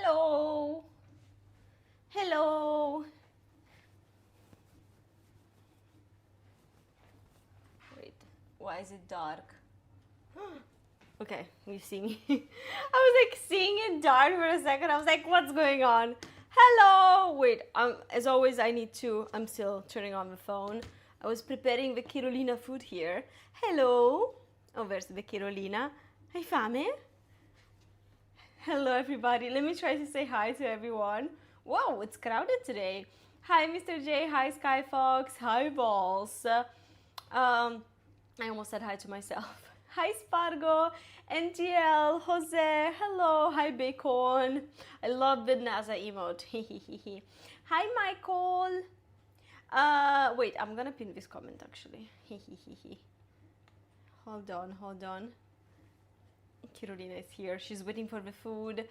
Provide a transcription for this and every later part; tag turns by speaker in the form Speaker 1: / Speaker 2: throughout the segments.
Speaker 1: Hello. Hello. Wait, why is it dark? Okay, you see me. I was like seeing it dark for a second. I was like, what's going on? Hello. Wait, as always, I'm still turning on the phone. I was preparing the Carolina food here. Hello. Oh, where's the Carolina? Hai fame? Hello, everybody. Let me try to say hi to everyone. Whoa, it's crowded today. Hi, Mr. J. Hi, Sky Fox. Hi, Balls. I almost said hi to myself. Hi, Spargo, NGL, Jose. Hello. Hi, Bacon. I love the NASA emote. Hi, Michael. Wait, I'm gonna pin this comment actually. Hold on. Carolina is here. She's waiting for the food.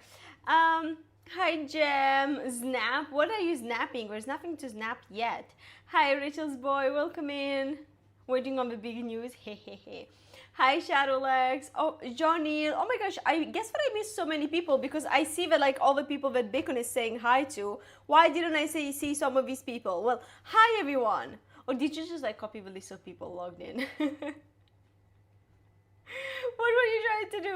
Speaker 1: Hi, Jem. Snap. What are you snapping? There's nothing to snap yet. Hi, Rachel's boy. Welcome in. Waiting on the big news. Hi, Shadowlegs. Oh, John Neal. Oh my gosh. I guess what I missed so many people because I see that like all the people that Bacon is saying hi to. Why didn't I see some of these people? Well, hi everyone. Or did you just like copy the list of people logged in? What were you trying to do?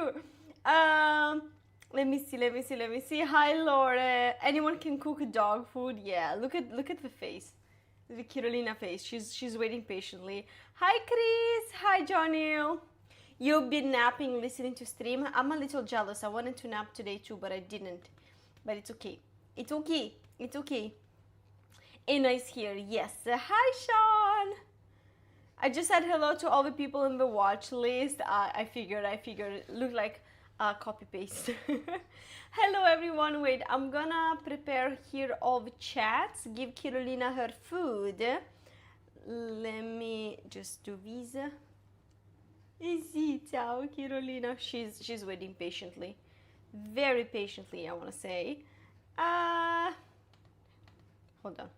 Speaker 1: Let me see. Hi, Laura. Anyone can cook dog food? Yeah. Look at the face, the Carolina face. She's waiting patiently. Hi, Chris. Hi, Johnny. You've been napping, listening to stream. I'm a little jealous. I wanted to nap today too, but I didn't. But it's okay. It's okay. Anna is here. Yes. Hi, Sean. I just said hello to all the people in the watch list. I figured look like copy paste. Hello everyone. Wait, I'm gonna prepare here all the chats. Give Carolina her food. Let me just do this. Easy, ciao Carolina. She's waiting patiently, very patiently. I want to say. Hold on.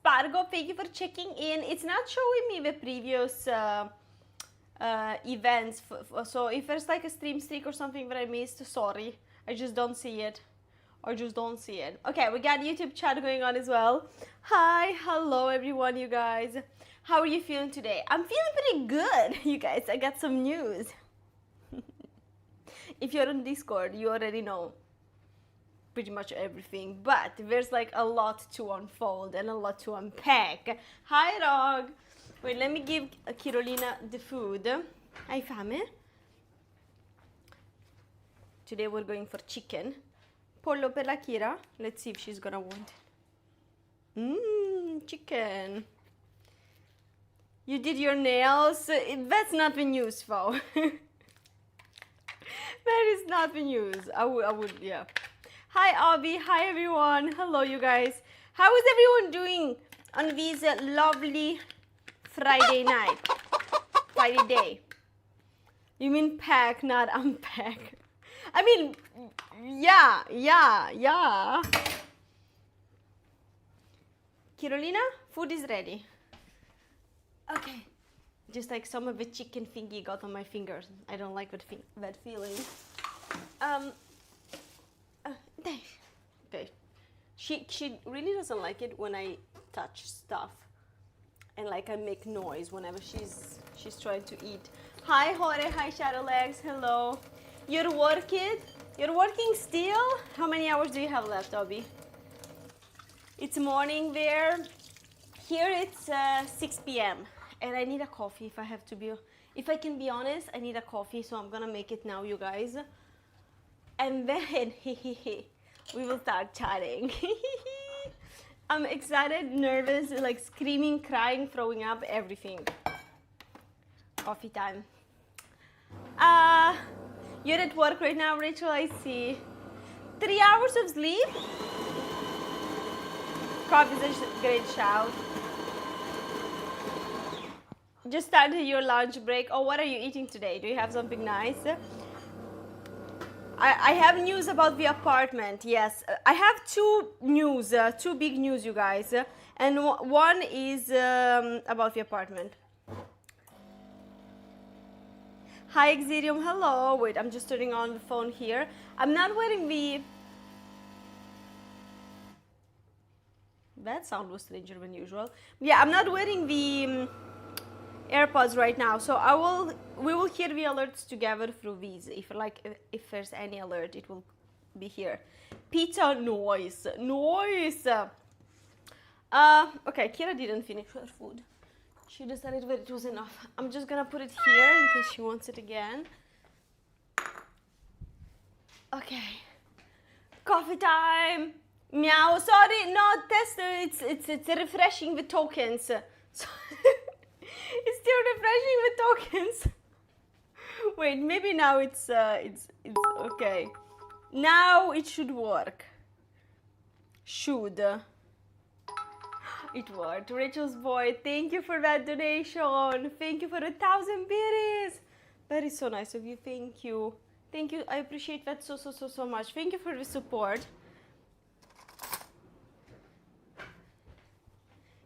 Speaker 1: Spargo, thank you for checking in. It's not showing me the previous events, so if there's like a stream streak or something that I missed, sorry. I just don't see it. Okay, we got YouTube chat going on as well. Hi, hello everyone, you guys. How are you feeling today? I'm feeling pretty good, you guys. I got some news. If you're on Discord, you already know pretty much everything, but there's like a lot to unfold and a lot to unpack. Hi, dog. Wait, let me give Carolina the food. Hai fame? Today we're going for chicken. Pollo per la Kira. Let's see if she's gonna want it. Chicken. You did your nails? That's not the news, though. That is not the news. I would, yeah. Hi, Abby. Hi, everyone. Hello, you guys. How is everyone doing on this lovely Friday night? Friday day. You mean pack, not unpack. I mean, yeah. Carolina, food is ready. Okay. Just like some of the chicken thingy got on my fingers. I don't like that feeling. Okay. She really doesn't like it when I touch stuff and like I make noise whenever she's trying to eat. Hi Hore, hi Shadowlegs, hello. You're working still? How many hours do you have left, Obi? It's morning there. Here it's 6 p.m. and I need a coffee if I can be honest, I need a coffee, so I'm gonna make it now, you guys. And then we will start chatting. I'm excited, nervous, like screaming, crying, throwing up, everything. Coffee time. You're at work right now, Rachel, I see. 3 hours of sleep? Coffee is a great shout. Just started your lunch break. Oh, what are you eating today? Do you have something nice? I have news about the apartment, yes. I have two big news, you guys. And one is about the apartment. Hi Exerium, hello. Wait, I'm just turning on the phone here. I'm not wearing the... That sound was stranger than usual. Yeah, I'm not wearing the AirPods right now, so we will hear the alerts together through these. If there's any alert, it will be here. Pizza noise. Okay, Kira didn't finish her food. She decided that it was enough. I'm just gonna put it here in case she wants it again. Okay. Coffee time. Meow. Sorry, not tester. It's refreshing the tokens. So it's still refreshing the tokens. Wait, maybe now it's okay. Now it should work. Should. It worked. Rachel's boy, thank you for that donation. Thank you for 1,000 berries. That is so nice of you. Thank you. Thank you. I appreciate that so much. Thank you for the support.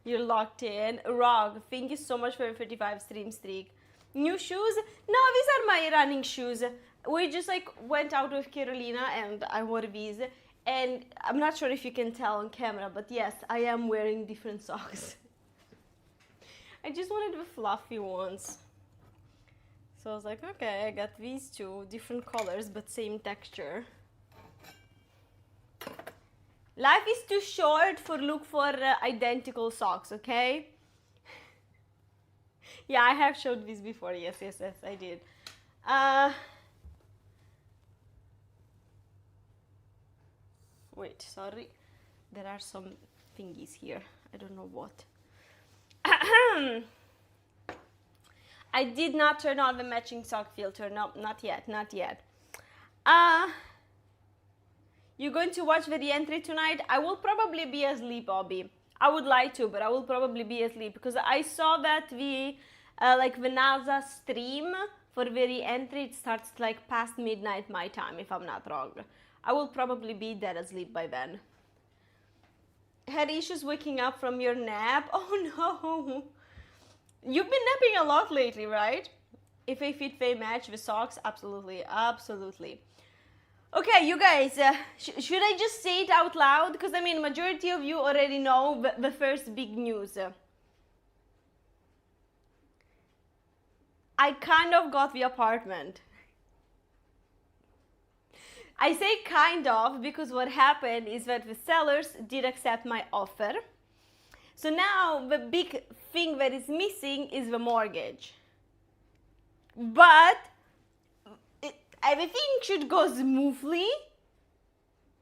Speaker 1: You're locked in. Rog, thank you so much for a 35 stream streak. New shoes? No, these are my running shoes. We just went out with Carolina and I wore these. And I'm not sure if you can tell on camera, but yes, I am wearing different socks. I just wanted the fluffy ones. So I was like, okay, I got these two, different colors, but same texture. Life is too short for look for identical socks, okay? Yeah, I have showed this before. Yes, I did. Wait, sorry. There are some thingies here. I don't know what. I did not turn on the matching sock filter. No, not yet, not yet. You're going to watch the re-entry tonight? I will probably be asleep, Bobby. I would like to, but I will probably be asleep because I saw that the NASA stream for the re-entry, it starts past midnight my time, if I'm not wrong. I will probably be dead asleep by then. Had issues waking up from your nap? Oh no! You've been napping a lot lately, right? If they fit, they match the socks? Absolutely, absolutely. Okay, you guys, should I just say it out loud? Because I mean, majority of you already know the first big news. I kind of got the apartment. I say kind of because what happened is that the sellers did accept my offer. So now the big thing that is missing is the mortgage. But everything should go smoothly.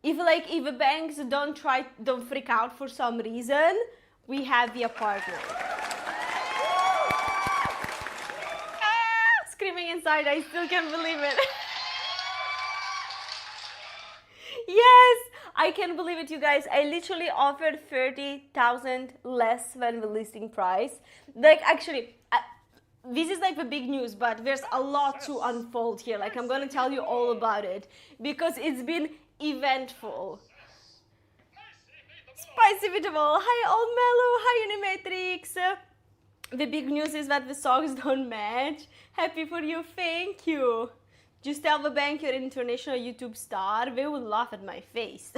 Speaker 1: If the banks don't freak out for some reason, we have the apartment. Screaming inside, I still can't believe it. Yes, I can't believe it, you guys. I literally offered 30,000 less than the listing price. Actually, this is the big news, but there's a lot to unfold here. I'm gonna tell you all about it because it's been eventful. Spicy Vitable, hi Old Mellow, hi Unimatrix. The big news is that the socks don't match. Happy for you, thank you. Just tell the bank you're an international YouTube star. They will laugh at my face.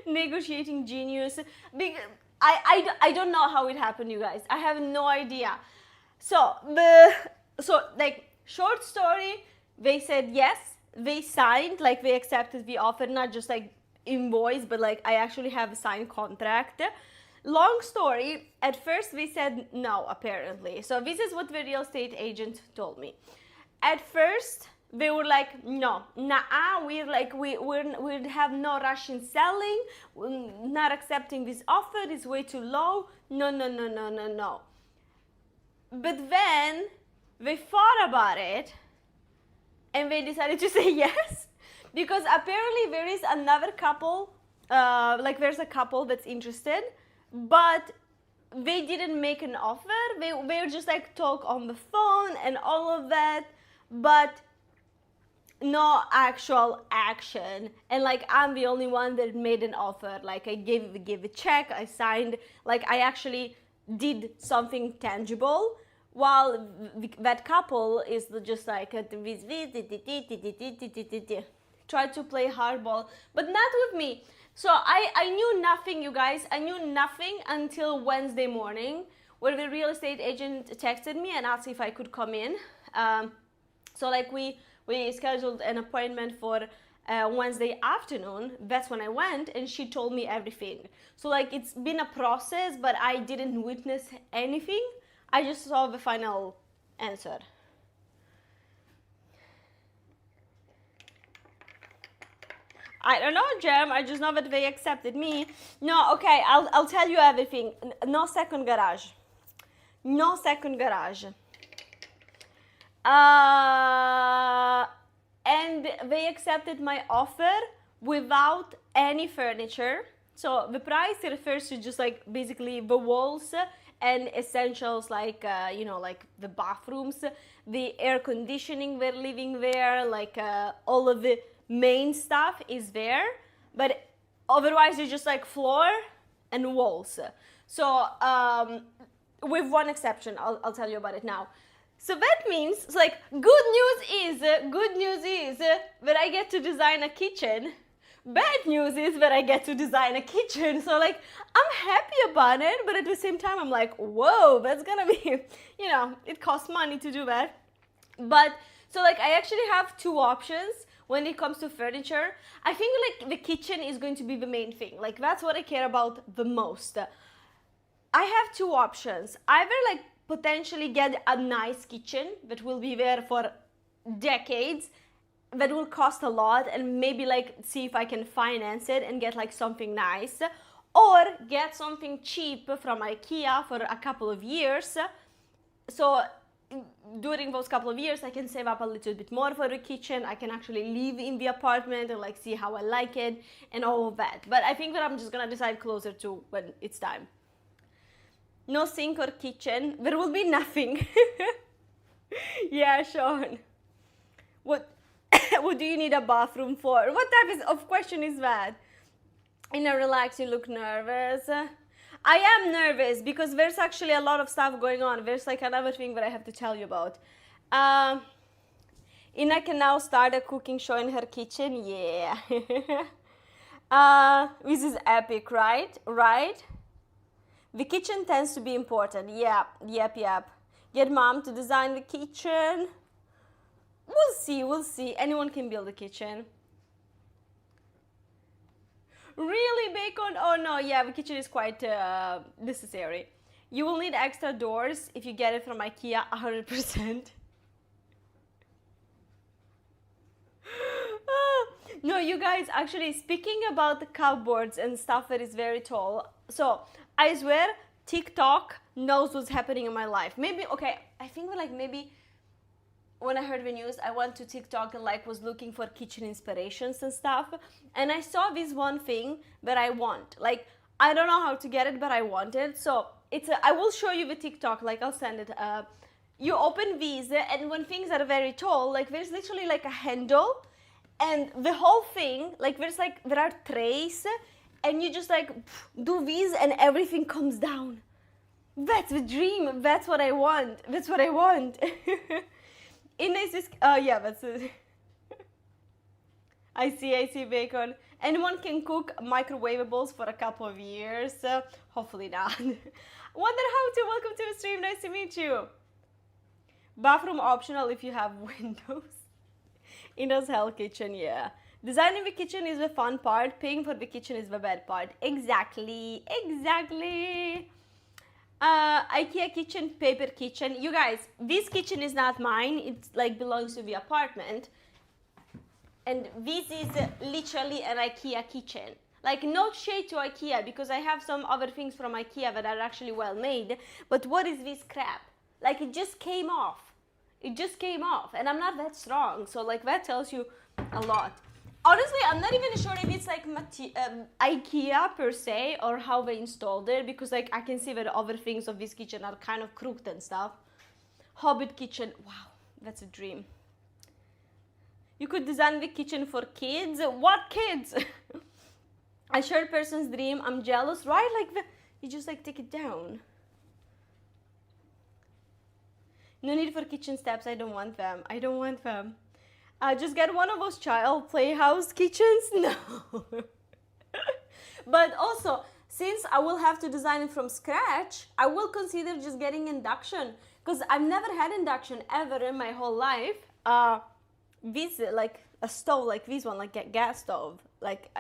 Speaker 1: Negotiating genius. I don't know how it happened, you guys. I have no idea. So short story, they said yes, they signed, they accepted the offer, not just invoice, but I actually have a signed contract. Long story, at first they said no, apparently. So this is what the real estate agent told me. At first, they were no, we have no rush in selling, we're not accepting this offer, it's way too low, no. But then, they thought about it, and they decided to say yes, because apparently there is another couple, there's a couple that's interested, but they didn't make an offer, they were just talk on the phone and all of that, but no actual action. And I'm the only one that made an offer. I gave a check, I signed, I actually did something tangible, while that couple is just like try to play hardball, but not with me. So I knew nothing, you guys. I knew nothing until Wednesday morning, where the real estate agent texted me and asked if I could come in. So like we scheduled an appointment for Wednesday afternoon. That's when I went, and she told me everything. So like it's been a process, but I didn't witness anything. I just saw the final answer. I don't know, Jem. I just know that they accepted me. No, okay, I'll tell you everything. No second garage. No second garage. And they accepted my offer without any furniture. So the price refers to just like basically the walls and essentials like like the bathrooms, the air conditioning they're living there, like all of the main stuff is there, but otherwise it's just like floor and walls. So with one exception, I'll tell you about it now. So that means it's like good news is that I get to design a kitchen. Bad news is that I get to design a kitchen. So like I'm happy about it, but at the same time I'm like, whoa, that's gonna be, it costs money to do that. But so like I actually have two options when it comes to furniture. I think like the kitchen is going to be the main thing. Like that's what I care about the most. I have two options. Either like potentially get a nice kitchen that will be there for decades, that will cost a lot, and maybe like see if I can finance it and get like something nice, or get something cheap from IKEA for a couple of years. So during those couple of years I can save up a little bit more for the kitchen. I can actually live in the apartment and like see how I like it and all of that. But I think that I'm just gonna decide closer to when it's time. No sink or kitchen. There will be nothing. Yeah, Sean. What do you need a bathroom for? What type of question is that? In a relax, you look nervous. I am nervous because there's actually a lot of stuff going on. There's like another thing that I have to tell you about. Ina can now start a cooking show in her kitchen. Yeah. This is epic, right? Right? The kitchen tends to be important. Yeah, yep. Get mom to design the kitchen. We'll see. Anyone can build a kitchen. Really, Bacon? Oh no, yeah, the kitchen is quite necessary. You will need extra doors if you get it from IKEA, 100%. No, you guys, actually, speaking about the cupboards and stuff that is very tall, so I swear TikTok knows what's happening in my life. Maybe, okay, I think like maybe when I heard the news, I went to TikTok and like was looking for kitchen inspirations and stuff, and I saw this one thing that I want. Like, I don't know how to get it, but I want it. So I will show you the TikTok, like I'll send it. You open these, and when things are very tall, like there's literally like a handle, and the whole thing, like there are trays, and you just like do these and everything comes down. That's the dream. That's what I want. Ines is, yeah, that's it. I see, Bacon. Anyone can cook microwavables for a couple of years. Hopefully not. Wonder how to. Welcome to the stream. Nice to meet you. Bathroom optional if you have windows. Ina's hell kitchen, yeah. Designing the kitchen is the fun part. Paying for the kitchen is the bad part. Exactly. IKEA kitchen, paper kitchen. You guys, this kitchen is not mine. It like belongs to the apartment. And this is literally an IKEA kitchen. Like, no shade to IKEA, because I have some other things from IKEA that are actually well made. But what is this crap? Like, it just came off. And I'm not that strong. So like that tells you a lot. Honestly, I'm not even sure if it's like IKEA per se or how they installed it, because like I can see that other things of this kitchen are kind of crooked and stuff. Hobbit kitchen, wow, that's a dream. You could design the kitchen for kids. What kids? A shared person's dream. I'm jealous, right? Like you just like take it down. No need for kitchen steps. I don't want them. I don't want them. Just get one of those child playhouse kitchens. No. But also, since I will have to design it from scratch, I will consider just getting induction, because I've never had induction ever in my whole life. This, like a stove like this one, like a gas stove, like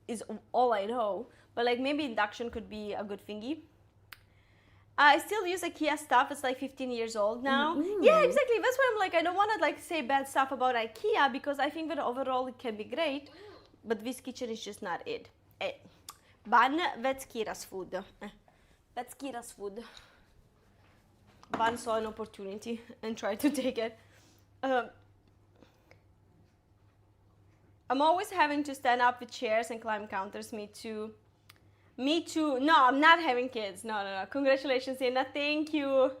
Speaker 1: is all I know. But like maybe induction could be a good thingy. I still use IKEA stuff. It's like 15 years old now. Mm-hmm. Yeah, exactly. That's why I'm like, I don't want to like say bad stuff about IKEA, because I think that overall it can be great. But this kitchen is just not it. Ban, that's Kira's food. That's Kira's food. Ban saw an opportunity and tried to take it. I'm always having to stand up with chairs and climb counters. Me too. Me too. No, I'm not having kids. No. Congratulations, Anna. Thank you.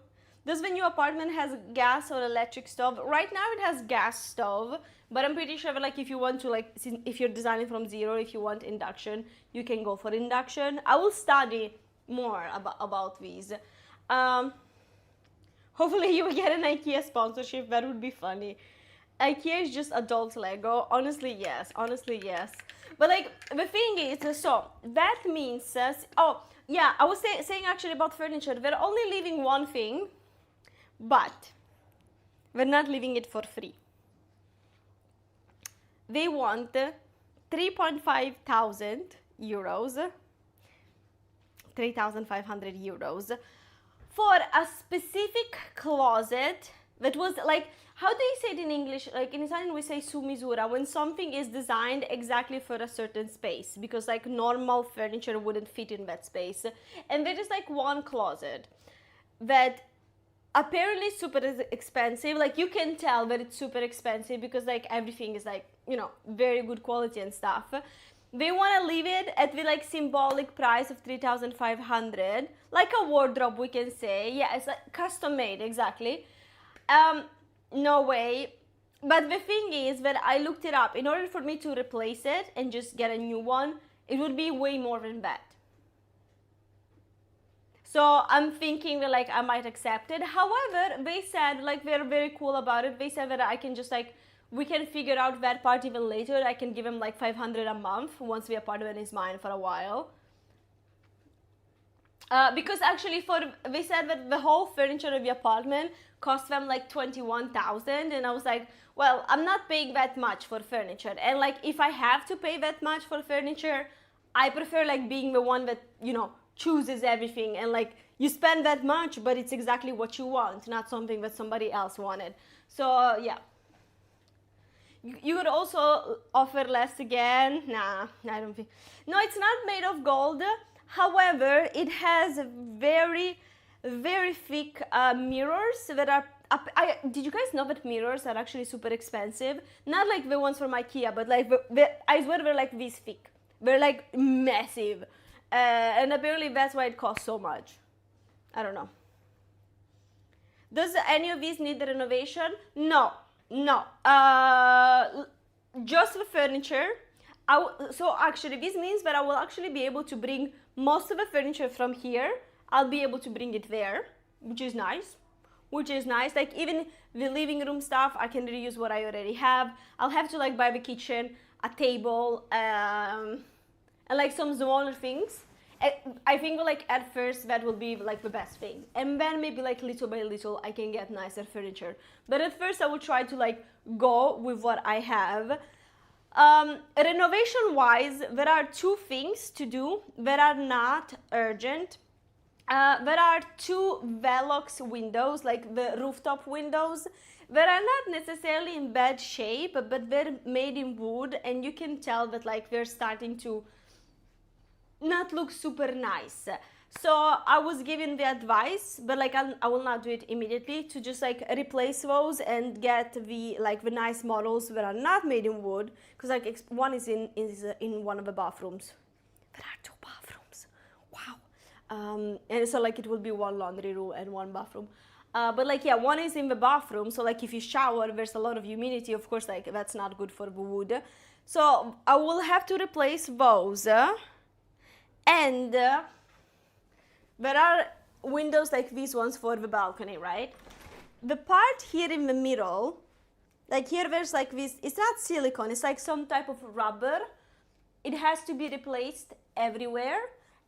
Speaker 1: Does the new apartment has gas or electric stove? Right now it has gas stove, but I'm pretty sure that, like, if you want to, like, if you're designing from zero, if you want induction, you can go for induction. I will study more about these. Hopefully you will get an IKEA sponsorship. That would be funny. IKEA is just adult Lego. Honestly, yes. But like, the thing is, so that means, oh yeah, I was saying actually about furniture, they're only leaving one thing, but we're not leaving it for free. They want 3.5 thousand euros, 3,500 euros for a specific closet that was like, how do you say it in English? Like in Italian we say su misura, when something is designed exactly for a certain space, because like normal furniture wouldn't fit in that space. And there is like one closet that apparently super expensive. Like you can tell that it's super expensive because like everything is like, you know, very good quality and stuff. They want to leave it at the like symbolic price of 3,500, like a wardrobe we can say. Yeah, it's like custom made, exactly. No way. But the thing is that I looked it up. In order for me to replace it and just get a new one, it would be way more than that. So I'm thinking that like I might accept it. However, they said like they're very cool about it. They said that I can just like, we can figure out that part even later. I can give them like 500 a month once the apartment is mine for a while. Because actually they said that the whole furniture of the apartment cost them like 21,000, and I was like, well, I'm not paying that much for furniture, and like if I have to pay that much for furniture, I prefer like being the one that, you know, chooses everything, and like you spend that much but it's exactly what you want, not something that somebody else wanted. So yeah, you could also offer less again. Nah, I don't think. No, it's not made of gold. However, it has very, very thick mirrors that are... did you guys know that mirrors are actually super expensive? Not like the ones from IKEA, but like, I swear they're like this thick. They're like massive. And apparently that's why it costs so much. I don't know. Does any of these need the renovation? No. Just the furniture. So actually this means that I will actually be able to bring most of the furniture from here. I'll be able to bring it there, which is nice. Like even the living room stuff, I can reuse what I already have. I'll have to like buy the kitchen, a table, and like some smaller things. I think like at first that will be like the best thing, and then maybe like little by little I can get nicer furniture. But at first I will try to like go with what I have. Renovation wise, there are two things to do that are not urgent. There are two Velox windows, like the rooftop windows, that are not necessarily in bad shape, but they're made in wood, and you can tell that like they're starting to not look super nice. So I was given the advice, but like I will not do it immediately, to just like replace those and get the nice models that are not made in wood, because like one is in one of the bathrooms. There are two bathrooms. Wow. And so like it will be one laundry room and one bathroom. But like yeah, one is in the bathroom, so like if you shower, there's a lot of humidity, of course, like that's not good for the wood. So I will have to replace those. And there are windows like these ones for the balcony, right? the part here in the middle, like here there's like this, it's not silicone, it's like some type of rubber. It has to be replaced everywhere.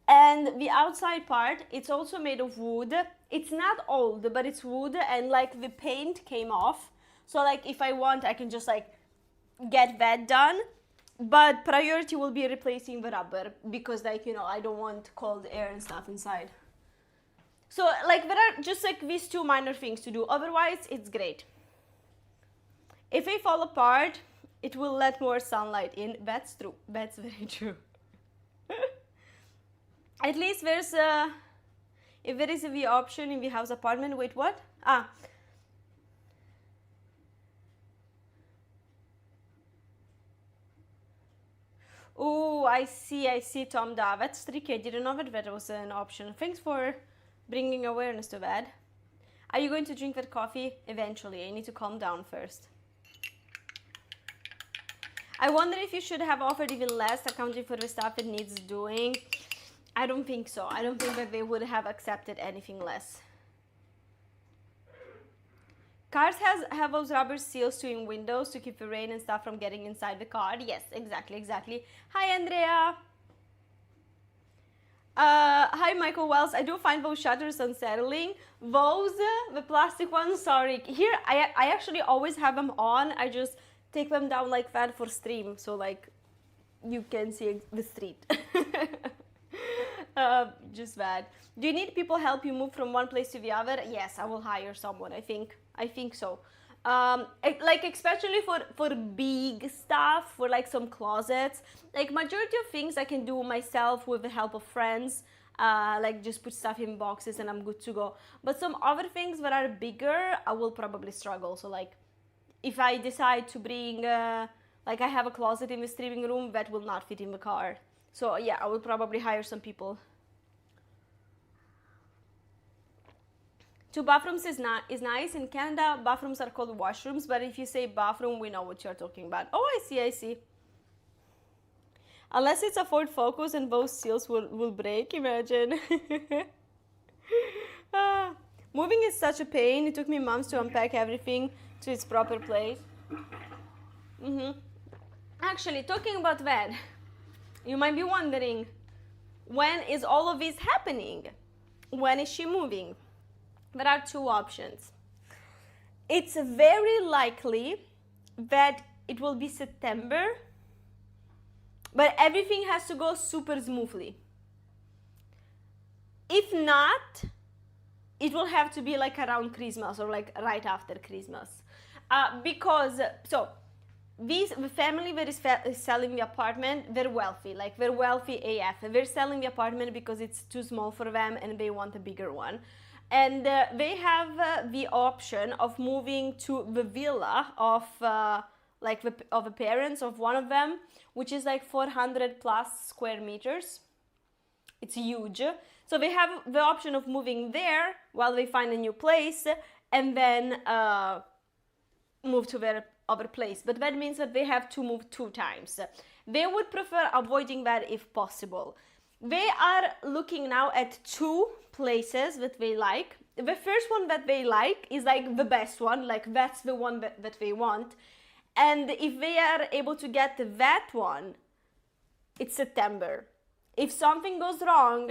Speaker 1: And the outside part, it's also made of wood. It's not old, but it's wood, and like the paint came off. So like if I want, I can just like get that done. But priority will be replacing the rubber because like, you know, I don't want cold air and stuff inside. So like there are just like these two minor things to do. Otherwise, it's great. If they fall apart, it will let more sunlight in. That's true. That's very true. At least there's a, if there is the option in the house apartment, wait, what? Oh, I see, Tom Da. That's tricky. I didn't know that was an option. Thanks for bringing awareness to that. Are you going to drink that coffee? Eventually. I need to calm down first. I wonder if you should have offered even less, accounting for the stuff it needs doing. I don't think so. I don't think that they would have accepted anything less. Cars have those rubber seals to in windows to keep the rain and stuff from getting inside the car. Yes, exactly. Hi, Andrea. Hi, Michael Wells. I do find those shutters unsettling. Those, the plastic ones, sorry. Here, I actually always have them on. I just take them down like that for stream. So, like, you can see the street. Just that. Do you need people help you move from one place to the other? Yes, I will hire someone. I think so. Like especially for big stuff, for like some closets. Like majority of things I can do myself with the help of friends. Like just put stuff in boxes and I'm good to go. But some other things that are bigger, I will probably struggle. So like, if I decide to bring, like I have a closet in the streaming room that will not fit in the car. So yeah, I will probably hire some people. Two bathrooms is nice. In Canada, bathrooms are called washrooms, but if you say bathroom, we know what you're talking about. Oh, I see. Unless it's a Ford Focus and both seals will break, imagine. Moving is such a pain. It took me months to unpack everything to its proper place. Actually, talking about that, you might be wondering, when is all of this happening? When is she moving? There are two options. It's very likely that it will be September, but everything has to go super smoothly. If not, it will have to be like around Christmas or like right after Christmas. Because, so, the family that is selling the apartment, they're wealthy, like they're wealthy AF. They're selling the apartment because it's too small for them and they want a bigger one. And they have the option of moving to the villa of the parents of one of them, which is like 400 plus square meters. It's huge. So they have the option of moving there while they find a new place and then move to their other place. But that means that they have to move 2 times. They would prefer avoiding that if possible. They are looking now at 2 places that they like. The first one that they like is like the best one, like that's the one that they want. And if they are able to get that one, it's September. If something goes wrong,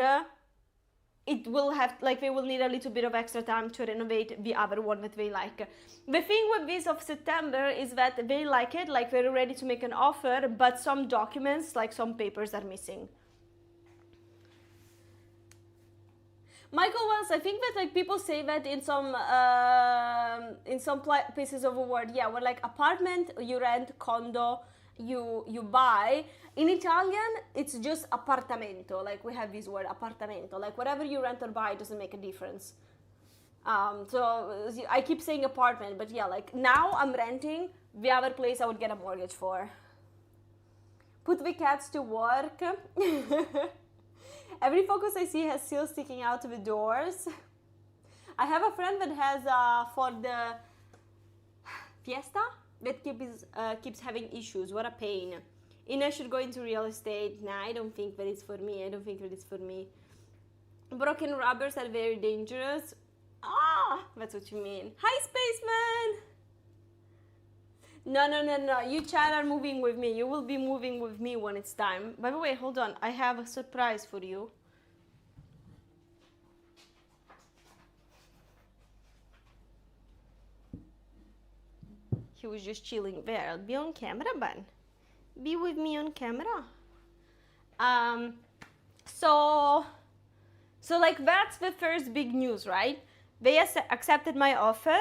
Speaker 1: it will have, like they will need a little bit of extra time to renovate the other one that they like. The thing with this of September is that they like it, like they're ready to make an offer, but some documents, like some papers are missing. Michael Wells, I think that like people say that in some places of the world, yeah, where like apartment you rent, condo you buy. In Italian, it's just appartamento. Like we have this word appartamento. Like whatever you rent or buy doesn't make a difference. So I keep saying apartment, but yeah, like now I'm renting. The other place I would get a mortgage for. Put the cats to work. Every Focus I see has seals sticking out of the doors. I have a friend that has for the Fiesta that keeps having issues. What a pain. Ina should go into real estate. Nah, I don't think that it's for me. Broken rubbers are very dangerous. Ah, that's what you mean. Hi, spaceman. No. You chat are moving with me. You will be moving with me when it's time. By the way, hold on. I have a surprise for you. He was just chilling there. I'll be on camera, Ben. Be with me on camera. So like that's the first big news, right? They accepted my offer.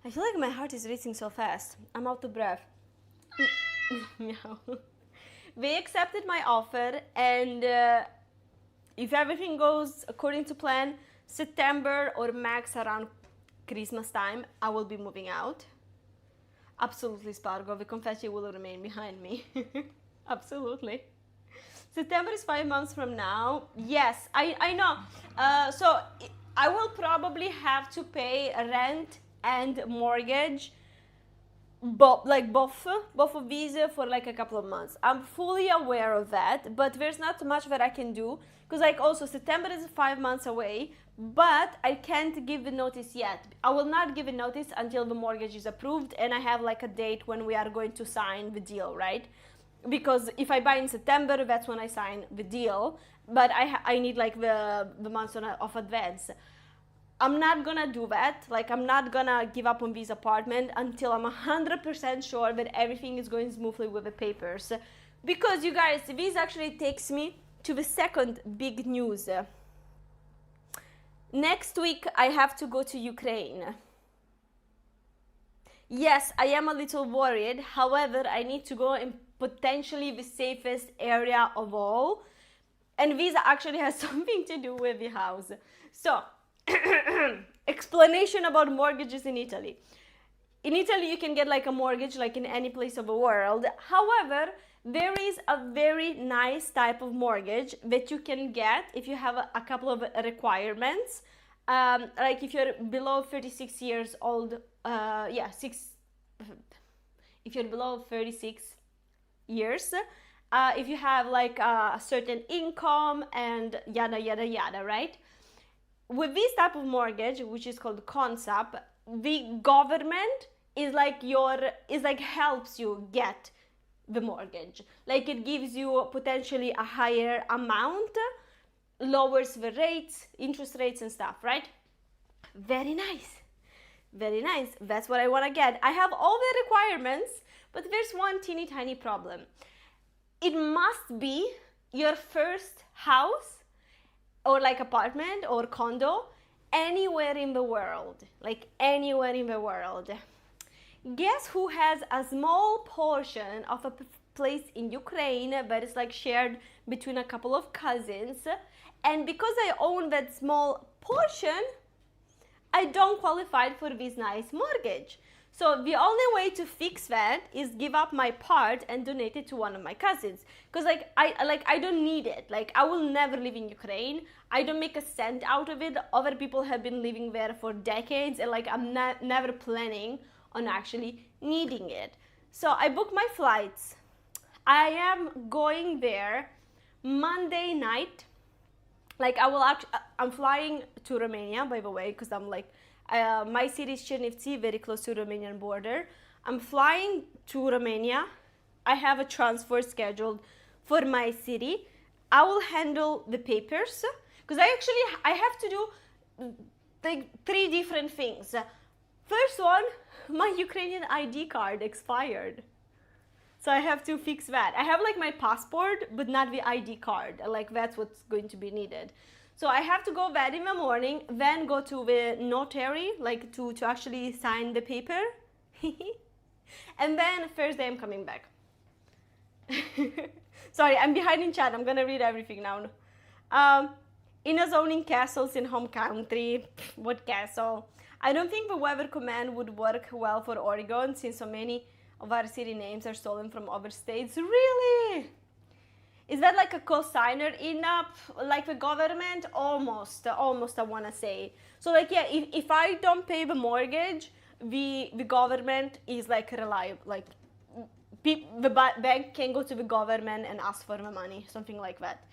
Speaker 1: I feel like my heart is racing so fast. I'm out of breath. Meow. They accepted my offer, and if everything goes according to plan, September or max around Christmas time, I will be moving out. Absolutely, Spargo. The confetti will remain behind me. Absolutely. September is 5 months from now. Yes, I know. So I will probably have to pay rent and mortgage, both of these for like a couple of months. I'm fully aware of that, but there's not much that I can do because like also September is 5 months away, but I can't give the notice yet. I will not give a notice until the mortgage is approved and I have like a date when we are going to sign the deal, right? Because if I buy in September, that's when I sign the deal, but I need like the months of advance. I'm not gonna do that. Like, I'm not gonna give up on this apartment until I'm 100% sure that everything is going smoothly with the papers. Because, you guys, this actually takes me to the second big news. Next week, I have to go to Ukraine. Yes, I am a little worried. However, I need to go in potentially the safest area of all. And this actually has something to do with the house. So, explanation about mortgages in Italy. In Italy, you can get like a mortgage like in any place of the world. However, there is a very nice type of mortgage that you can get if you have a couple of requirements. Like if you're below 36 years old, if you're below 36 years, if you have like a certain income and yada yada yada, right? With this type of mortgage, which is called Consap, the government is like helps you get the mortgage. Like it gives you potentially a higher amount, lowers the rates, interest rates and stuff, right? Very nice. Very nice. That's what I want to get. I have all the requirements, but there's one teeny tiny problem. It must be your first house or like apartment or condo anywhere in the world. Like anywhere in the world. Guess who has a small portion of a place in Ukraine that is like shared between a couple of cousins, and because I own that small portion, I don't qualify for this nice mortgage. So the only way to fix that is give up my part and donate it to one of my cousins. Because I don't need it. Like I will never live in Ukraine. I don't make a cent out of it. Other people have been living there for decades, and like I'm never planning on actually needing it. So I booked my flights. I am going there Monday night. Like I'm flying to Romania, by the way, because I'm like, my city is Chernivtsi, very close to the Romanian border. I'm flying to Romania. I have a transfer scheduled for my city. I will handle the papers because I have to do like 3 different things. First one, my Ukrainian ID card expired. So I have to fix that. I have like my passport, but not the ID card. Like that's what's going to be needed. So I have to go that in the morning, then go to the notary, like to actually sign the paper. And then Thursday I'm coming back. Sorry, I'm behind in chat. I'm gonna read everything now. In a zoning castles in home country. What castle? I don't think the weather command would work well for Oregon since so many of our city names are stolen from other states. Really? Is that like a co-signer in like the government? Almost I want to say. So like, yeah, if I don't pay the mortgage, the government is like reliable. Like the bank can go to the government and ask for the money, something like that.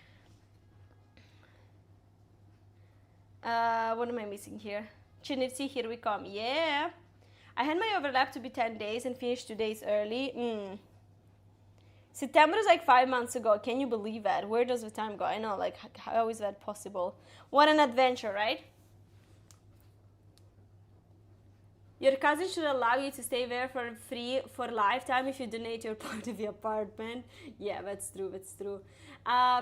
Speaker 1: What am I missing here? Chinitsi, here we come. Yeah. I had my overlap to be 10 days and finished 2 days early. September is like 5 months ago. Can you believe that? Where does the time go? I know, like, how is that possible? What an adventure, right? Your cousin should allow you to stay there for free for lifetime if you donate your part of the apartment. Yeah, that's true, that's true.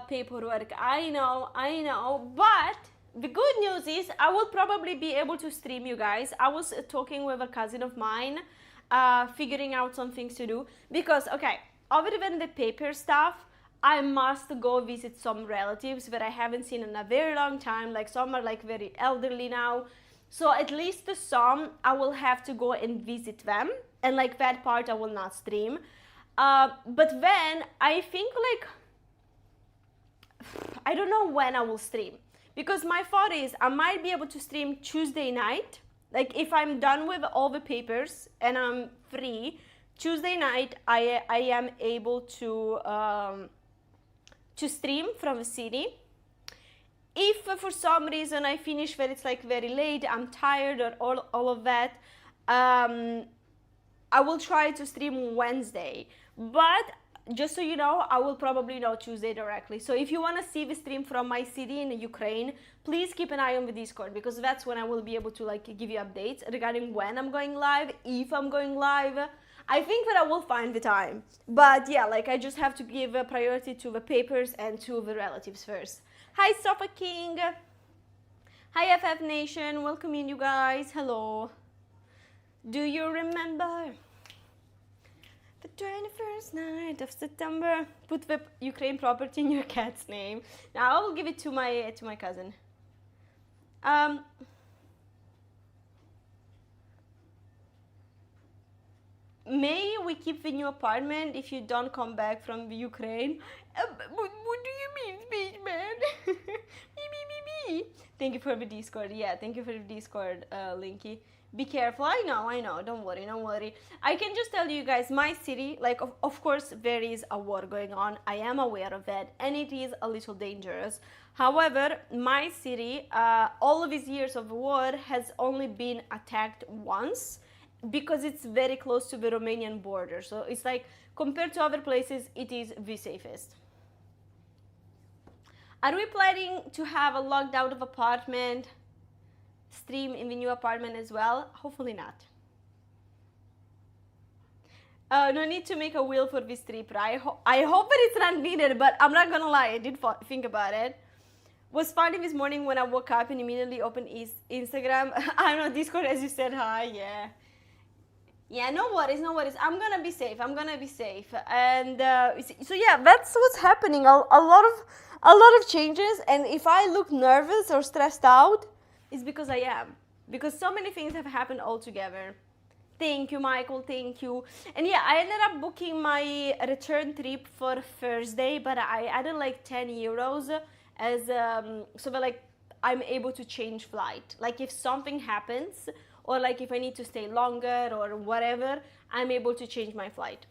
Speaker 1: Paperwork, I know. But the good news is I will probably be able to stream, you guys. I was talking with a cousin of mine, figuring out some things to do. Because, okay, other than the paper stuff, I must go visit some relatives that I haven't seen in a very long time. Like, some are like very elderly now. So at least some, I will have to go and visit them. And like that part I will not stream. But then I think like, I don't know when I will stream. Because my thought is I might be able to stream Tuesday night. Like if I'm done with all the papers and I'm free, Tuesday night I am able to stream from the city. If for some reason I finish that it's like very late, I'm tired or all of that, I will try to stream Wednesday. But just so you know, I will probably know Tuesday directly. So if you want to see the stream from my city in Ukraine, please keep an eye on the Discord, because that's when I will be able to like give you updates regarding when I'm going live, if I'm going live. I think that I will find the time. But yeah, like I just have to give a priority to the papers and to the relatives first. Hi Sofa King. Hi FF Nation. Welcome in, you guys. Hello. Do you remember the 21st night of September? Put the Ukraine property in your cat's name. Now I will give it to my cousin. May we keep the new apartment if you don't come back from the Ukraine? What do you mean, speech man? me. Thank you for the Discord. Yeah, thank you for the Discord, Linky. Be careful. I know. Don't worry. I can just tell you guys, my city, like, of course, there is a war going on. I am aware of that, and it is a little dangerous. However, my city, all of these years of war, has only been attacked once, because it's very close to the Romanian border. So it's like, compared to other places, it is the safest. Are we planning to have a locked out of apartment stream in the new apartment as well? Hopefully not. No need to make a will for this trip, right? I hope that it's not needed, but I'm not gonna lie, I did think about it. Was funny this morning when I woke up and immediately opened Instagram. I don't know, Discord, as you said, hi, yeah. Yeah, no worries. I'm gonna be safe. And so yeah, that's what's happening. A lot of changes. And if I look nervous or stressed out, it's because I am. Because so many things have happened all together. Thank you, Michael. Thank you. And yeah, I ended up booking my return trip for Thursday, but I added like 10 euros as so that like I'm able to change flight. Like if something happens, or like if I need to stay longer or whatever, I'm able to change my flight.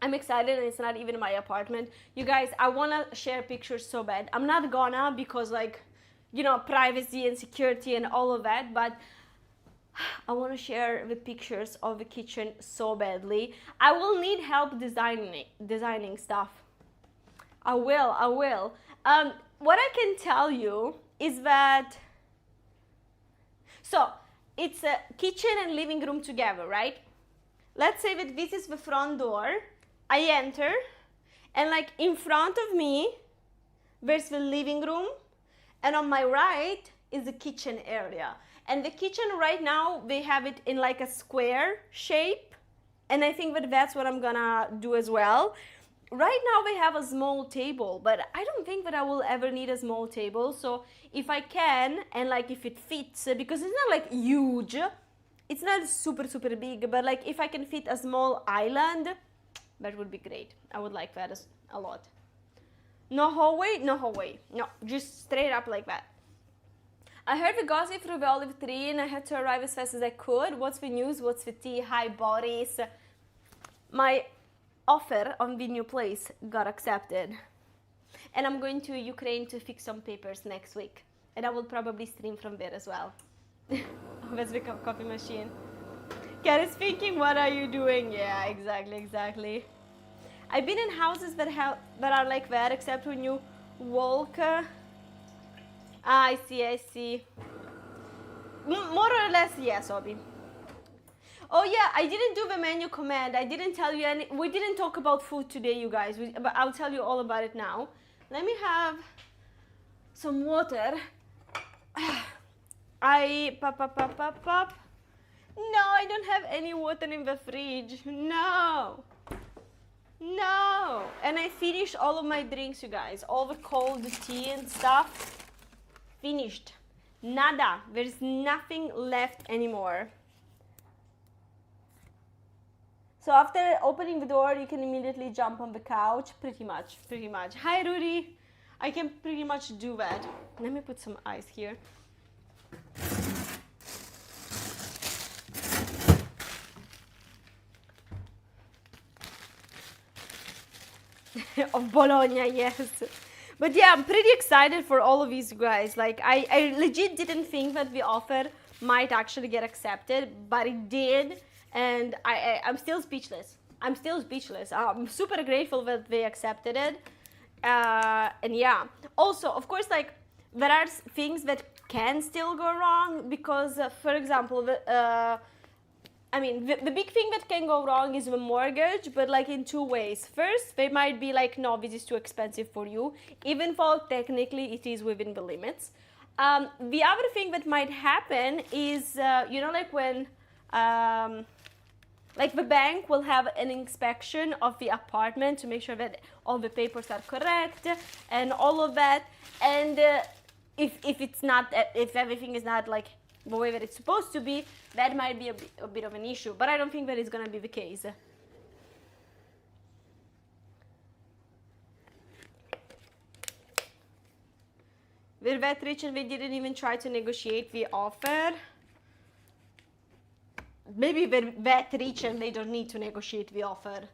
Speaker 1: I'm excited, and it's not even my apartment. You guys, I wanna share pictures so bad. I'm not gonna, because like, you know, privacy and security and all of that, but I wanna share the pictures of the kitchen so badly. I will need help designing stuff. I will. What I can tell you is that, so it's a kitchen and living room together, right? Let's say that this is the front door. I enter, and like in front of me, there's the living room, and on my right is the kitchen area. And the kitchen right now, they have it in like a square shape, and I think that that's what I'm gonna do as well. Right now they have a small table, but I don't think that I will ever need a small table. So if I can, and like if it fits, because it's not like huge, it's not super big, but like if I can fit a small island, that would be great. I would like that a lot. No hallway, no, just straight up like that. I heard the gossip through the olive tree and I had to arrive as fast as I could. What's the news? What's the tea? Hi Boris. My offer on the new place got accepted, and I'm going to Ukraine to fix some papers next week. And I will probably stream from there as well. Always with a coffee machine. Kat is thinking, what are you doing? Yeah, exactly. I've been in houses that are like that, except when you walk. I see. More or less, yes, Obi. Oh yeah, I didn't do the menu command. I didn't tell you any. We didn't talk about food today, you guys. But I'll tell you all about it now. Let me have some water. Pop. No, I don't have any water in the fridge. No. And I finished all of my drinks, you guys. All the cold tea and stuff. Finished. Nada. There's nothing left anymore. So after opening the door, you can immediately jump on the couch. Pretty much. Hi, Rudy. I can pretty much do that. Let me put some ice here. Of Bologna, yes. But yeah, I'm pretty excited for all of these guys. Like, I legit didn't think that the offer might actually get accepted, but it did. And I'm still speechless. I'm super grateful that they accepted it. And yeah, also, of course, like, there are things that can still go wrong because, for example, the big thing that can go wrong is the mortgage, but like in two ways. First, they might be like, no, this is too expensive for you, even though technically it is within the limits. The other thing that might happen is, like when, like the bank will have an inspection of the apartment to make sure that all the papers are correct and all of that. And if everything is not like the way that it's supposed to be, that might be a bit of an issue. But I don't think that is going to be the case. They're that rich and they didn't even try to negotiate the offer. Maybe they're that rich and they don't need to negotiate the offer.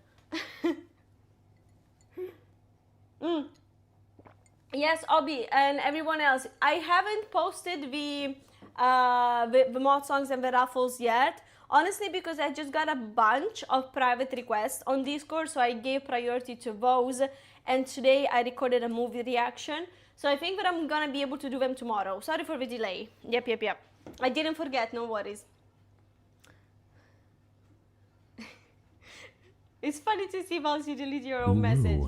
Speaker 1: Yes, Obi and everyone else. I haven't posted the mod songs and the raffles yet. Honestly, because I just got a bunch of private requests on Discord, so I gave priority to those. And today I recorded a movie reaction. So I think that I'm gonna be able to do them tomorrow. Sorry for the delay. Yep. I didn't forget, no worries. It's funny to see once you delete your own message.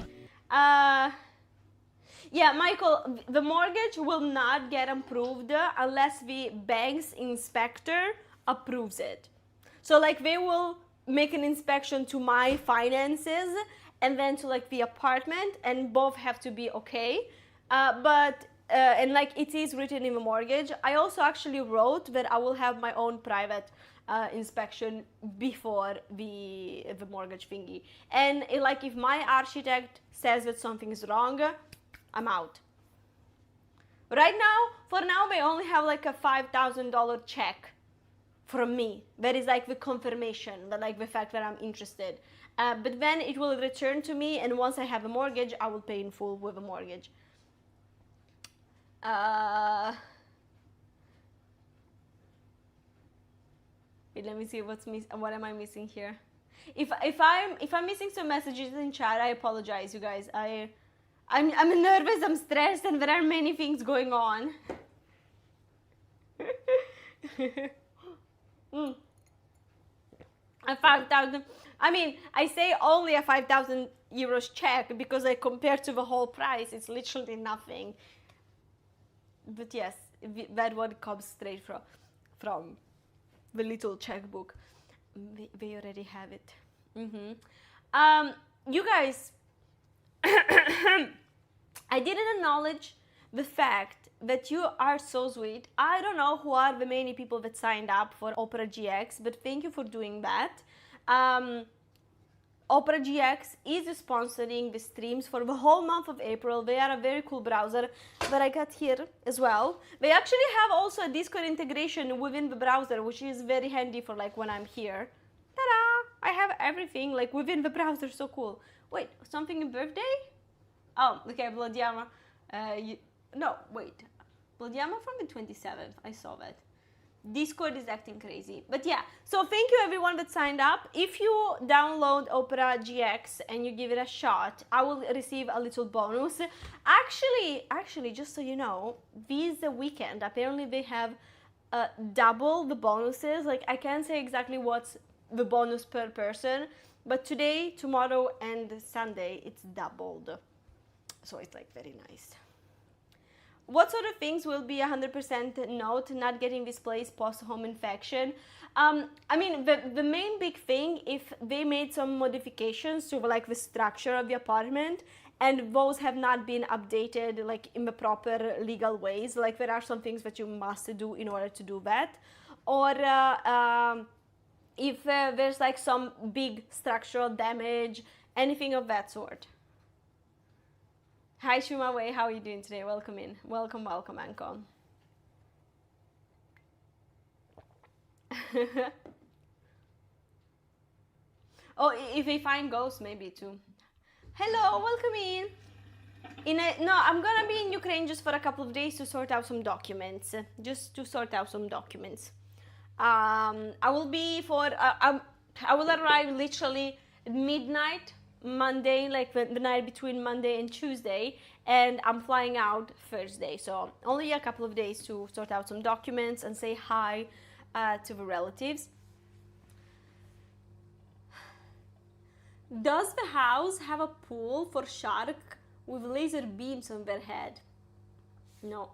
Speaker 1: Yeah, Michael, the mortgage will not get approved unless the bank's inspector approves it. So like they will make an inspection to my finances and then to like the apartment, and both have to be okay. And like it is written in the mortgage. I also actually wrote that I will have my own private inspection before the mortgage thingy. And like if my architect says that something is wrong, I'm out. Right now, for now, they only have like a $5,000 check from me. That is like the confirmation, that like the fact that I'm interested. But then it will return to me, and once I have a mortgage, I will pay in full with a mortgage. Wait, let me see what am I missing here. If I'm missing some messages in chat, I apologize, you guys. I'm nervous, I'm stressed, and there are many things going on. A 5,000. I mean, I say only a 5,000 euros check because like compared to the whole price, it's literally nothing. But yes, that one comes straight from the little checkbook. They already have it. You guys, I didn't acknowledge the fact that you are so sweet. I don't know who are the many people that signed up for Opera GX, but thank you for doing that. Opera GX is sponsoring the streams for the whole month of April. They are a very cool browser that I got here as well. They actually have also a Discord integration within the browser, which is very handy for like when I'm here. Ta-da! I have everything like within the browser, so cool. Wait, something in birthday? Oh, okay, Bloodiama. No, wait. Vediamo from the 27th. I saw that. Discord is acting crazy. But yeah, so thank you everyone that signed up. If you download Opera GX and you give it a shot, I will receive a little bonus. Actually, just so you know, this weekend, apparently they have double the bonuses. Like, I can't say exactly what's the bonus per person, but today, tomorrow, and Sunday, it's doubled. So it's like very nice. What sort of things will be 100% note not getting displaced post-home infection? I mean, the main big thing, if they made some modifications to like the structure of the apartment and those have not been updated like in the proper legal ways, like there are some things that you must do in order to do that, or if there's like some big structural damage, anything of that sort. Hi Shumaway, how are you doing today? Welcome in. Welcome, Anko. Oh, if they find ghosts, maybe too. Hello, welcome in. No, I'm gonna be in Ukraine just for a couple of days to sort out some documents. I will be I will arrive literally at midnight Monday, like the night between Monday and Tuesday, and I'm flying out Thursday, so only a couple of days to sort out some documents and say hi to the relatives. Does the house have a pool for shark with laser beams on their head? No.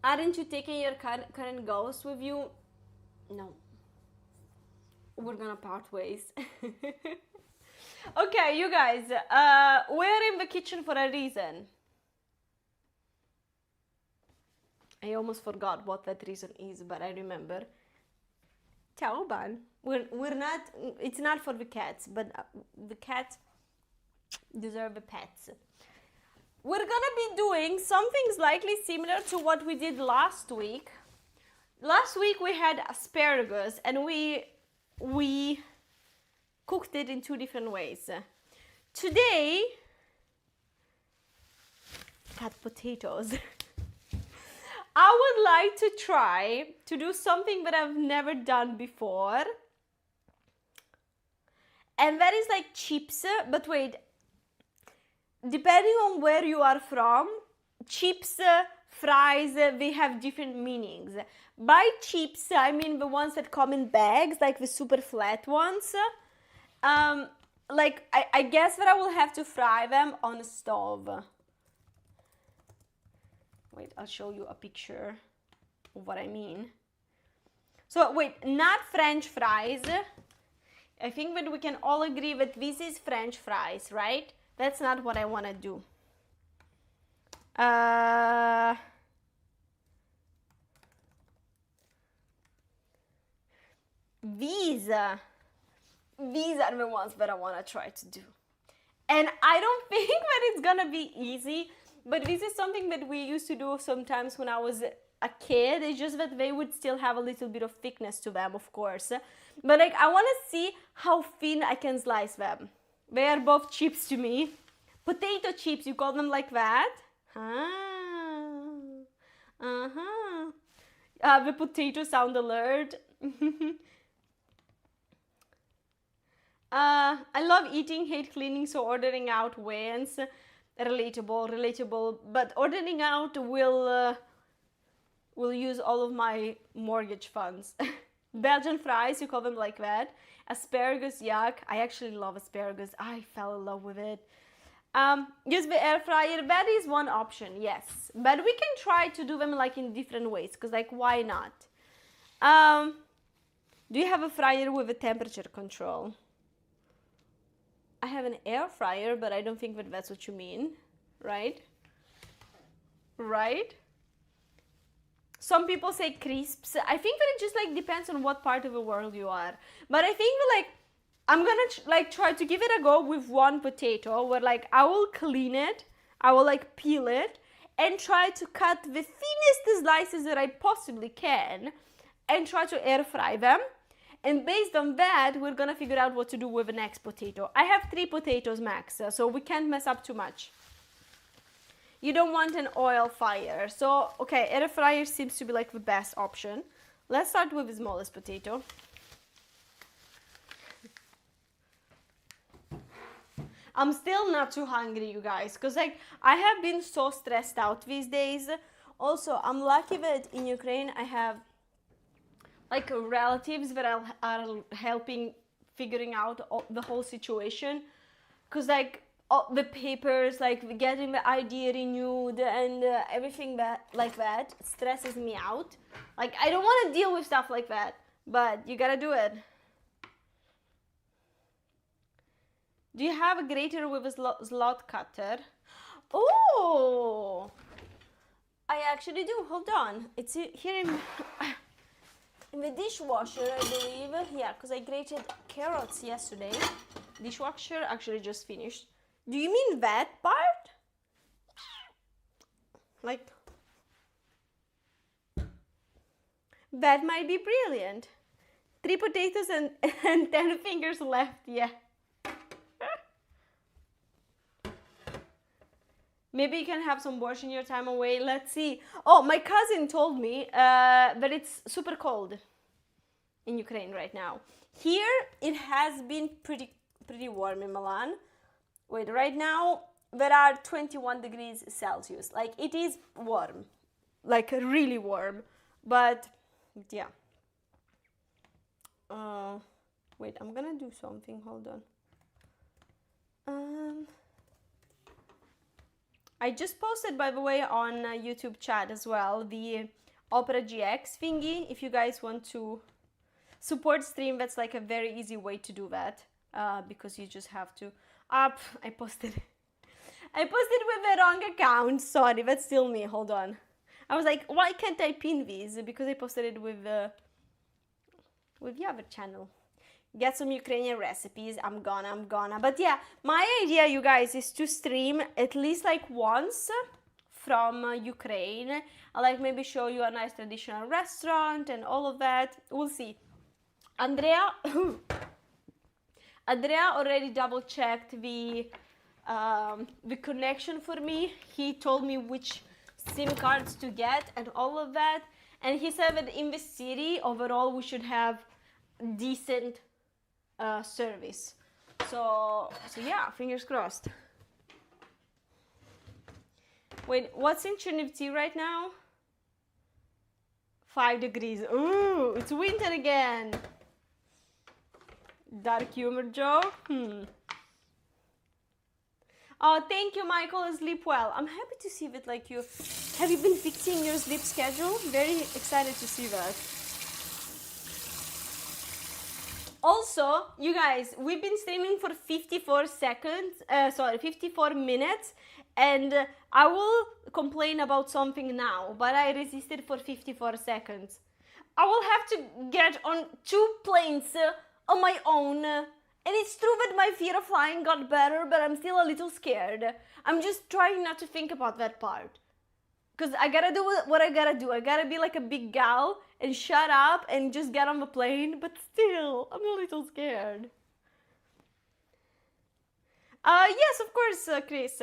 Speaker 1: Aren't you taking your current ghost with you? No. We're gonna part ways. Okay, you guys, we're in the kitchen for a reason. I almost forgot what that reason is, but I remember. Tauban. We're not, it's not for the cats, but the cats deserve the pets. We're gonna be doing something slightly similar to what we did last week. Last week we had asparagus and we cooked it in two different ways. Today, got potatoes. I would like to try to do something that I've never done before. And that is like chips, but wait, depending on where you are from, chips, fries, they have different meanings. By chips, I mean the ones that come in bags, like the super flat ones. Like, I guess that I will have to fry them on a stove. Wait, I'll show you a picture of what I mean. So, wait, not French fries. I think that we can all agree that this is French fries, right? That's not what I want to do. These are the ones that I want to try to do. And I don't think that it's gonna be easy, but this is something that we used to do sometimes when I was a kid. It's just that they would still have a little bit of thickness to them, of course. But like, I want to see how thin I can slice them. They are both chips to me. Potato chips, you call them like that? The potato sound alert. I love eating, hate cleaning, so ordering out wins. Relatable, but ordering out will use all of my mortgage funds. Belgian fries, you call them like that. Asparagus, yuck. I actually love asparagus. I fell in love with it. Use the air fryer, that is one option, yes. But we can try to do them like in different ways, because like, why not? Do you have a fryer with a temperature control? I have an air fryer, but I don't think that that's what you mean, right? Right? Some people say crisps. I think that it just like depends on what part of the world you are. But I think that like, I'm gonna try to give it a go with one potato where like I will clean it, I will like peel it and try to cut the thinnest slices that I possibly can and try to air fry them. And based on that, we're gonna figure out what to do with the next potato. I have 3 potatoes max, so we can't mess up too much. you don't want an oil fire. So, okay, air fryer seems to be like the best option. Let's start with the smallest potato. I'm still not too hungry, you guys, because like I have been so stressed out these days. Also, I'm lucky that in Ukraine I have like relatives that are helping figuring out the whole situation, because like all the papers, like getting the ID renewed and everything that like that stresses me out. Like I don't want to deal with stuff like that, but you gotta do it. Do you have a grater with a slot cutter? Oh, I actually do. Hold on, it's here in the dishwasher, I believe. Yeah, because I grated carrots yesterday. Dishwasher actually just finished. Do you mean that part? Like, that might be brilliant. 3 potatoes and, and 10 fingers left, yeah. Maybe you can have some borscht in your time away. Let's see. Oh, my cousin told me that it's super cold in Ukraine right now. Here, it has been pretty warm in Milan. Wait, right now, there are 21 degrees Celsius. Like, it is warm. Like, really warm. But, yeah. Wait, I'm gonna do something. Hold on. I just posted, by the way, on YouTube chat as well, the Opera GX thingy. If you guys want to support stream, that's like a very easy way to do that, because you just have to I posted with the wrong account. Sorry, that's still me. Hold on. I was like, why can't I pin these? Because I posted it with the other channel. Get some Ukrainian recipes. I'm gonna. But yeah, my idea, you guys, is to stream at least like once from Ukraine. I'll like maybe show you a nice traditional restaurant and all of that. We'll see. Andrea already double checked the connection for me. He told me which SIM cards to get and all of that. And he said that in the city, overall, we should have decent service. So yeah, fingers crossed. Wait, what's in Cherniv right now? 5 degrees. Ooh, it's winter again. Dark humor joke. Oh, thank you, Michael. Sleep well. I'm happy to see that. Like, have you been fixing your sleep schedule? Very excited to see that. Also, you guys, we've been streaming for 54 minutes, and I will complain about something now, but I resisted for 54 seconds. I will have to get on 2 planes on my own, and it's true that my fear of flying got better, but I'm still a little scared. I'm just trying not to think about that part, because I gotta do what I gotta do. I gotta be like a big gal and shut up and just get on the plane, but still, I'm a little scared. Yes, of course, Chris.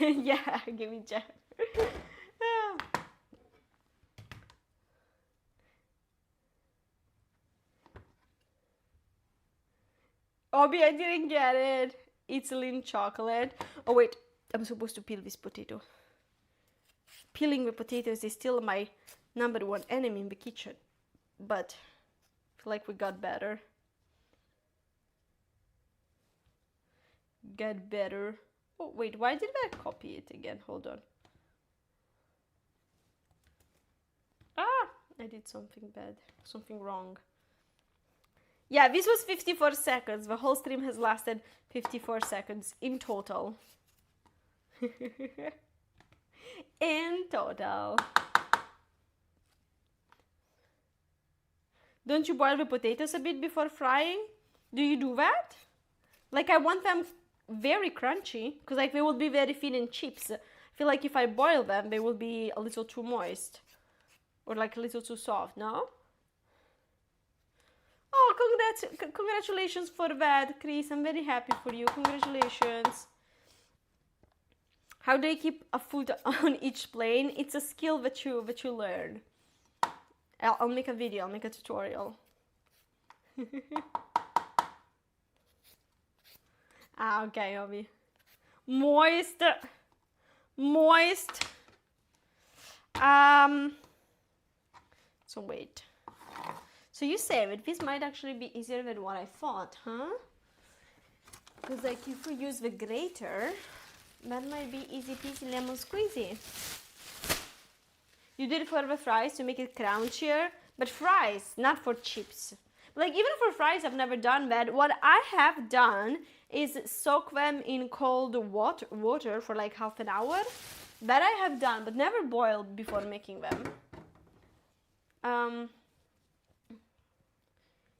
Speaker 1: Yeah, give me Jeff. Obi, I didn't get it. It's lean chocolate. Oh wait, I'm supposed to peel this potato. Peeling the potatoes is still my #1 enemy in the kitchen, but I feel like we got better. Get better. Oh wait, why did I copy it again? Hold on. I did something bad, something wrong. Yeah, this was 54 seconds. The whole stream has lasted 54 seconds in total. In total. Don't you boil the potatoes a bit before frying? Do you do that? Like, I want them very crunchy, because like they will be very thin and chips. I feel like if I boil them, they will be a little too moist. Or like a little too soft, no? Oh, congratulations for that, Chris. I'm very happy for you. Congratulations. How do you keep a foot on each plane? It's a skill that you learn. I'll make a video, I'll make a tutorial. Okay, Obi. Moist. So wait. So you say that this might actually be easier than what I thought, huh? Because like if we use the grater, that might be easy peasy lemon squeezy. You did it for the fries to make it crunchier, but fries, not for chips. Like even for fries, I've never done that. What I have done is soak them in cold water for like half an hour. That I have done, but never boiled before making them.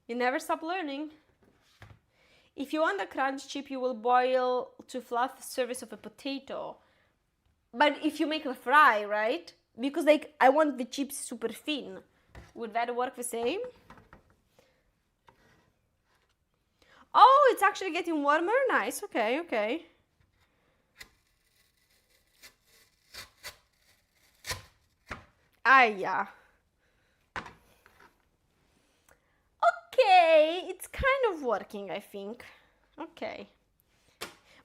Speaker 1: You never stop learning. If you want a crunch chip, you will boil to fluff the surface of a potato. But if you make a fry, right? Because like I want the chips super thin. Would that work the same? Oh, it's actually getting warmer. Nice. Okay, okay. Ah, yeah. Okay, it's kind of working, I think. Okay.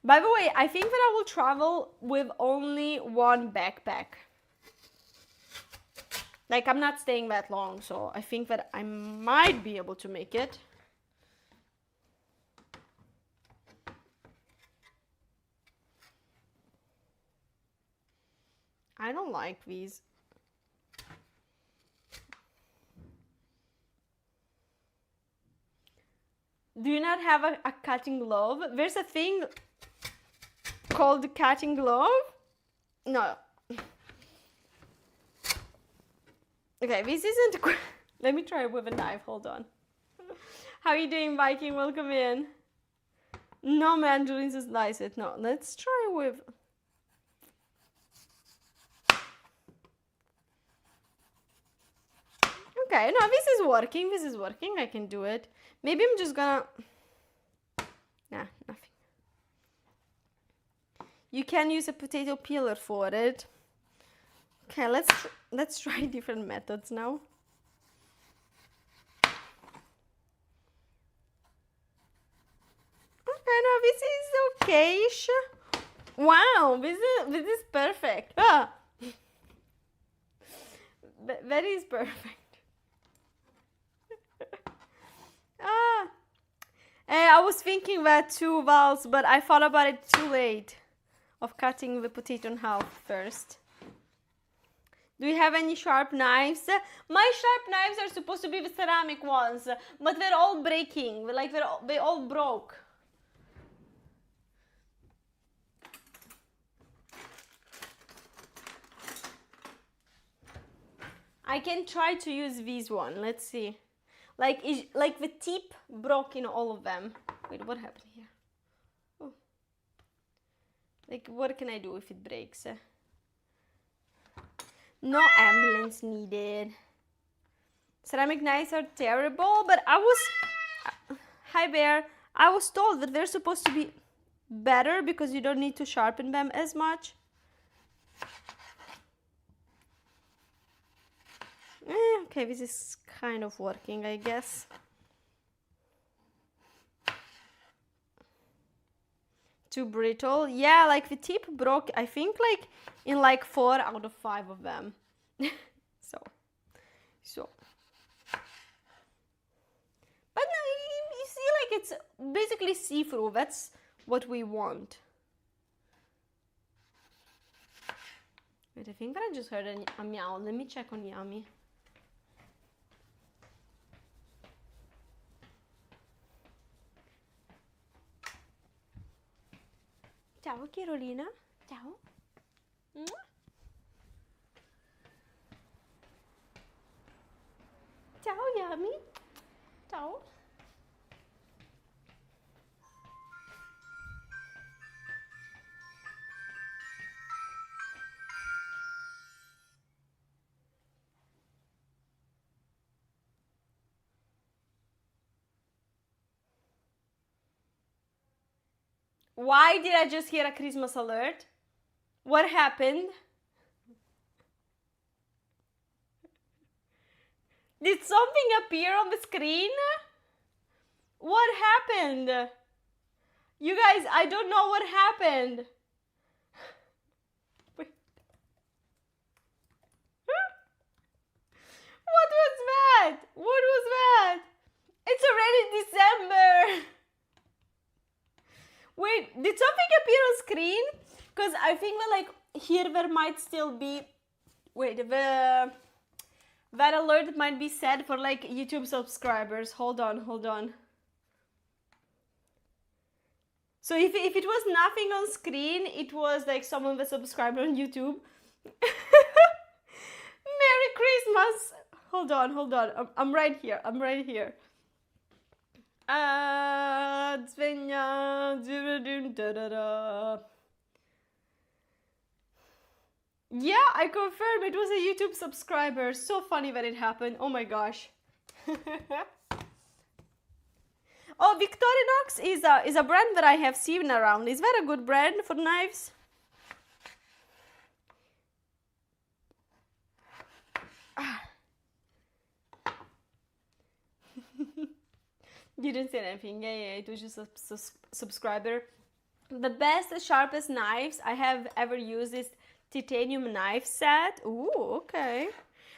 Speaker 1: By the way, I think that I will travel with only one backpack. Like, I'm not staying that long, so I think that I might be able to make it. I don't like these. Do you not have a cutting glove? There's a thing called cutting glove? No. Okay, this isn't... Let me try with a knife, hold on. How are you doing, Viking? Welcome in. No, man, Julian says slice it. No, let's try with... Okay, no, this is working. This is working. I can do it. Maybe I'm just gonna... Nah, nothing. You can use a potato peeler for it. Okay, let's try different methods now. Okay, no, this is okay-ish. Wow, this is perfect. Ah. That is perfect. Ah. I was thinking that too, Vals, but I thought about it too late. Of cutting the potato in half first. Do you have any sharp knives? My sharp knives are supposed to be the ceramic ones, but they're all breaking. Like they all broke. I can try to use this one. Let's see. Like the tip broke in all of them. Wait, what happened here? Oh. Like, what can I do if it breaks? No ambulance needed. Ceramic knives are terrible, but I was... Hi, Bear. I was told that they're supposed to be better because you don't need to sharpen them as much. Okay, this is kind of working, I guess. Too brittle. Yeah, like the tip broke, I think, like in like 4 out of 5 of them. So. But no, you see, like it's basically see-through. That's what we want. Wait, I think that I just heard a meow. Let me check on Yami. Ciao, Carolina. Ciao. Ciao, Yami. Ciao. Why did I just hear a Christmas alert? What happened? Did something appear on the screen? What happened? You guys, I don't know what happened. Wait. What was that? What was that? It's already December. Wait, did something appear on screen? Because I think that like here there might still be, wait, that alert might be set for like YouTube subscribers. Hold on. So if it was nothing on screen, it was like someone was subscribed on YouTube. Merry Christmas! Hold on. I'm right here. Yeah, I confirm it was a YouTube subscriber. So funny that it happened. Oh my gosh. Oh, Victorinox is a brand that I have seen around. Is that a good brand for knives? You didn't say anything. Yeah, it was just a subscriber. The best, sharpest knives I have ever used is titanium knife set. Ooh, okay.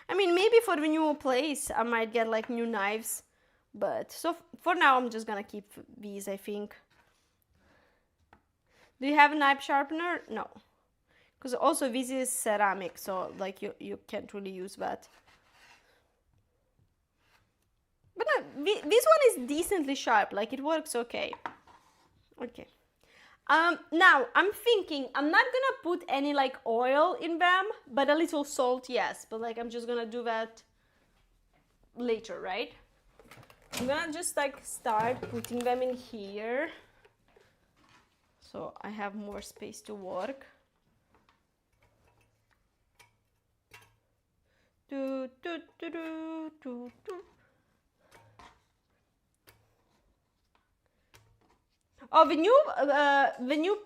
Speaker 1: I mean, maybe for the new place I might get like new knives, but so for now I'm just gonna keep these, I think. Do you have a knife sharpener? No, because also this is ceramic, so like you can't really use that. But no, this one is decently sharp, like it works okay. Okay. Now I'm thinking I'm not gonna put any like oil in them, but a little salt, yes. But like I'm just gonna do that later, right? I'm gonna just like start putting them in here, so I have more space to work. Do, do, do, do, do, do. Oh, the new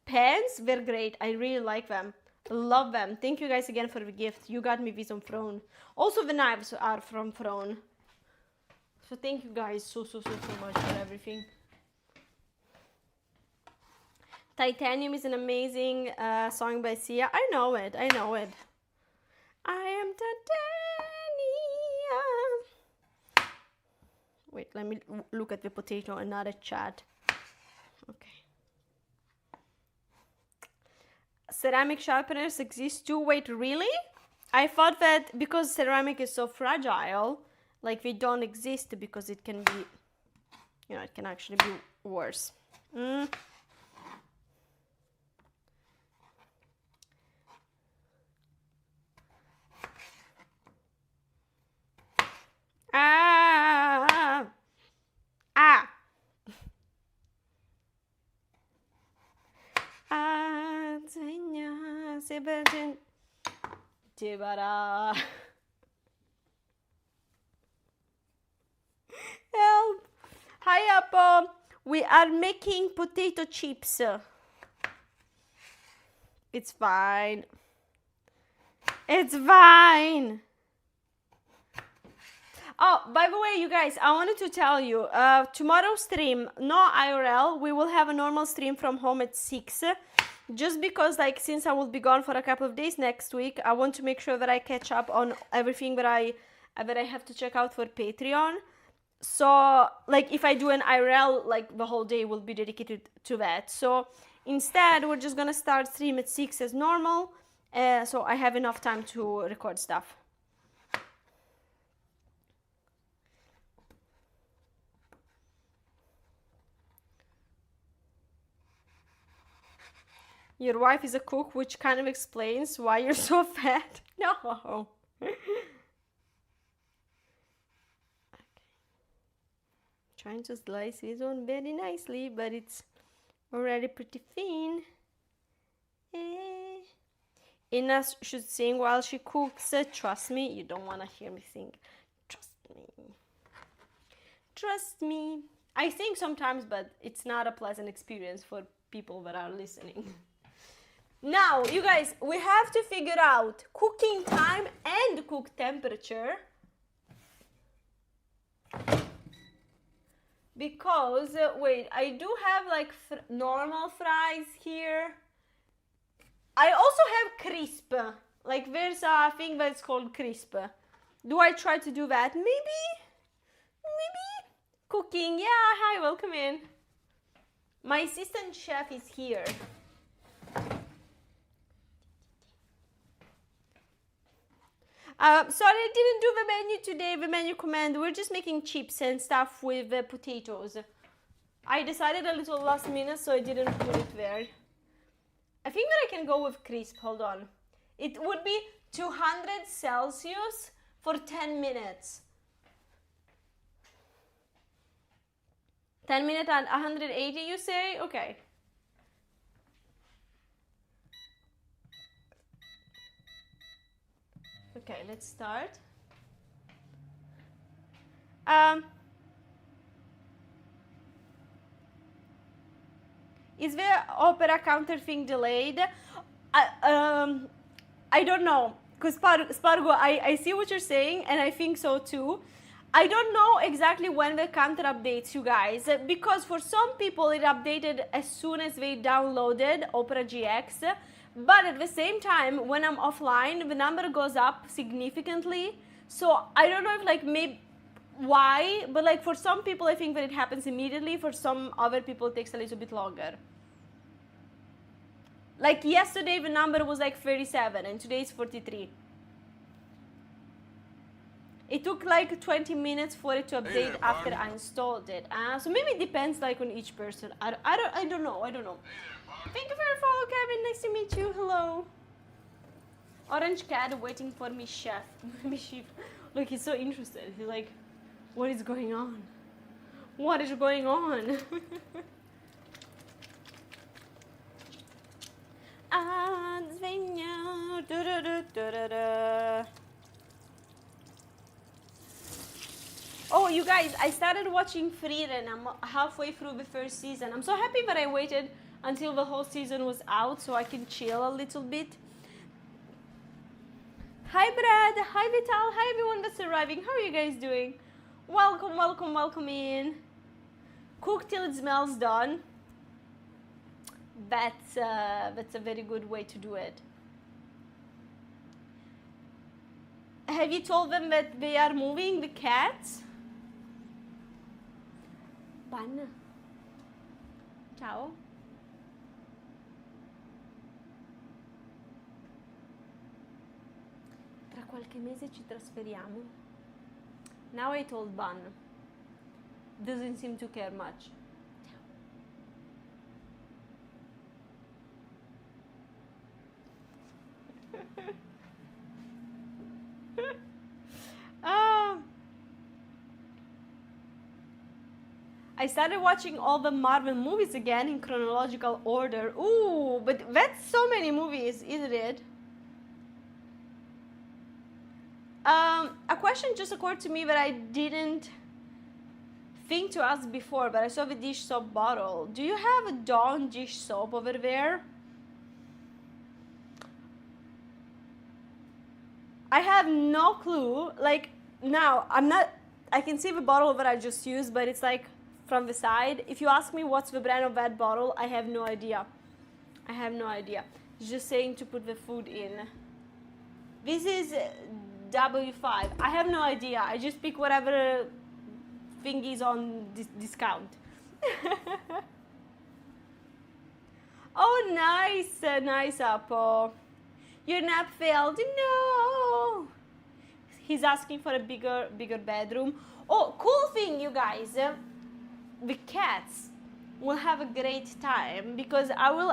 Speaker 1: pens, they're great. I really like them. Love them. Thank you guys again for the gift. You got me these on Throne. Also, the knives are from Throne. So thank you guys so much for everything. Titanium is an amazing song by Sia. I know it. I am titanium. Wait, let me look at the potato and not at chat. Okay. Ceramic sharpeners exist too. Wait, really? I thought that because ceramic is so fragile, like they don't exist because it can be, you know, it can actually be worse. Help! Hi, Apple. We are making potato chips. It's fine. It's fine. Oh, by the way, you guys, I wanted to tell you, tomorrow's stream, no IRL, we will have a normal stream from home at 6. Just because, like, since I will be gone for a couple of days next week, I want to make sure that I catch up on everything that I have to check out for Patreon. So, like, if I do an IRL, like, the whole day will be dedicated to that. So, instead, we're just gonna start stream at 6 as normal, so I have enough time to record stuff. Your wife is a cook, which kind of explains why you're so fat. No. Okay. Trying to slice this one very nicely, but it's already pretty thin. Ina should sing while she cooks. Trust me, you don't want to hear me sing. Trust me. I sing sometimes, but it's not a pleasant experience for people that are listening. Now, you guys, we have to figure out cooking time and cook temperature. Because, wait, I do have like normal fries here. I also have crisp. Like there's a thing that's called crisp. Do I try to do that? Maybe? Maybe? Cooking, yeah, hi, welcome in. My assistant chef is here. Sorry, I didn't do the menu today, the menu command. We're just making chips and stuff with potatoes. I decided a little last minute, so I didn't put it there. I think that I can go with crisp, hold on. It would be 200 Celsius for 10 minutes. 10 minutes and 180, you say? Okay. Okay, let's start. Is the opera counter thing delayed? I don't know, because Spargo, I see what you're saying, and I think so too. I don't know exactly when the counter updates, you guys, because for some people it updated as soon as they downloaded Opera GX, but at the same time, when I'm offline, the number goes up significantly. So I don't know if like maybe why, but like for some people I think that it happens immediately. For some other people it takes a little bit longer. Like yesterday the number was like 37 and today it's 43. It took like 20 minutes for it to update after I installed it. So maybe it depends like on each person. I don't know. Thank you for your follow, Kevin. Nice to meet you. Hello. Orange cat waiting for me, chef. Look, he's so interested. He's like, what is going on? What is going on? Oh, you guys, I started watching Frieren. I'm halfway through the first season. I'm so happy that I waited until the whole season was out so I can chill a little bit. Hi, Brad. Hi, Vital. Hi, everyone that's arriving. How are you guys doing? Welcome, welcome, welcome in. Cook till it smells done. That's a very good way to do it. Have you told them that they are moving the cats? Ban. Ciao. Tra qualche mese ci trasferiamo. Now I told Ban. Doesn't seem to care much. I started watching all the Marvel movies again in chronological order. Ooh, but that's so many movies, isn't it? A question just occurred to me that I didn't think to ask before, but I saw the dish soap bottle. Do you have a Dawn dish soap over there? I have no clue. Like, now, I can see the bottle that I just used, but it's like from the side. If you ask me what's the brand of that bottle, I have no idea. I have no idea. It's just saying to put the food in. This is W5. I have no idea. I just pick whatever thing is on discount. Oh, nice. Nice, Apple. Your nap failed. No. He's asking for a bigger bedroom. Oh, cool thing, you guys. The cats will have a great time because I will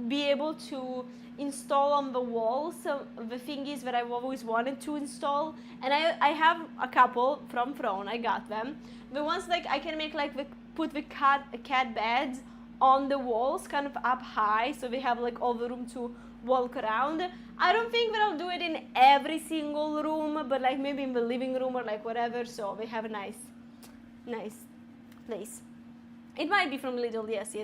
Speaker 1: be able to install on the walls the thingies that I've always wanted to install, and I have a couple from Throne. I got them. The ones like I can make like put the cat beds on the walls, kind of up high, so they have like all the room to walk around. I don't think that I'll do it in every single room, but like maybe in the living room or like whatever, so they have a nice place. It might be from Lidl, yes.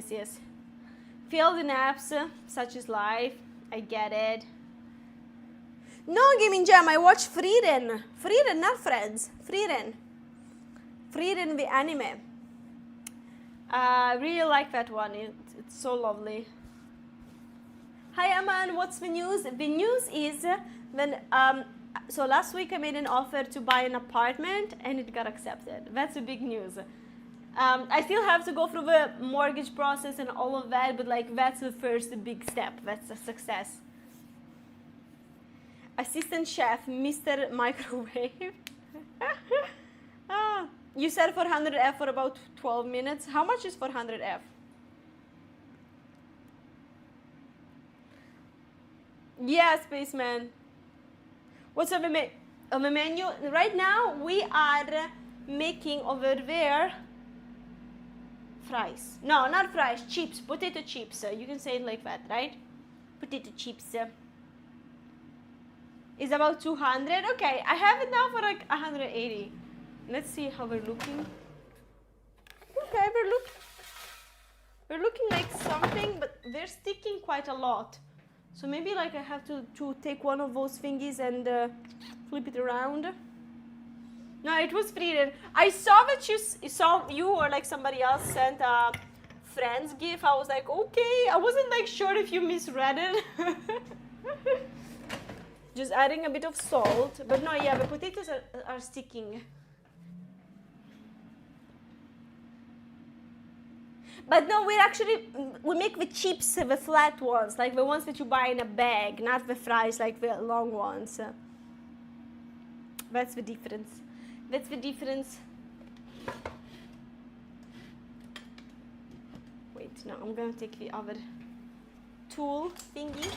Speaker 1: Failed naps, such is life. I get it. No, Gaming Jam, I watch Frieren. Frieren, not Friends. Frieren. Frieren the anime. I really like that one. It's so lovely. Hi, Aman. What's the news? The news is when so last week I made an offer to buy an apartment and it got accepted. That's the big news. I still have to go through the mortgage process and all of that, but like that's the first big step. That's a success. Assistant chef, Mr. Microwave. You said 400F for about 12 minutes. How much is 400F? Yeah, Spaceman. What's on the menu? Right now, we are making over there fries. No, not fries, chips, potato chips. You can say it like that, right? Potato chips. Is about 200. Okay, I have it now for like 180. Let's see how we're looking. Okay, we're looking like something, but they're sticking quite a lot. So maybe like I have to take one of those thingies and flip it around. No, it was Frieden. I saw that you or like somebody else sent a friend's gift. I was like, okay. I wasn't like sure if you misread it. Just adding a bit of salt. But no, yeah, the potatoes are sticking. But no, we make the chips, the flat ones, like the ones that you buy in a bag, not the fries like the long ones. That's the difference. That's the difference. Wait, no, I'm gonna take the other tool thingy.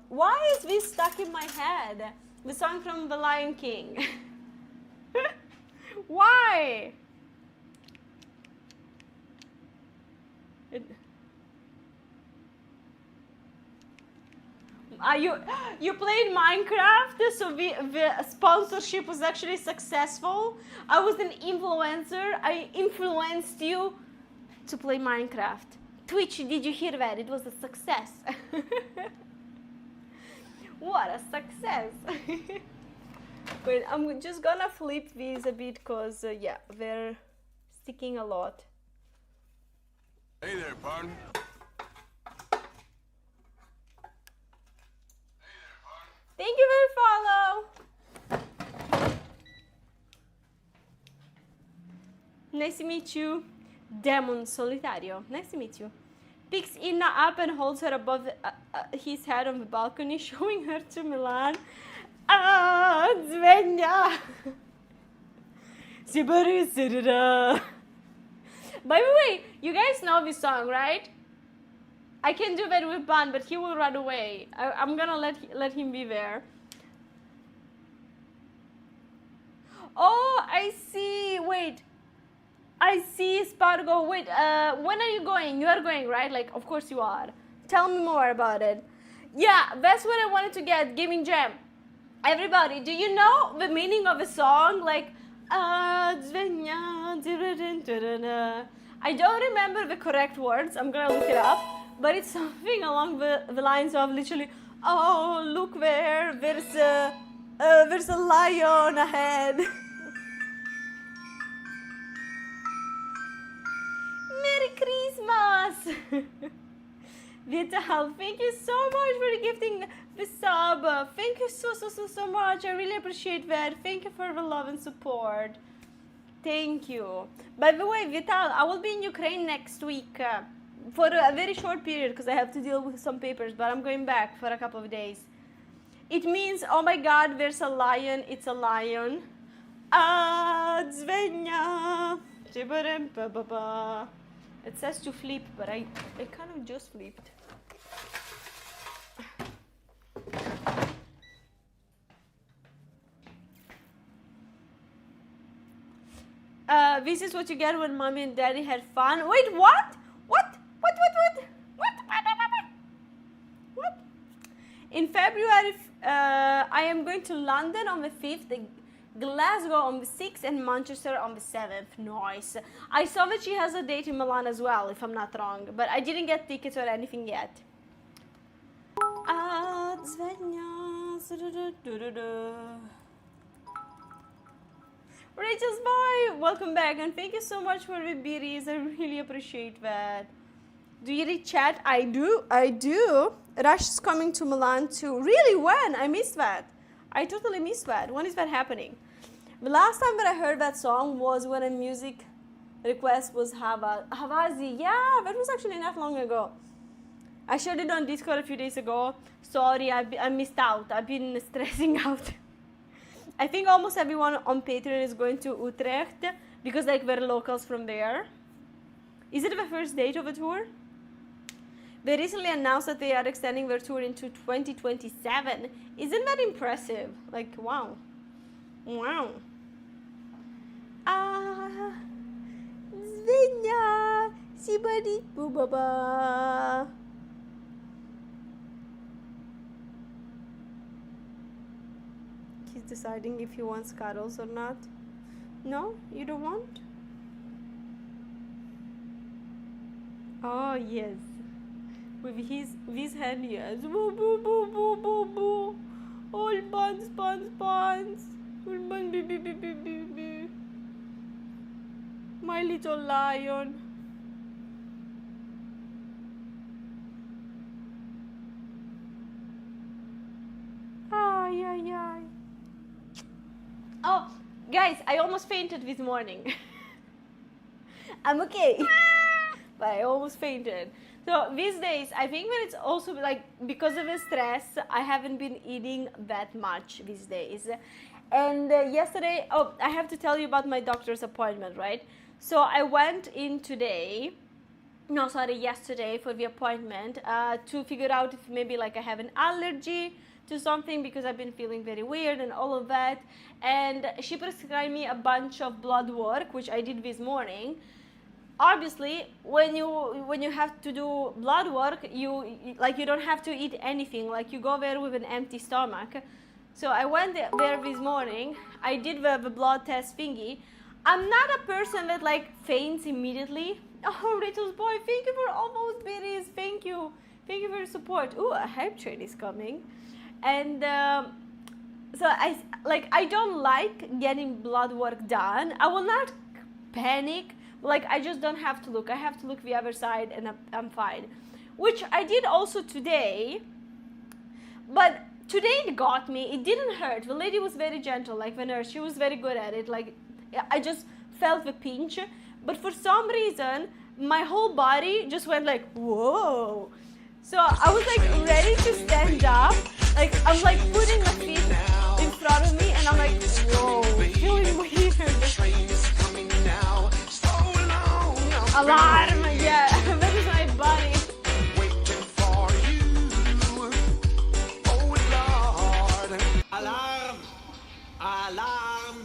Speaker 1: Why is this stuck in my head? The song from The Lion King. Why? You played Minecraft, so the sponsorship was actually successful. I was an influencer. I influenced you to play Minecraft. Twitch, did you hear that? It was a success. What a success. Wait, I'm just gonna flip these a bit because, yeah, they're sticking a lot.
Speaker 2: Hey there, pardon.
Speaker 1: Thank you for the follow. Nice to meet you. Demon Solitario. Nice to meet you. Picks Inna up and holds her above his head on the balcony, showing her to Milan. Zvenya. By the way, you guys know this song, right? I can do that with Ban, but he will run away. I'm gonna let him be there. Oh, I see. Wait. I see Spargo. Wait, when are you going? You are going, right? Like, of course you are. Tell me more about it. Yeah, that's what I wanted to get. Gaming Jam. Everybody, do you know the meaning of a song? Like, I don't remember the correct words. I'm gonna look it up. But it's something along the lines of literally, oh, look there. There's a lion ahead. Merry Christmas! Vital, thank you so much for gifting the sub. Thank you so much. I really appreciate that. Thank you for the love and support. Thank you. By the way, Vital, I will be in Ukraine next week for a very short period because I have to deal with some papers, but I'm going back for a couple of days. It means, oh my God, there's a lion. It's a lion. Dzvenya. It says to flip, but I kind of just flipped. This is what you get when mommy and daddy had fun. Wait, what? What? In February, I am going to London on the 5th. Glasgow on the 6th and Manchester on the 7th. Nice. I saw that she has a date in Milan as well, if I'm not wrong, but I didn't get tickets or anything yet. Rachel's boy, welcome back, and thank you so much for the beeries. I really appreciate that. Do you read chat? I do. Rush is coming to Milan too. Really? When? I missed that. I totally missed that. When is that happening? The last time that I heard that song was when a music request was Havazi. Yeah, that was actually not long ago. I shared it on Discord a few days ago. Sorry, I missed out. I've been stressing out. I think almost everyone on Patreon is going to Utrecht because like we're locals from there. Is it the first date of a tour? They recently announced that they are extending their tour into 2027. Isn't that impressive? Like, wow. Wow. Svenja, Sibadi Bubaba. He's deciding if he wants cuddles or not. No, you don't want? Oh, yes. With his hand, yes. Boo, boo, boo, boo, boo, boo. All buns. All bun, bee, bee, bee, bee, bee, bee. My little lion. Ay, ay, ay. Oh, guys, I almost fainted this morning. I'm okay. But I almost fainted. So these days, I think that it's also like because of the stress, I haven't been eating that much these days. And yesterday, I have to tell you about my doctor's appointment, right? So I went in yesterday for the appointment to figure out if maybe like I have an allergy to something because I've been feeling very weird and all of that. And she prescribed me a bunch of blood work, which I did this morning. Obviously, when you have to do blood work, you don't have to eat anything. Like you go there with an empty stomach. So I went there this morning. I did the blood test thingy. I'm not a person that like faints immediately. Oh, Rachel's boy, thank you for all those berries. Thank you for your support. Ooh, a hype train is coming. And so I don't like getting blood work done. I will not panic. Like, I just don't have to look. I have to look the other side and I'm fine. Which I did also today. But today it got me. It didn't hurt. The lady was very gentle, like the nurse. She was very good at it. Like, I just felt the pinch. But for some reason, my whole body just went like, whoa. So I was like ready to stand up. Like, I'm like putting my feet in front of me and I'm like, whoa, feeling weird. Alarm, yeah, that is my body.
Speaker 3: Waiting for you, oh Lord. Alarm, alarm.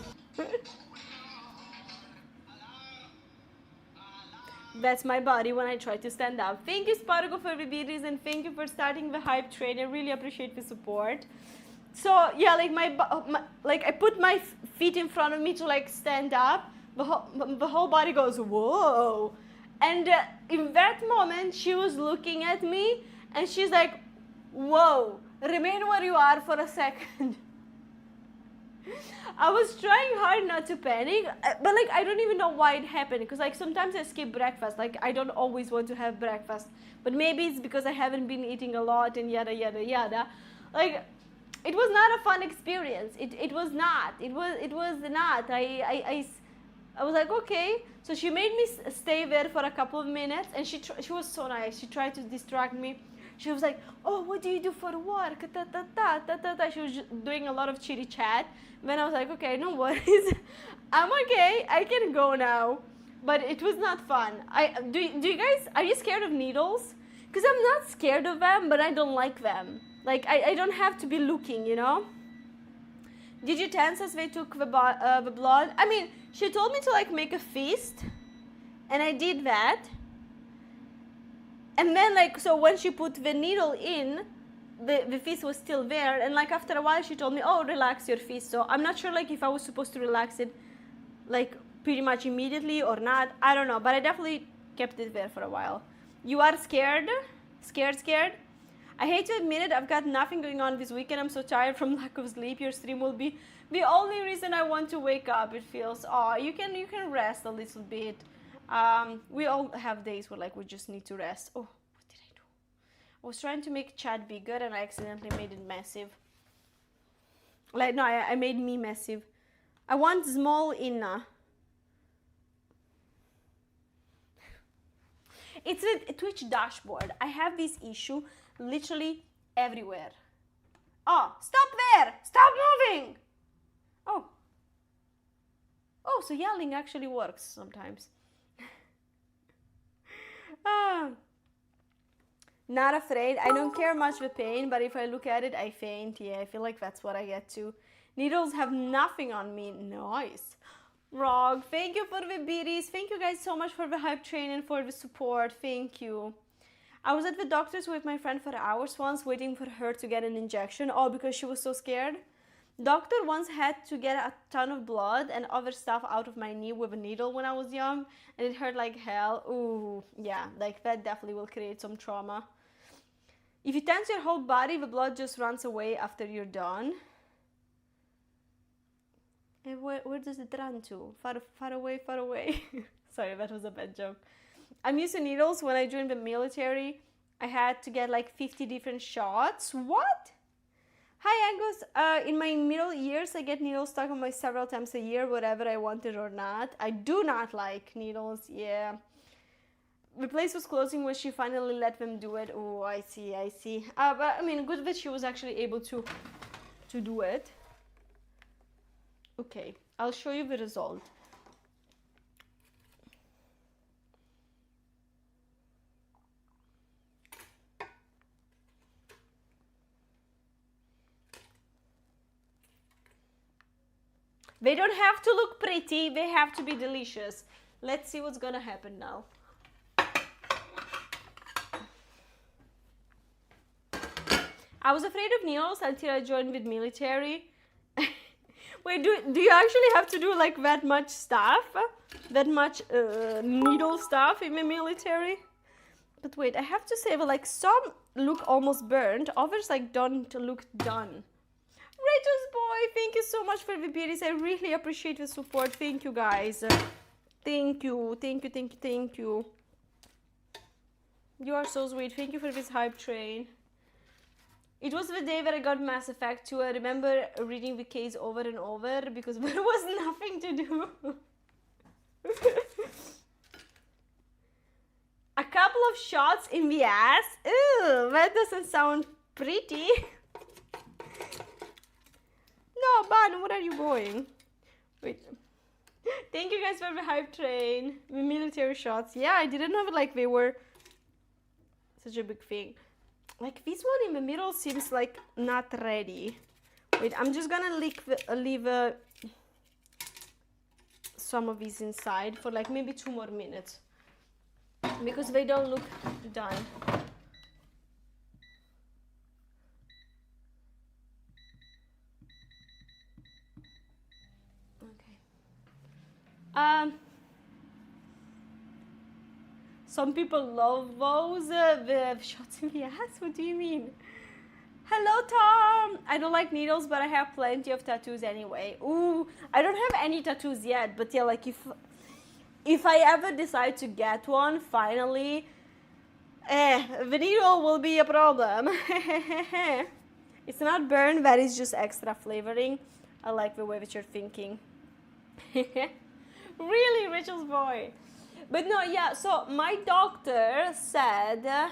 Speaker 1: That's my body when I try to stand up. Thank you, Spargo, for the videos, and thank you for starting the hype train. I really appreciate the support. So yeah, like I put my feet in front of me to like stand up. The whole body goes, whoa. And in that moment, she was looking at me and she's like, whoa, remain where you are for a second. I was trying hard not to panic, but like I don't even know why it happened, because like sometimes I skip breakfast. Like I don't always want to have breakfast, but maybe it's because I haven't been eating a lot and yada yada yada. Like, it was not a fun experience. It was not. It was not. I was like, okay. So she made me stay there for a couple of minutes, and she was so nice. She tried to distract me. She was like, oh, what do you do for work? Ta, ta, ta, ta, ta, ta. She was doing a lot of chitty chat. Then I was like, okay, no worries. I'm okay. I can go now. But it was not fun. Do you guys, are you scared of needles? Because I'm not scared of them, but I don't like them. Like, I don't have to be looking, you know? Did you tense as they took the blood? I mean, she told me to like make a fist, and I did that. And then like, so when she put the needle in, the fist was still there, and like after a while she told me, oh, relax your fist. So I'm not sure like if I was supposed to relax it like pretty much immediately or not. I don't know, but I definitely kept it there for a while. You are scared? Scared? I hate to admit it, I've got nothing going on this weekend. I'm so tired from lack of sleep. Your stream will be the only reason I want to wake up. It feels, oh, you can rest a little bit. We all have days where like we just need to rest. Oh, what did I do? I was trying to make chat bigger and I accidentally made it massive. Like, no, I made me massive. I want small inna. It's a Twitch dashboard. I have this issue literally everywhere. Oh, stop there! Stop moving! Oh. Oh, so yelling actually works sometimes. Not afraid. I don't care much the pain, but if I look at it, I faint. Yeah, I feel like that's what I get to. Needles have nothing on me. Nice. Rog, thank you for the beaties. Thank you guys so much for the hype train and for the support. Thank you. I was at the doctor's with my friend for hours once waiting for her to get an injection. Oh, because she was so scared. Doctor once had to get a ton of blood and other stuff out of my knee with a needle when I was young, and it hurt like hell. Ooh, yeah, like that definitely will create some trauma. If you tense your whole body, the blood just runs away after you're done. And where does it run to? Far away, far away. Sorry, that was a bad joke. I'm used to needles. When I joined the military, I had to get like 50 different shots. What? Hi, Angus. In my middle years, I get needles stuck on me several times a year, whether I want it or not. I do not like needles, yeah. The place was closing when she finally let them do it. Oh, I see. But I mean, good that she was actually able to do it. Okay, I'll show you the result. They don't have to look pretty, they have to be delicious. Let's see what's gonna happen now. I was afraid of needles until I joined with military. Wait, do you actually have to do like that much stuff? That much needle stuff in the military? But wait, I have to say that like some look almost burnt, others like don't look done. Rachel's boy, thank you so much for the beauties. I really appreciate the support. Thank you guys. Thank you. You are so sweet. Thank you for this hype train. It was the day that I got Mass Effect 2. I remember reading the case over and over because there was nothing to do. A couple of shots in the ass? Ew, that doesn't sound pretty. No, Ban, where are you going? Wait. Thank you guys for the hype train. The military shots. Yeah, I didn't know like they were such a big thing. Like this one in the middle seems like not ready. Wait, I'm just gonna leave some of these inside for like maybe 2 more minutes because they don't look done. Okay. Some people love those, the shots in the ass. What do you mean? Hello, Tom. I don't like needles, but I have plenty of tattoos anyway. Ooh, I don't have any tattoos yet, but yeah, like if I ever decide to get one, finally, the needle will be a problem. It's not burn, that is just extra flavoring. I like the way that you're thinking. Really, Rachel's boy. But no, yeah, so my doctor said that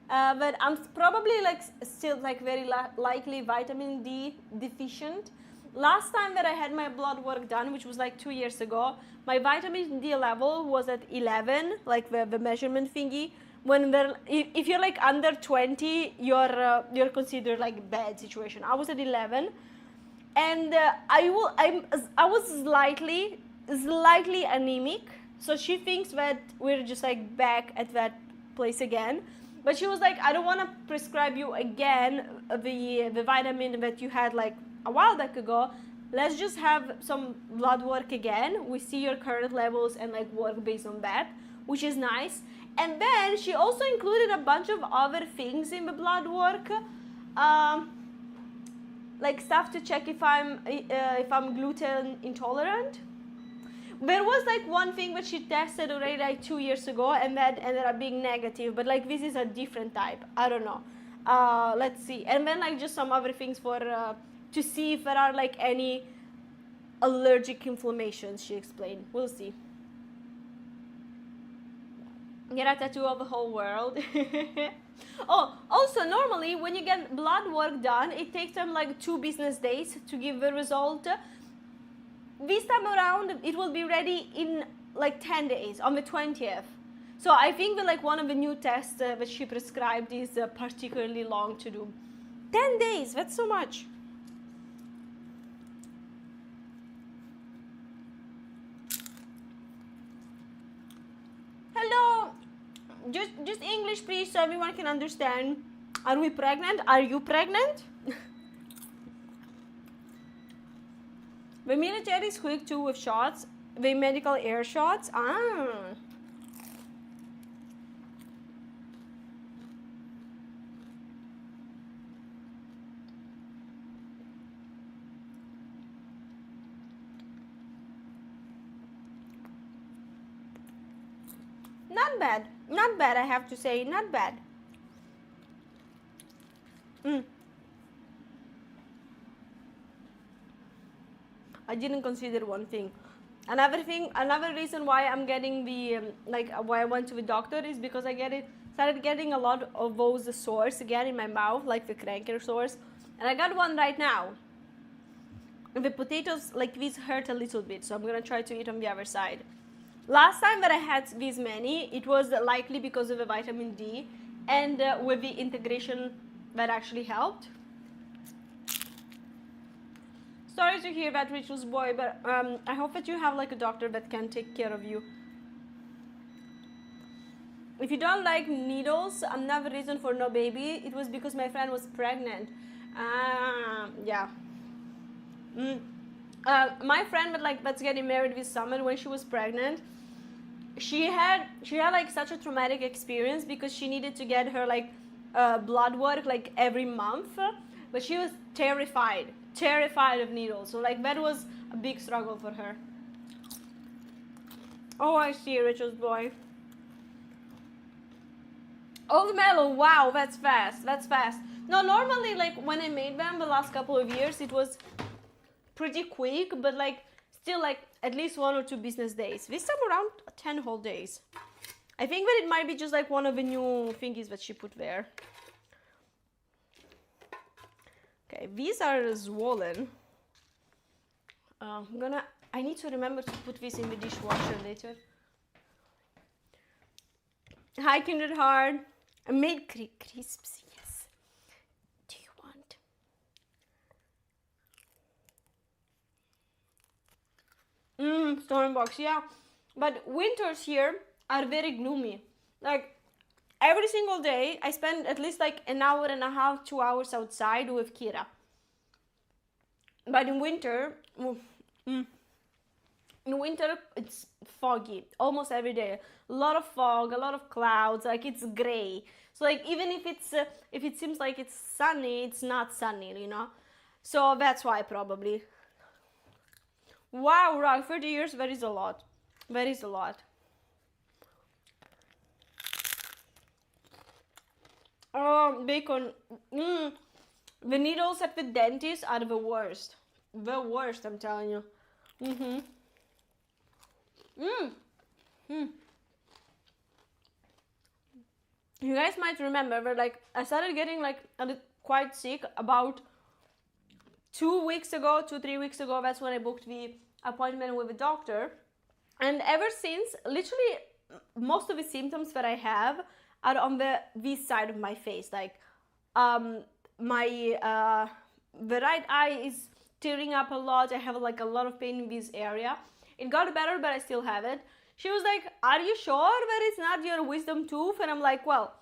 Speaker 1: I'm probably like still like very likely vitamin D deficient. Last time that I had my blood work done, which was like 2 years ago, my vitamin D level was at 11, like the measurement thingy. When if you're like under 20, you're considered like bad situation. I was at 11, and I was slightly anemic. So she thinks that we're just like back at that place again. But she was like, I don't want to prescribe you again the vitamin that you had like a while back ago. Let's just have some blood work again. We see your current levels and like work based on that, which is nice. And then she also included a bunch of other things in the blood work, like stuff to check if I'm gluten intolerant. There was like one thing that she tested already like 2 years ago, and that ended up being negative. But like this is a different type. I don't know. Let's see. And then like just some other things for to see if there are like any allergic inflammations. She explained. We'll see. Get a tattoo of the whole world. Oh, also normally when you get blood work done, it takes them like 2 business days to give the result. This time around, it will be ready in like 10 days, on the 20th. So I think that like one of the new tests that she prescribed is particularly long to do. 10 days, that's so much. Hello, just English please so everyone can understand. Are we pregnant? Are you pregnant? The military is quick too with shots. The medical air shots. Ah. Not bad. Not bad, I have to say. Not bad. I didn't consider one thing. Another reason why I'm getting the why I went to the doctor is because started getting a lot of those sores again in my mouth, like the cranker sores, and I got one right now. And the potatoes like these hurt a little bit, so I'm gonna try to eat on the other side. Last time that I had these many, it was likely because of the vitamin D and with the integration that actually helped. Sorry to hear that, Rachel's boy, but I hope that you have like a doctor that can take care of you. If you don't like needles, another reason for no baby, it was because my friend was pregnant. Yeah. My friend that's getting married this summer, when she was pregnant, she had like such a traumatic experience because she needed to get her like blood work like every month, but she was terrified of needles, so like that was a big struggle for her. Oh, I see, Rachel's boy. Old mellow, wow, that's fast. No, normally like when I made them the last couple of years, it was pretty quick, but like still like at least 1 or 2 business days. This time around 10 whole days. I think that it might be just like one of the new thingies that she put there. Okay, these are swollen. I need to remember to put this in the dishwasher later. Hi, Kindred Heart. I made crisps, yes. Do you want? Stormbox, yeah. But winters here are very gloomy. Like, every single day, I spend at least like an hour and a half, 2 hours outside with Kira. But in winter, it's foggy almost every day. A lot of fog, a lot of clouds, like it's gray. So like even if it seems like it's sunny, it's not sunny, you know. So that's why probably. Wow, right, 30 years, that is a lot. That is a lot. Oh, bacon. The needles at the dentist are the worst. The worst, I'm telling you. You guys might remember that like I started getting like quite sick about 2 weeks ago, 2-3 weeks ago. That's when I booked the appointment with the doctor. And ever since, literally most of the symptoms that I have are on this side of my face. Like the right eye is tearing up a lot. I have like a lot of pain in this area. It got better, but I still have it. She was like, are you sure that it's not your wisdom tooth? And I'm like, well,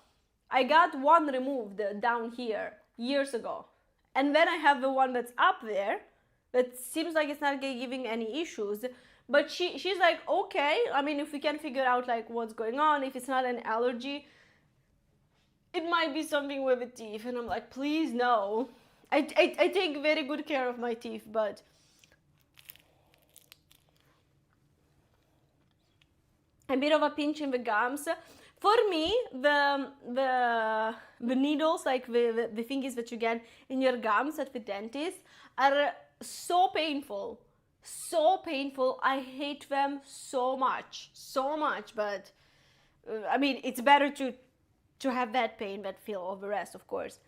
Speaker 1: I got one removed down here years ago. And then I have the one that's up there that seems like it's not giving any issues. But she's like, okay, I mean, if we can figure out like what's going on, if it's not an allergy, it might be something with the teeth. And I'm like, please no. I take very good care of my teeth, but a bit of a pinch in the gums. For me, the needles, like the thingies that you get in your gums at the dentist, are so painful. So painful. I hate them so much. So much. But, I mean, it's better to have that pain than feel all the rest, of course.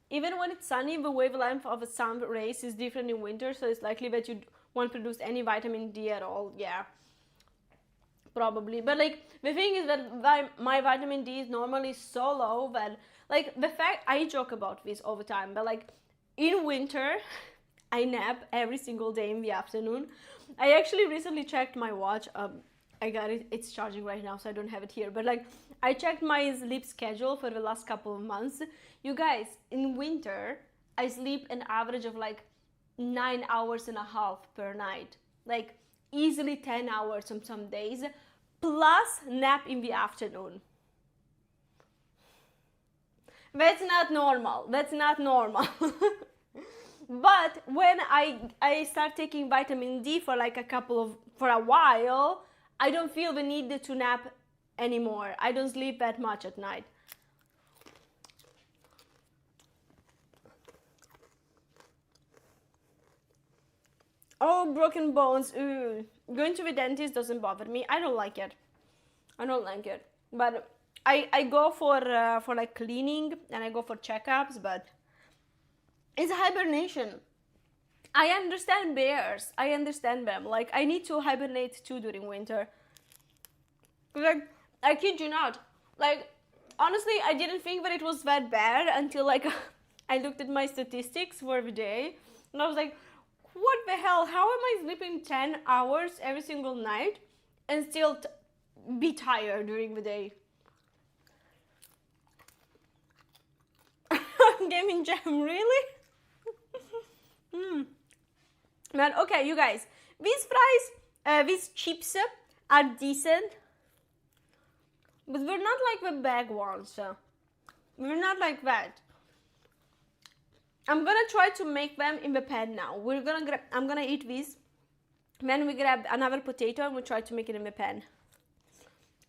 Speaker 1: Even when it's sunny, the wavelength of the sun rays is different in winter, so it's likely that you won't produce any vitamin D at all. Yeah, probably. But like the thing is that my vitamin D is normally so low that like the fact I joke about this all the time, but like in winter, I nap every single day in the afternoon. I actually recently checked my watch. I got it. It's charging right now, so I don't have it here. But like, I checked my sleep schedule for the last couple of months. You guys, in winter, I sleep an average of like 9 hours and a half per night. Like, easily 10 hours on some days, plus nap in the afternoon. That's not normal. That's not normal. But when I start taking vitamin D for like for a while, I don't feel the need to nap anymore. I don't sleep that much at night. Oh, broken bones. Ooh. Going to the dentist doesn't bother me. I don't like it. I don't like it. But I go for like cleaning and I go for checkups, but it's hibernation. I understand bears. I understand them. Like, I need to hibernate too during winter. Like, I kid you not. Like, honestly, I didn't think that it was that bad until, like, I looked at my statistics for the day. And I was like, what the hell? How am I sleeping 10 hours every single night and still be tired during the day? Gaming jam, really? Man, okay, you guys, these fries, these chips are decent, but they're not like the bag ones. They're not like that. I'm gonna try to make them in the pan now. I'm gonna eat these. Then we grab another potato and we try to make it in the pan.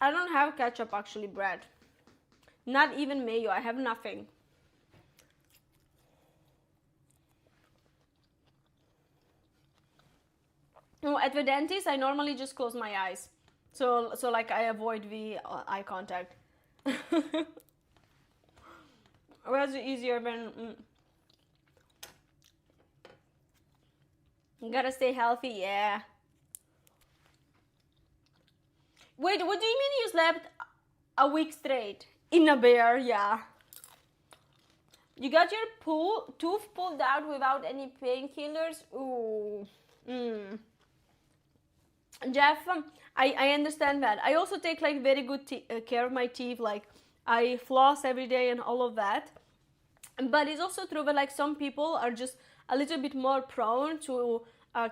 Speaker 1: I don't have ketchup actually, bread. Not even mayo. I have nothing. No, at the dentist, I normally just close my eyes. So like I avoid the eye contact. That's easier than... You gotta stay healthy, yeah. Wait, what do you mean you slept a week straight? In a bear, yeah. You got your tooth pulled out without any painkillers? Ooh. Jeff, I understand that. I also take like very good care of my teeth. Like I floss every day and all of that. But it's also true that like some people are just a little bit more prone to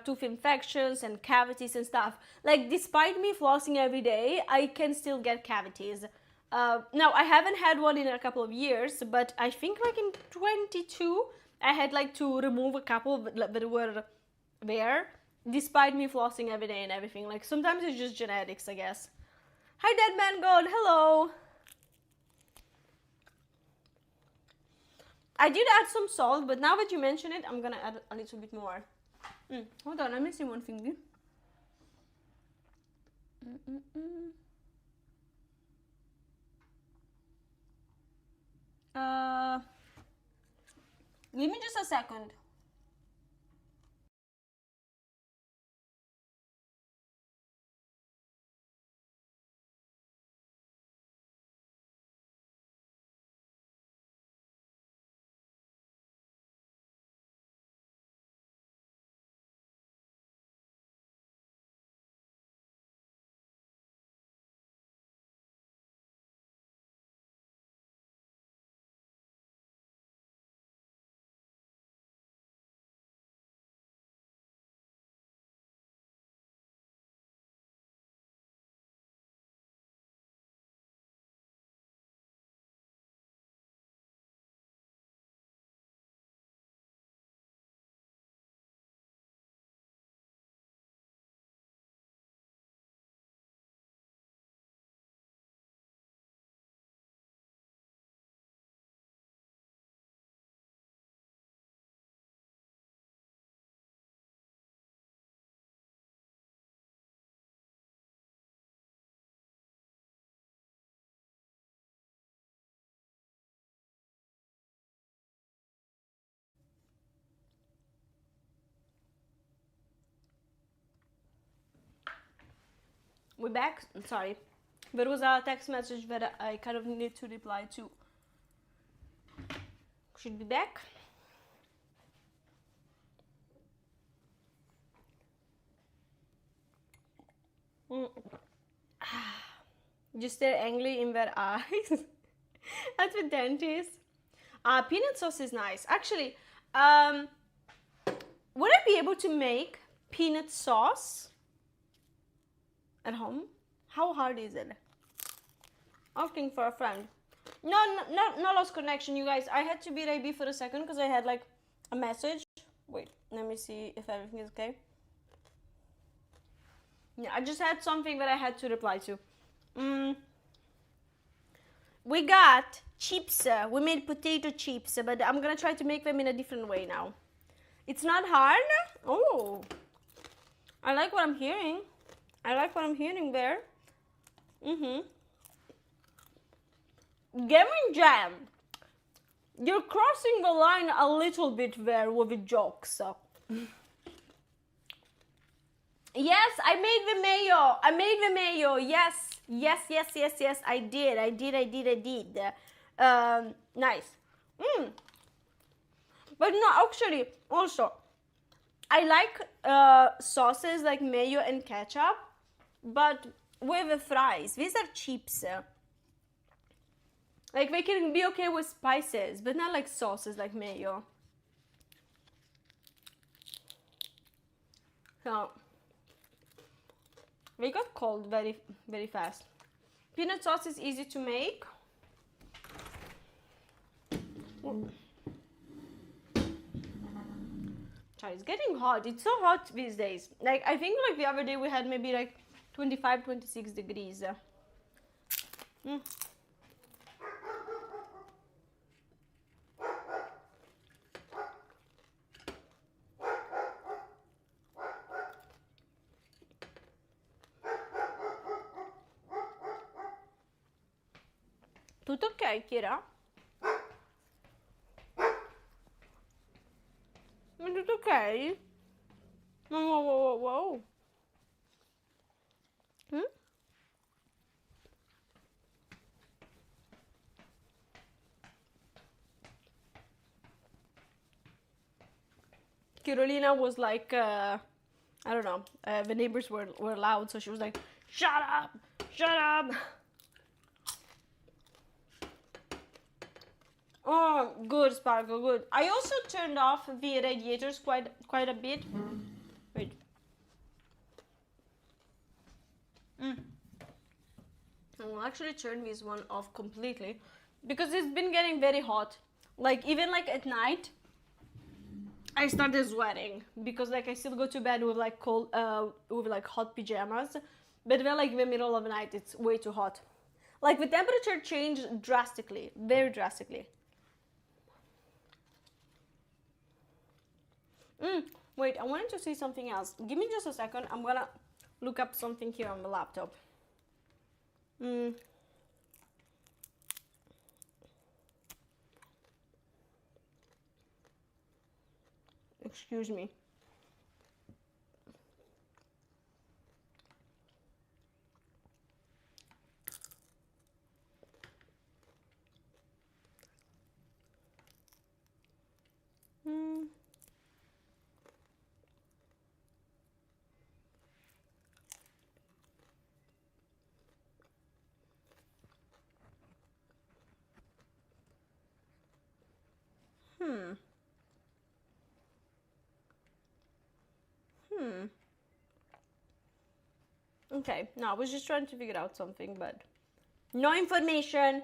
Speaker 1: tooth infections and cavities and stuff. Like despite me flossing every day, I can still get cavities. Now I haven't had one in a couple of years, but I think like in 22 I had like to remove a couple that were there, despite me flossing every day and everything. Like sometimes it's just genetics, I guess. Hi Dead Man God, hello. I did add some salt, but now that you mention it, I'm gonna add a little bit more. Hold on, I'm missing one finger. Give me just a second. We're back. Sorry. There was a text message that I kind of needed to reply to. Should be back. Just stare angry in their eyes. That's what dentist. Peanut sauce is nice. Actually, would I be able to make peanut sauce at home? How hard is it? Asking for a friend. No, lost connection, you guys. I had to be right for a second because I had like a message. Wait, let me see if everything is okay. Yeah, I just had something that I had to reply to. We got chips. We made potato chips, but I'm gonna try to make them in a different way now. It's not hard. Oh, I like what I'm hearing. I like what I'm hearing there. Gaming Jam, you're crossing the line a little bit there with the jokes. Yes, I made the mayo. I made the mayo. Yes. I did. Nice. But no, actually, also, I like sauces like mayo and ketchup, but with the fries. These are chips. Like, they can be okay with spices, but not like sauces like mayo. So, they got cold very, very fast. Peanut sauce is easy to make. Sorry, it's getting hot. It's so hot these days. Like, I think like the other day we had maybe like 25, 26 degrees. Tutto ok, Kira? Ma tutto ok? Wow. Carolina was like, I don't know, the neighbors were loud, so she was like, shut up. Oh, good, Sparkle, good. I also turned off the radiators quite a bit. Wait. I will actually turn this one off completely because it's been getting very hot. Like, even like at night, I started sweating because like I still go to bed with like cold, with like hot pajamas, but then like in the middle of the night, it's way too hot. Like the temperature changed drastically, very drastically. Wait, I wanted to see something else. Give me just a second. I'm gonna look up something here on the laptop. Excuse me. Okay, no, I was just trying to figure out something, but no information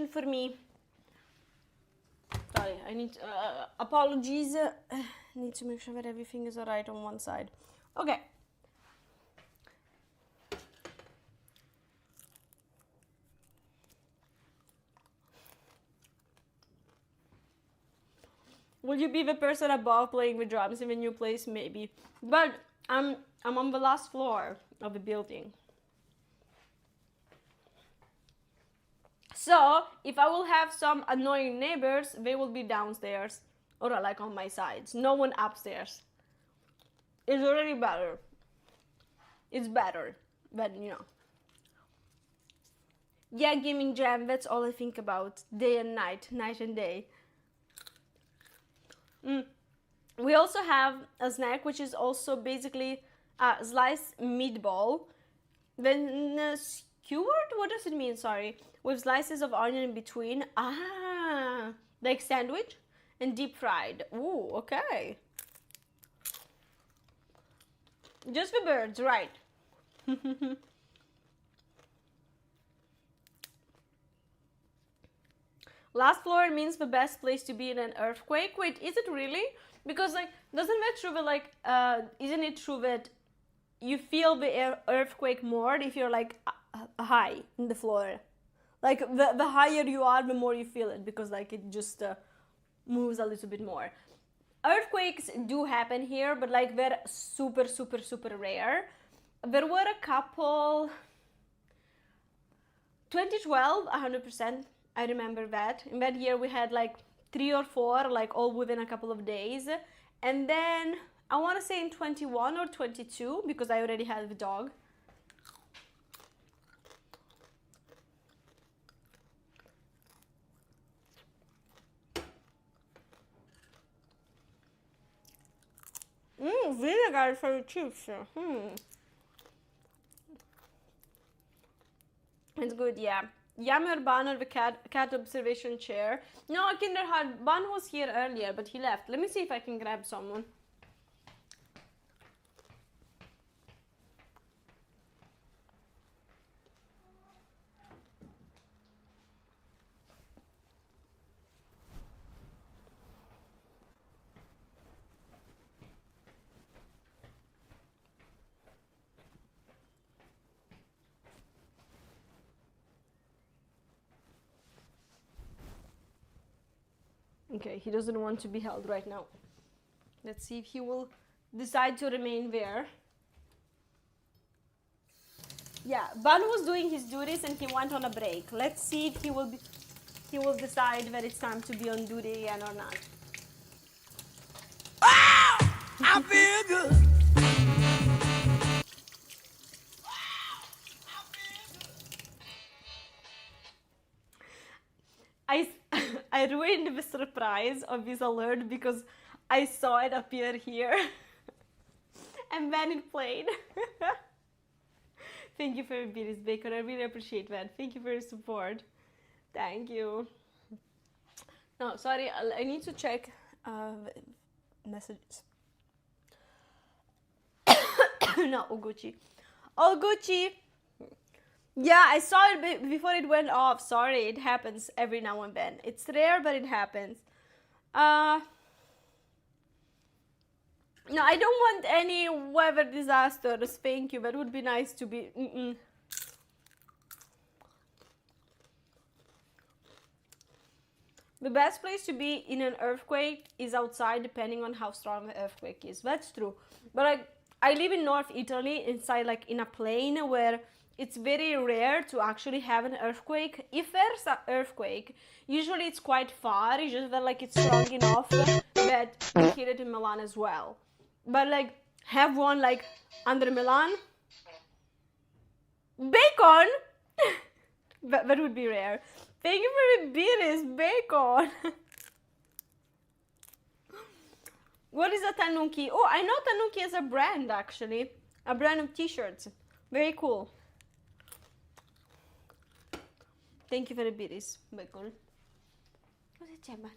Speaker 1: for me. Sorry, I need apologies. Need to make sure that everything is alright on one side. Okay. Will you be the person above playing the drums in the new place? Maybe. But I'm on the last floor of the building. So, if I will have some annoying neighbors, they will be downstairs or like on my sides. No one upstairs. It's already better. It's better. But you know. Yeah, gaming jam, that's all I think about. Day and night, night and day. We also have a snack which is also basically a sliced meatball. Then skewered? What does it mean? Sorry. With slices of onion in between. Ah, like sandwich and deep fried. Ooh, okay. Just for birds, right? Last floor means the best place to be in an earthquake. Wait, is it really? Because like, doesn't that true that like, isn't it true that you feel the earthquake more if you're like high in the floor? Like the higher you are, the more you feel it, because like it just moves a little bit more. Earthquakes do happen here, but like they're super, super, super rare. There were a couple. 2012, 100%. I remember that. In that year we had like 3 or 4, like all within a couple of days. And then I want to say in 21 or 22, because I already had the dog. Vinegar for the chips. It's good, yeah. Yummy or Ban or the cat observation chair. No, Kinderhard, Ban was here earlier, but he left. Let me see if I can grab someone. Okay, he doesn't want to be held right now. Let's see if he will decide to remain there. Yeah, Ban was doing his duties and he went on a break. Let's see if he will decide that it's time to be on duty again or not.
Speaker 3: I feel good.
Speaker 1: I ruined the surprise of this alert because I saw it appear here and then it played. Thank you for your beaties, Bacon. I really appreciate that. Thank you for your support. Thank you. No, sorry, I need to check messages. No, Oguchi. Oguchi! Yeah, I saw it before it went off. Sorry, it happens every now and then. It's rare, but it happens. No, I don't want any weather disasters. Thank you. That would be nice to be. The best place to be in an earthquake is outside, depending on how strong the earthquake is. That's true. But I live in North Italy, inside like in a plain where it's very rare to actually have an earthquake. If there's an earthquake, usually it's quite far. It's just that like it's strong enough that you hear it in Milan as well. But like have one like under Milan. Bacon. that would be rare. Thank you for the beers, Bacon. What is a Tanuki? Oh, I know Tanuki as a brand actually. A brand of t-shirts. Very cool. Thank you for the beers, Bacon. Cosa c'è, man?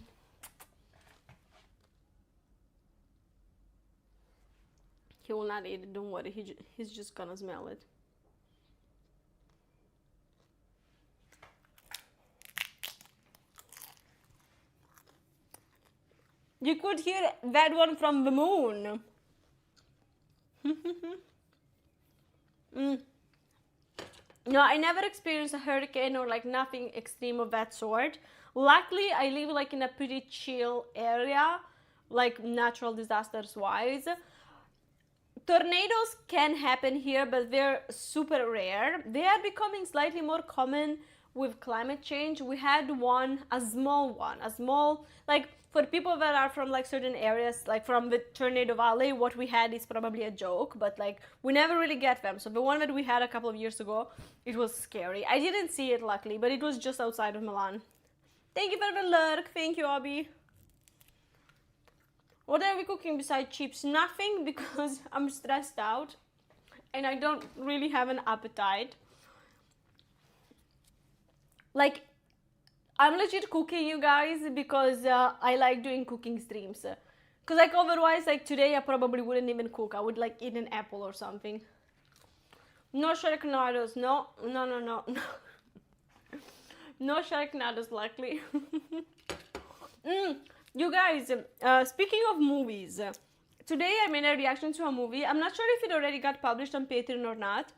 Speaker 1: He will not eat it, don't worry. He's just gonna smell it. You could hear that one from the moon. No, I never experienced a hurricane or like nothing extreme of that sort. Luckily, I live like in a pretty chill area, like natural disasters wise. Tornadoes can happen here, but they're super rare. They are becoming slightly more common with climate change. We had a small, like for people that are from like certain areas, like from the Tornado Valley, what we had is probably a joke, but like we never really get them. So the one that we had a couple of years ago, it was scary. I didn't see it luckily, but it was just outside of Milan. Thank you for the lurk. Thank you, Abby. What are we cooking besides chips? Nothing, because I'm stressed out and I don't really have an appetite. Like, I'm legit cooking, you guys, because I like doing cooking streams. Because like otherwise, like today I probably wouldn't even cook. I would like eat an apple or something. No sharknadoes. No. No sharknadoes, luckily. You guys, speaking of movies, today I made a reaction to a movie. I'm not sure if it already got published on Patreon or not,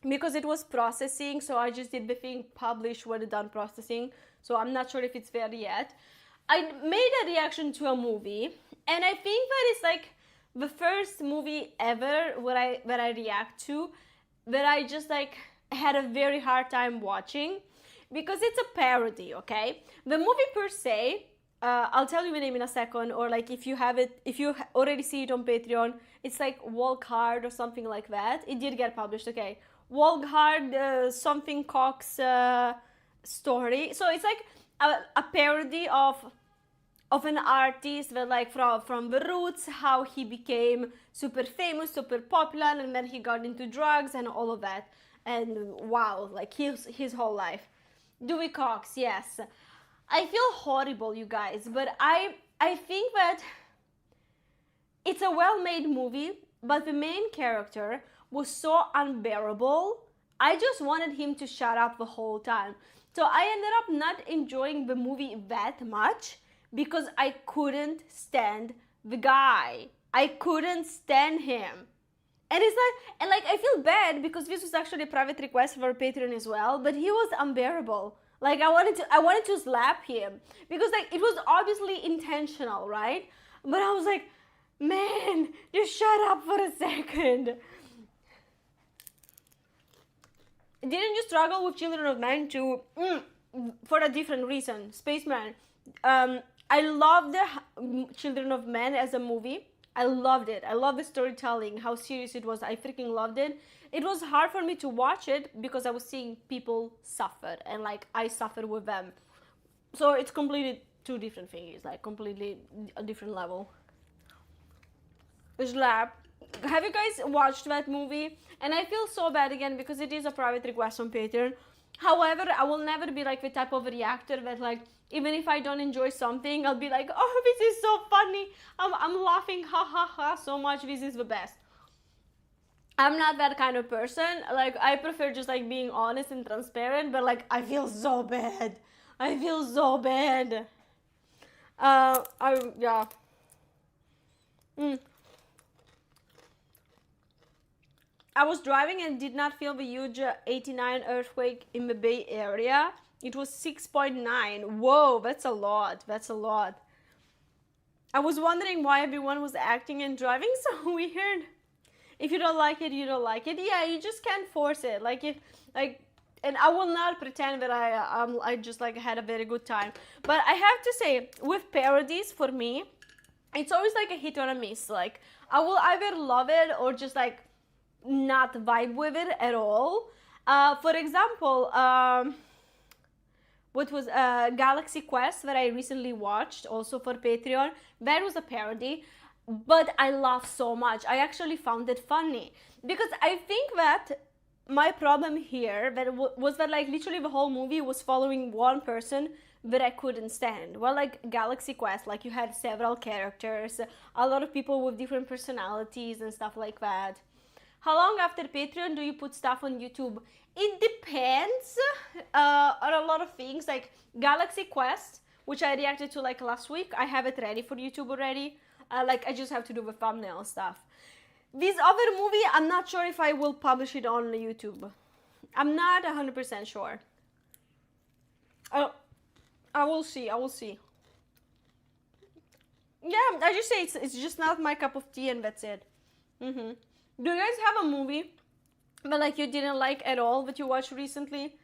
Speaker 1: because it was processing, so I just did the thing publish when it's done processing, so I'm not sure if it's there yet. I made a reaction to a movie, and I think that it's like the first movie ever that I react to that I just like had a very hard time watching, because it's a parody, okay? The movie per se, I'll tell you the name in a second, or like if you already see it on Patreon, it's like Walk Hard or something like that. It did get published, okay? Walk Hard, something Cox story. So it's like a parody of an artist that like from the roots, how he became super famous, super popular, and then he got into drugs and all of that. And wow, like his whole life. Dewey Cox, yes. I feel horrible, you guys, but I think that it's a well-made movie, but the main character was so unbearable. I just wanted him to shut up the whole time. So I ended up not enjoying the movie that much because I couldn't stand the guy. I couldn't stand him. And it's like, and like I feel bad because this was actually a private request for Patreon as well, but he was unbearable. Like I wanted to slap him because like it was obviously intentional, right? But I was like, man, just shut up for a second. Didn't you struggle with Children of Men too? For a different reason. Spaceman. I loved the Children of Men as a movie. I loved it. I love the storytelling, how serious it was. I freaking loved it. It was hard for me to watch it because I was seeing people suffer and like I suffered with them. So it's completely two different things, like completely a different level. Slap. Have you guys watched that movie? And I feel so bad again because it is a private request on Patreon. However, I will never be like the type of reactor that like, even if I don't enjoy something, I'll be like, oh, this is so funny. I'm laughing, ha ha ha, so much. This is the best. I'm not that kind of person. Like, I prefer just like being honest and transparent, but like, I feel so bad. I feel so bad. Yeah. I was driving and did not feel the huge 89 earthquake in the Bay Area. It was 6.9. Whoa, that's a lot. That's a lot. I was wondering why everyone was acting and driving so weird. If you don't like it, you don't like it. Yeah, you just can't force it. Like if like, and I will not pretend that I just like had a very good time. But I have to say, with parodies for me, it's always like a hit or a miss. Like I will either love it or just like not vibe with it at all. For example, what was Galaxy Quest that I recently watched also for Patreon. That was a parody, but I laughed so much. I actually found it funny because I think that my problem here was that like literally the whole movie was following one person that I couldn't stand. Well, like Galaxy Quest, like you had several characters, a lot of people with different personalities and stuff like that. How long after Patreon do you put stuff on YouTube? It depends on a lot of things. Like Galaxy Quest, which I reacted to like last week, I have it ready for YouTube already. Like I just have to do the thumbnail stuff. This other movie, I'm not sure if I will publish it on YouTube. I'm not 100% sure. I will see. I will see. Yeah, I just say it's just not my cup of tea, and that's it. Do you guys have a movie that like you didn't like at all that you watched recently?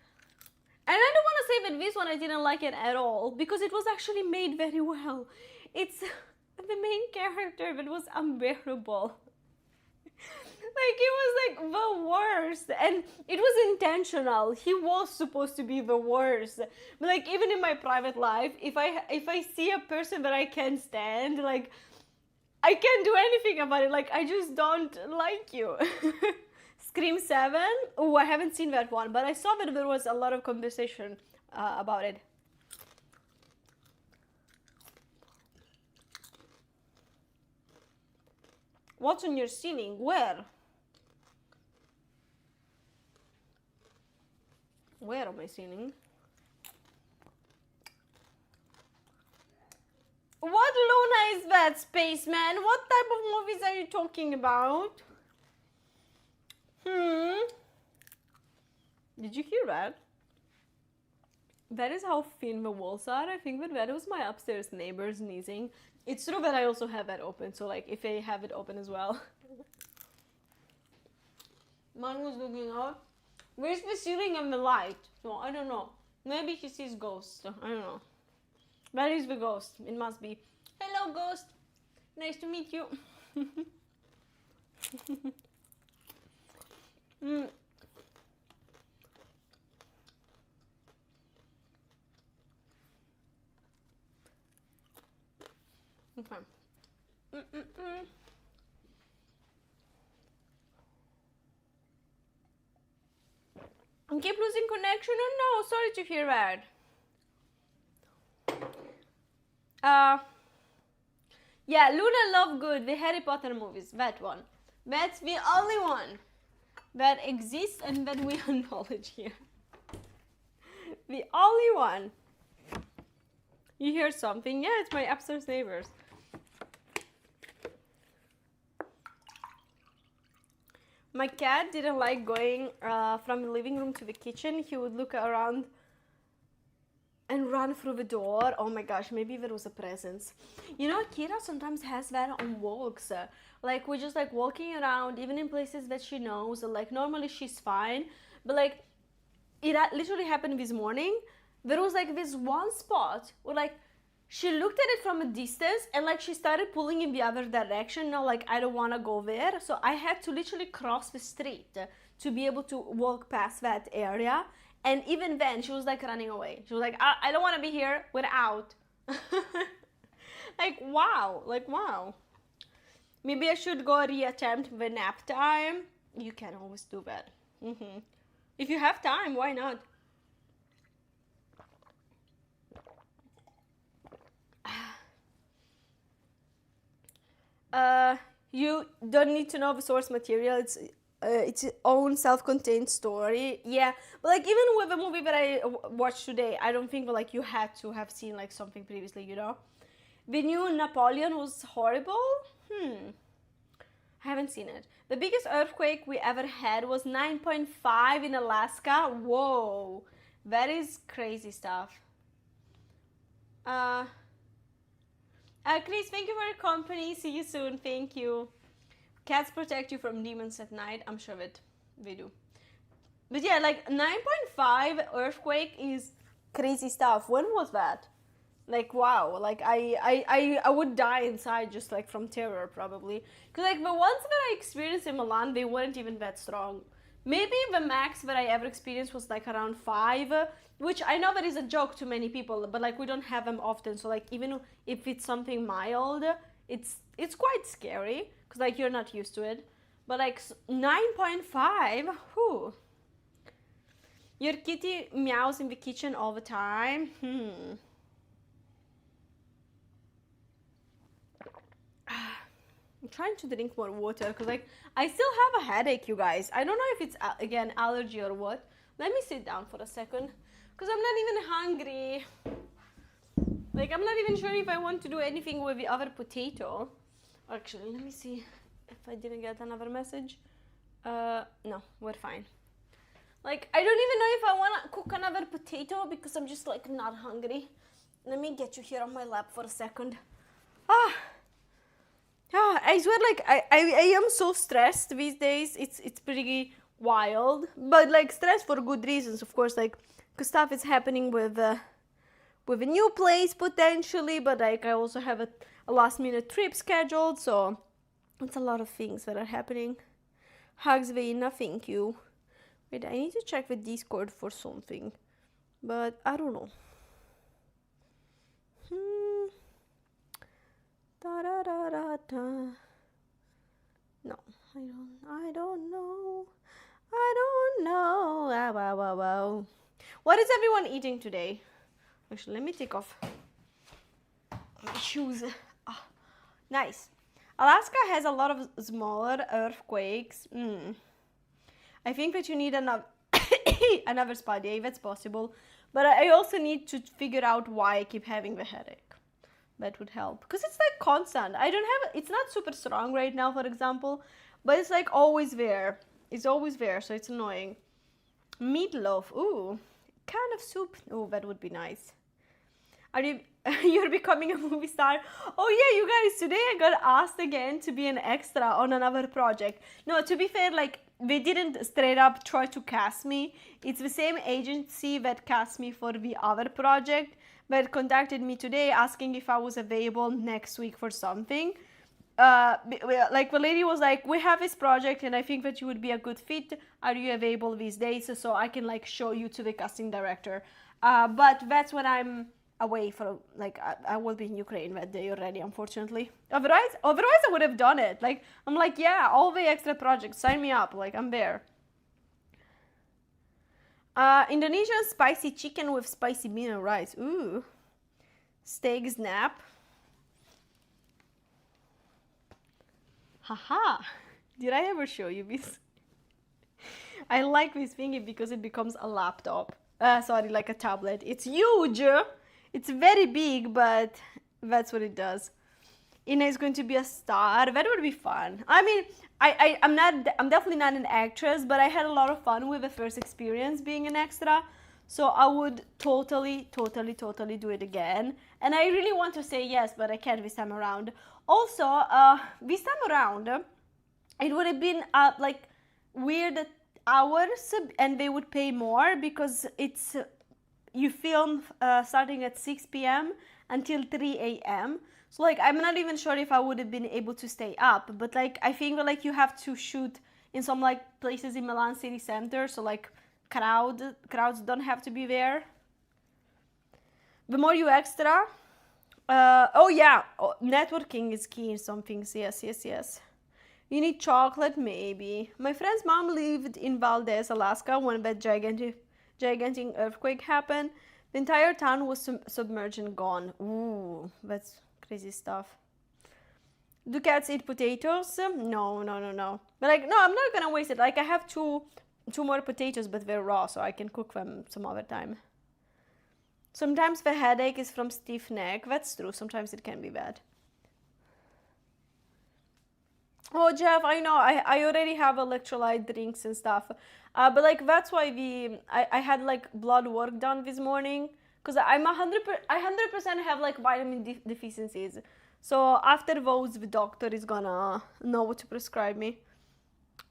Speaker 1: And I don't want to say that this one I didn't like it at all, because it was actually made very well. It's the main character that was unbearable. Like, it was like the worst, and it was intentional. He was supposed to be the worst. But like, even in my private life, if I see a person that I can't stand, like, I can't do anything about it. Like, I just don't like you. Scream 7. Oh, I haven't seen that one, but I saw that there was a lot of conversation about it. What's on your ceiling? Where? Where on my ceiling? What Luna is that, spaceman? What type of movies are you talking about? Did you hear that? That is how thin the walls are. I think that was my upstairs neighbor sneezing. It's true that I also have that open, so like if I have it open as well. Man was looking out. Where's the ceiling and the light? So I don't know. Maybe he sees ghosts. I don't know. That is the ghost. It must be. Hello, ghost. Nice to meet you. Okay. I keep losing connection. Oh no, sorry to hear that. Yeah, Luna Lovegood, the Harry Potter movies, that one. That's the only one that exists and that we acknowledge here. The only one. You hear something? Yeah, it's my upstairs neighbors. My cat didn't like going from the living room to the kitchen. He would look around and run through the door. Oh my gosh, maybe there was a presence. You know, Kira sometimes has that on walks. Like, we're just like walking around, even in places that she knows. Like, normally she's fine. But like, it literally happened this morning. There was like this one spot where like, she looked at it from a distance and like she started pulling in the other direction. No, like, I don't want to go there. So I had to literally cross the street to be able to walk past that area. And even then, she was like running away. She was like, I don't want to be here. We're out. Like, wow. Like, wow. Maybe I should go reattempt the nap time. You can always do that. If you have time, why not? You don't need to know the source material. It's its own self-contained story. Yeah, but like even with the movie that I watched today, I don't think that like you had to have seen like something previously, you know. The new Napoleon was horrible. I haven't seen it. The biggest earthquake we ever had was 9.5 in Alaska. Whoa, that is crazy stuff. Chris, thank you for your company. See you soon. Thank you. Cats protect you from demons at night. I'm sure that they do. But yeah, like 9.5 earthquake is crazy stuff. When was that? Like, wow. Like, I would die inside just like from terror probably. Because like the ones that I experienced in Milan, they weren't even that strong. Maybe the max that I ever experienced was like around 5, which I know that is a joke to many people, but like we don't have them often. So like even if it's something mild, it's quite scary because like you're not used to it. But like 9.5, whew. Your kitty meows in the kitchen all the time. I'm trying to drink more water because like I still have a headache, you guys. I don't know if it's again allergy or what. Let me sit down for a second because I'm not even hungry. Like I'm not even sure if I want to do anything with the other potato. Actually, let me see if I didn't get another message. No, we're fine. Like I don't even know if I want to cook another potato because I'm just like not hungry. Let me get you here on my lap for a second. I swear, like I am so stressed these days. It's pretty wild, but like stressed for good reasons, of course, like because stuff is happening with a new place potentially, but like I also have a last minute trip scheduled, so it's a lot of things that are happening. Hugs, Veina, thank you. Wait, I need to check the Discord for something, but I don't know. Da da da da da. No, I don't know. Wow, wow, wow, wow. What is everyone eating today? Actually, let me take off my shoes. Ah, nice. Alaska has a lot of smaller earthquakes. I think that you need another another spa day, that's possible. But I also need to figure out why I keep having the headache. That would help. Because it's like constant. It's not super strong right now, for example. But it's like always there. It's always there, so it's annoying. Meatloaf. Ooh. Kind of soup. Oh, that would be nice. Are you... You're becoming a movie star? Oh yeah, you guys, today I got asked again to be an extra on another project. No, to be fair, like, they didn't straight up try to cast me. It's the same agency that cast me for the other project that contacted me today asking if I was available next week for something. Like the lady was like, we have this project and I think that you would be a good fit. Are you available these days? So I can like show you to the casting director. But that's when I'm away for, like, I will be in Ukraine that day already, unfortunately. Otherwise I would have done it. Like, I'm like, yeah, all the extra projects, sign me up. Like, I'm there. Indonesian spicy chicken with spicy bean and rice. Ooh. Steak snap. Haha. Did I ever show you this? I like this thingy because it becomes a laptop. Sorry, like a tablet. It's huge. It's very big, but that's what it does. Ina is going to be a star. That would be fun. I mean, I'm definitely not an actress, but I had a lot of fun with the first experience being an extra. So I would totally do it again. And I really want to say yes, but I can't this time around. Also, this time around, it would have been like weird hours, and they would pay more because it's you film starting at 6 p.m. until 3 a.m. So like I'm not even sure if I would have been able to stay up, but like I think that like you have to shoot in some like places in Milan city center, so like crowds don't have to be there. The more you extra, oh yeah, networking is key in some things. Yes. You need chocolate, maybe. My friend's mom lived in Valdez, Alaska, when that gigantic earthquake happened. The entire town was submerged and gone. Ooh, that's crazy stuff. Do cats eat potatoes? No. But like, no, I'm not gonna waste it. Like, I have two more potatoes, but they're raw, so I can cook them some other time. Sometimes the headache is from stiff neck. That's true. Sometimes it can be bad. Oh, Jeff, I know. I already have electrolyte drinks and stuff. But like that's why I had like blood work done this morning because I 100% have like vitamin deficiencies. So after those, the doctor is gonna know what to prescribe me.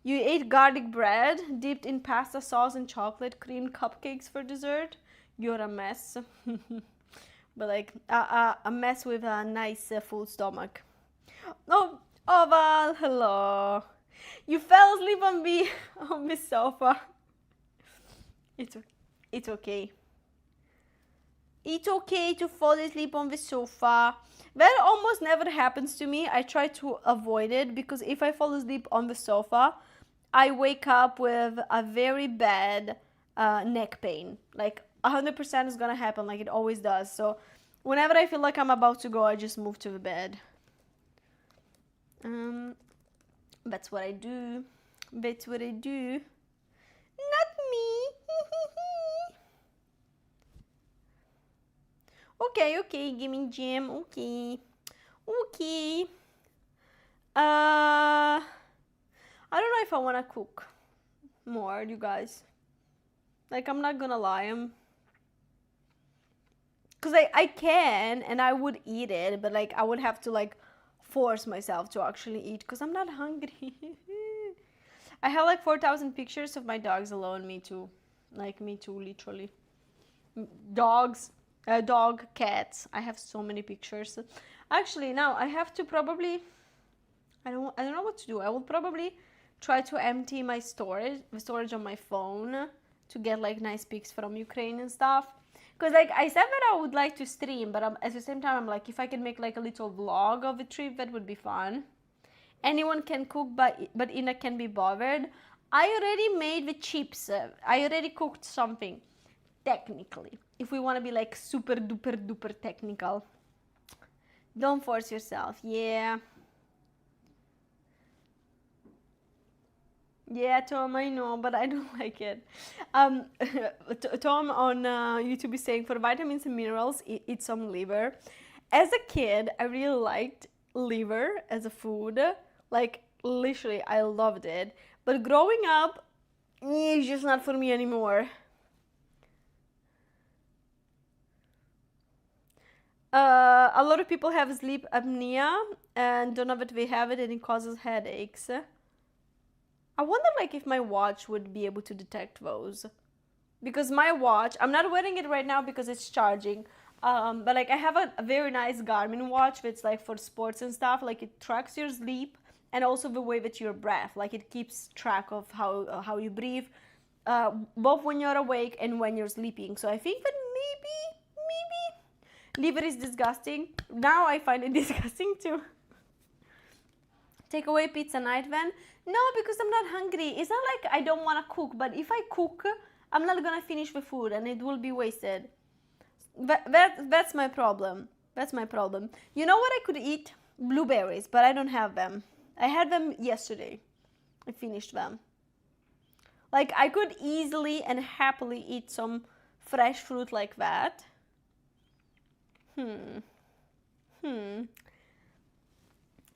Speaker 1: You ate garlic bread dipped in pasta sauce and chocolate cream cupcakes for dessert. You're a mess. But like a mess with a nice full stomach. Oh, Oval, hello. You fell asleep on the sofa. It's okay. It's okay to fall asleep on the sofa. That almost never happens to me. I try to avoid it because if I fall asleep on the sofa, I wake up with a very bad neck pain. Like 100% is gonna happen, like it always does. So whenever I feel like I'm about to go, I just move to the bed. That's what I do. Not me. Okay, gaming jam. Okay. I don't know if I want to cook more, you guys. Like, I'm not gonna lie, because I can and I would eat it, but like I would have to like force myself to actually eat because I'm not hungry. I have like 4,000 pictures of my dogs alone. Me too. Like me too, literally. Dogs, dog, cats. I have so many pictures. Actually, now I have to probably. I don't know what to do. I will probably try to empty my storage on my phone to get like nice pics from Ukraine and stuff. Because like I said that I would like to stream, but at the same time I'm like, if I can make like a little vlog of a trip, that would be fun. Anyone can cook, but Ina can be bothered. I already made the chips. I already cooked something. Technically, if we want to be like super duper duper technical. Don't force yourself. Yeah. Yeah, Tom, I know, but I don't like it. Tom on YouTube is saying, for vitamins and minerals, eat some liver. As a kid, I really liked liver as a food. Like, literally, I loved it. But growing up, it's just not for me anymore. A lot of people have sleep apnea and don't know that they have it, and it causes headaches. I wonder like if my watch would be able to detect those. Because my watch, I'm not wearing it right now because it's charging. But like I have a very nice Garmin watch that's like for sports and stuff. Like it tracks your sleep and also the way that your breath. Like it keeps track of how you breathe, both when you're awake and when you're sleeping. So I think that maybe liver is disgusting. Now I find it disgusting too. Take away pizza night then? No, because I'm not hungry. It's not like I don't want to cook, but if I cook, I'm not gonna finish the food and it will be wasted. That's my problem. That's my problem. You know what I could eat? Blueberries, but I don't have them. I had them yesterday. I finished them. Like I could easily and happily eat some fresh fruit like that.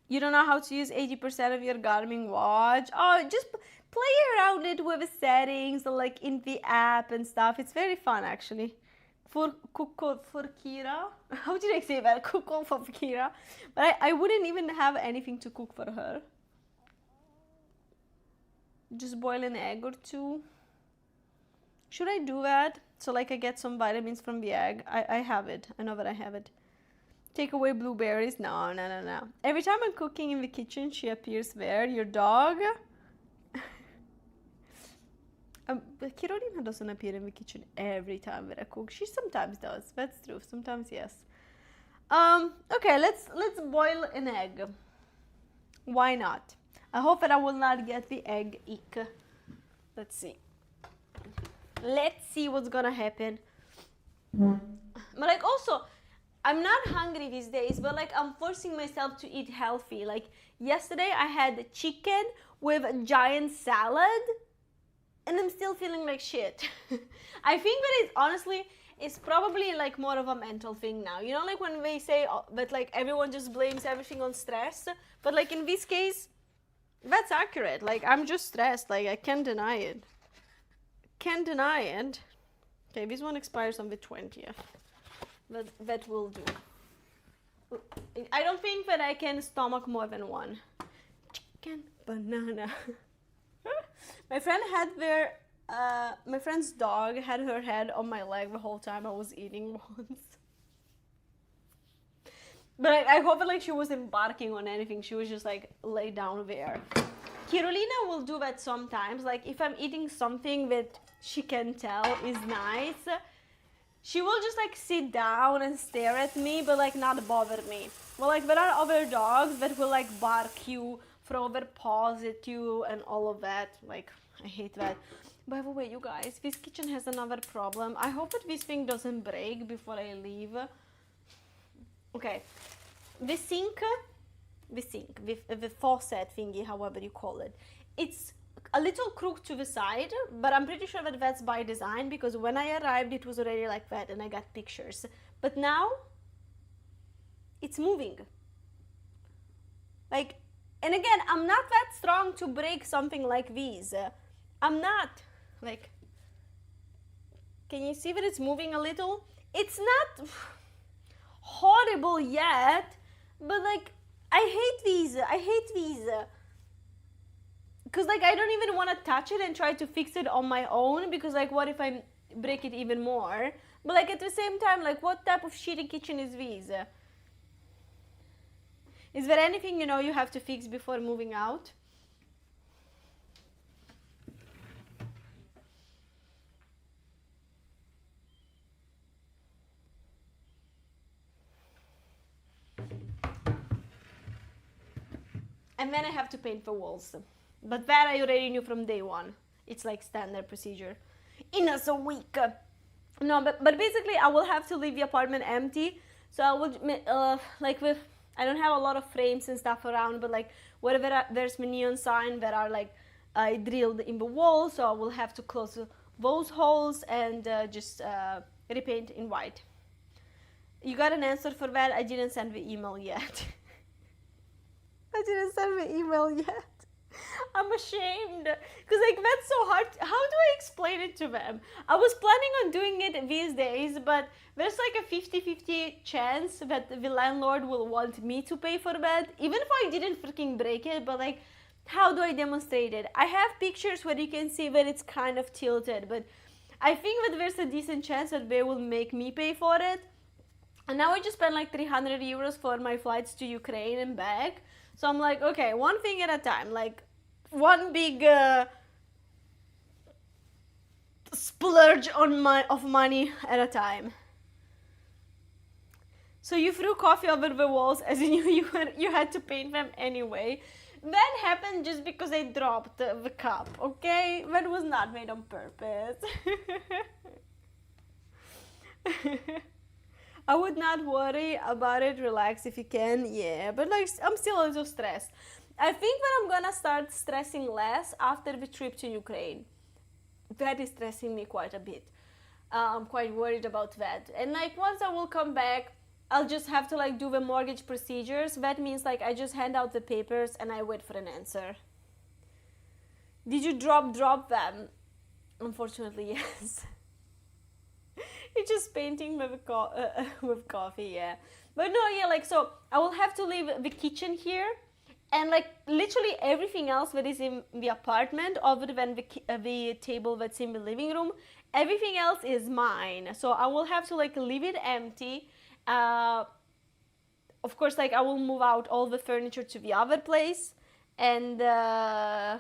Speaker 1: You don't know how to use 80% of your Garmin watch? Oh, just play around it with the settings, like in the app and stuff. It's very fun, actually. For Kira. How did I say that? Cook for Kira. But I wouldn't even have anything to cook for her. Just boil an egg or two. Should I do that? So like I get some vitamins from the egg. I have it. I know that I have it. Take away blueberries. No. Every time I'm cooking in the kitchen, she appears there. Your dog? Carolina doesn't appear in the kitchen every time that I cook. She sometimes does. That's true. Sometimes, yes. Okay, let's boil an egg. Why not? I hope that I will not get the egg ick. Let's see. Let's see what's gonna happen. But like also, I'm not hungry these days, but like I'm forcing myself to eat healthy. Like yesterday I had chicken with a giant salad and I'm still feeling like shit. I think that it honestly is probably like more of a mental thing now. You know, like when they say that like everyone just blames everything on stress, but like in this case, that's accurate. Like I'm just stressed. Like I can't deny it. Can't deny it. Okay, this one expires on the 20th. That will do. I don't think that I can stomach more than one. Chicken, banana. My friend's dog had her head on my leg the whole time I was eating once. But I hope that like she wasn't barking on anything. She was just like lay down there. Carolina will do that sometimes. Like if I'm eating something that she can tell is nice, she will just like sit down and stare at me, but like not bother me. Well, like there are other dogs that will like bark you, throw their paws at you and all of that. Like I hate that. By the way, you guys, this kitchen has another problem. I hope that this thing doesn't break before I leave. Okay, the sink, the faucet thingy, however you call it, it's a little crooked to the side, but I'm pretty sure that that's by design because when I arrived it was already like that and I got pictures. But now it's moving. Like, and again, I'm not that strong to break something like these. I'm not. Like, can you see that it's moving a little? It's not horrible yet, but like, I hate these. because like I don't even want to touch it and try to fix it on my own, because like what if I break it even more? But like at the same time, like what type of shitty kitchen is this? Is there anything you know you have to fix before moving out? And then I have to paint the walls. But that I already knew from day one. It's like standard procedure. In a week. No, but basically I will have to leave the apartment empty. So I will, like with, I don't have a lot of frames and stuff around, but like wherever there's my neon sign that are like drilled in the wall. So I will have to close those holes and just repaint in white. You got an answer for that? I didn't send the email yet. I didn't send the email yet. I'm ashamed. Because like that's so hard. How do I explain it to them? I was planning on doing it these days, but there's like a 50-50 chance that the landlord will want me to pay for that. Even if I didn't freaking break it, but like, how do I demonstrate it? I have pictures where you can see that it's kind of tilted, but I think that there's a decent chance that they will make me pay for it. And now I just spent like 300 euros for my flights to Ukraine and back. So I'm like, okay, one thing at a time, like one big splurge of money at a time. So you threw coffee over the walls as in you had to paint them anyway. That happened just because I dropped the cup, okay? That was not made on purpose. I would not worry about it, relax if you can, yeah, but like I'm still a little stressed. I think that I'm gonna start stressing less after the trip to Ukraine. That is stressing me quite a bit. I'm quite worried about that. And like once I will come back, I'll just have to like do the mortgage procedures. That means like I just hand out the papers and I wait for an answer. Did you drop them? Unfortunately, yes. It's just painting with coffee, yeah. But no, yeah, like, so I will have to leave the kitchen here, and like literally everything else that is in the apartment, other than the table that's in the living room, everything else is mine. So I will have to like leave it empty. Of course, like I will move out all the furniture to the other place, and yeah,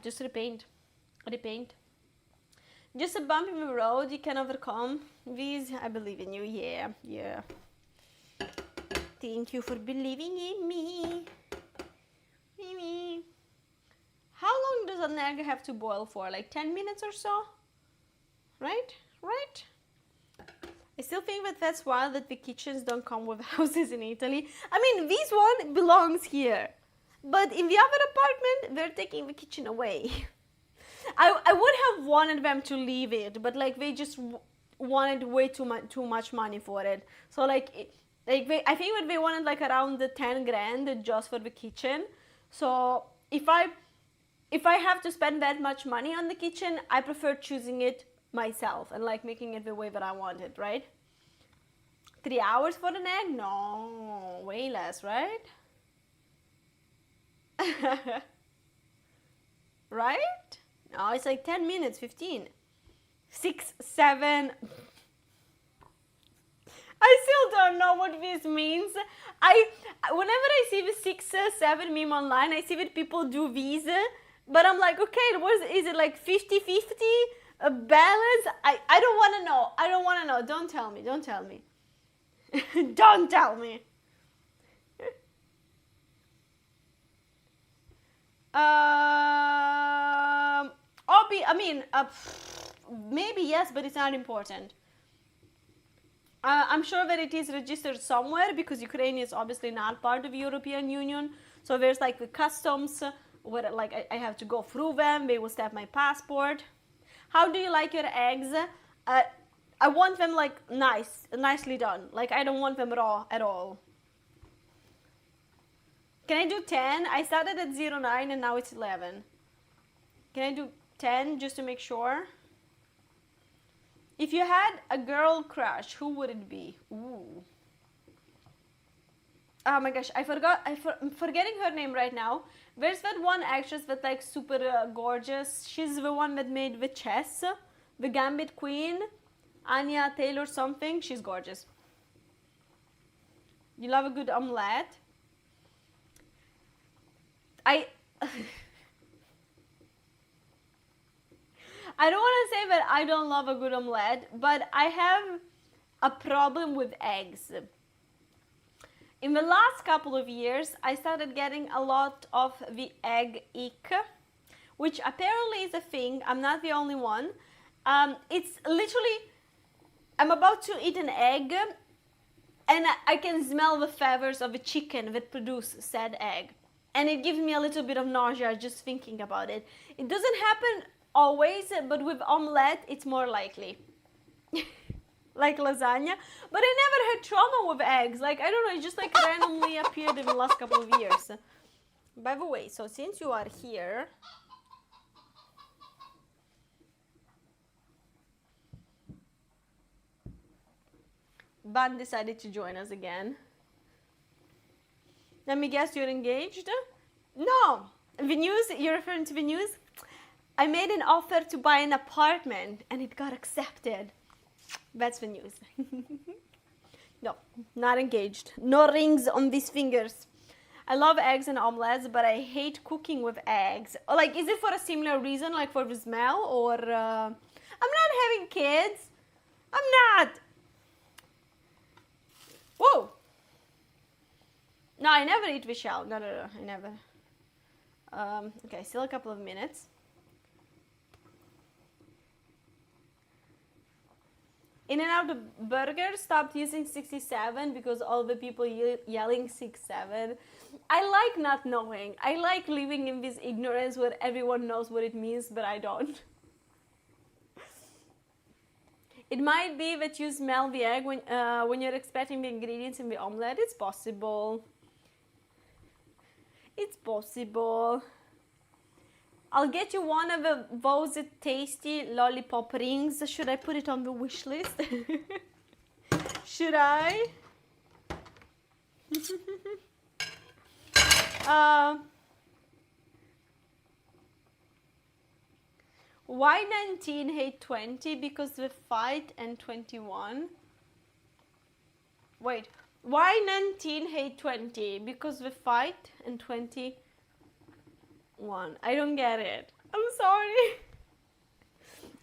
Speaker 1: just repaint. Just a bump in the road, you can overcome. These, I believe in you, yeah. Thank you for believing in me. How long does an egg have to boil for? Like 10 minutes or so? Right? I still think that that's wild that the kitchens don't come with houses in Italy. I mean, this one belongs here. But in the other apartment, they're taking the kitchen away. I would have wanted them to leave it, but like they just wanted way too much money for it. So like I think that they wanted like around the 10 grand just for the kitchen. So if I have to spend that much money on the kitchen, I prefer choosing it myself and like making it the way that I want it, right? 3 hours for an egg? No, way less, right? Right? No, it's like 10 minutes, 15. 6, 7. I still don't know what this means. Whenever I see the 6, 7 meme online, I see that people do these, but I'm like, okay, is it like 50-50? A balance? I don't want to know. I don't want to know. Don't tell me. Don't tell me. Don't tell me. Maybe yes, but it's not important. I'm sure that it is registered somewhere because Ukraine is obviously not part of the European Union. So there's like the customs where like I have to go through them. They will stamp my passport. How do you like your eggs? I want them like nicely done. Like I don't want them raw at all. Can I do 10? I started at 09 and now it's 11. Can I do 10 just to make sure? If you had a girl crush, who would it be? Ooh. Oh my gosh, I'm forgetting her name right now. Where's that one actress that like super gorgeous? She's the one that made the chess, the Gambit Queen, Anya Taylor something. She's gorgeous. You love a good omelette? I I don't want to say that I don't love a good omelette, but I have a problem with eggs. In the last couple of years, I started getting a lot of the egg ick, which apparently is a thing. I'm not the only one. It's literally, I'm about to eat an egg and I can smell the feathers of a chicken that produce said egg. And it gives me a little bit of nausea just thinking about it. It doesn't happen always, but with omelette, it's more likely. Like lasagna, but I never had trauma with eggs. Like, I don't know, it just like randomly appeared in the last couple of years. By the way, so since you are here, Ban decided to join us again. Let me guess, you're engaged? No, the news, you're referring to the news? I made an offer to buy an apartment and it got accepted. That's the news. No, not engaged. No rings on these fingers. I love eggs and omelets, but I hate cooking with eggs. Like, is it for a similar reason, like for the smell, or I'm not having kids. I'm not. Whoa. No, I never eat with shell. No, I never. Okay, still a couple of minutes. In-N-Out Burger stopped using 67 because all the people yelling 67. I like not knowing. I like living in this ignorance where everyone knows what it means, but I don't. It might be that you smell the egg when you're expecting the ingredients in the omelette. It's possible. It's possible. I'll get you one of those tasty lollipop rings. Should I put it on the wish list? Should I? Why 19 hate 20? Because the fight and 21. Wait, why 19 hate 20? Because the fight and 21. I don't get it. I'm sorry.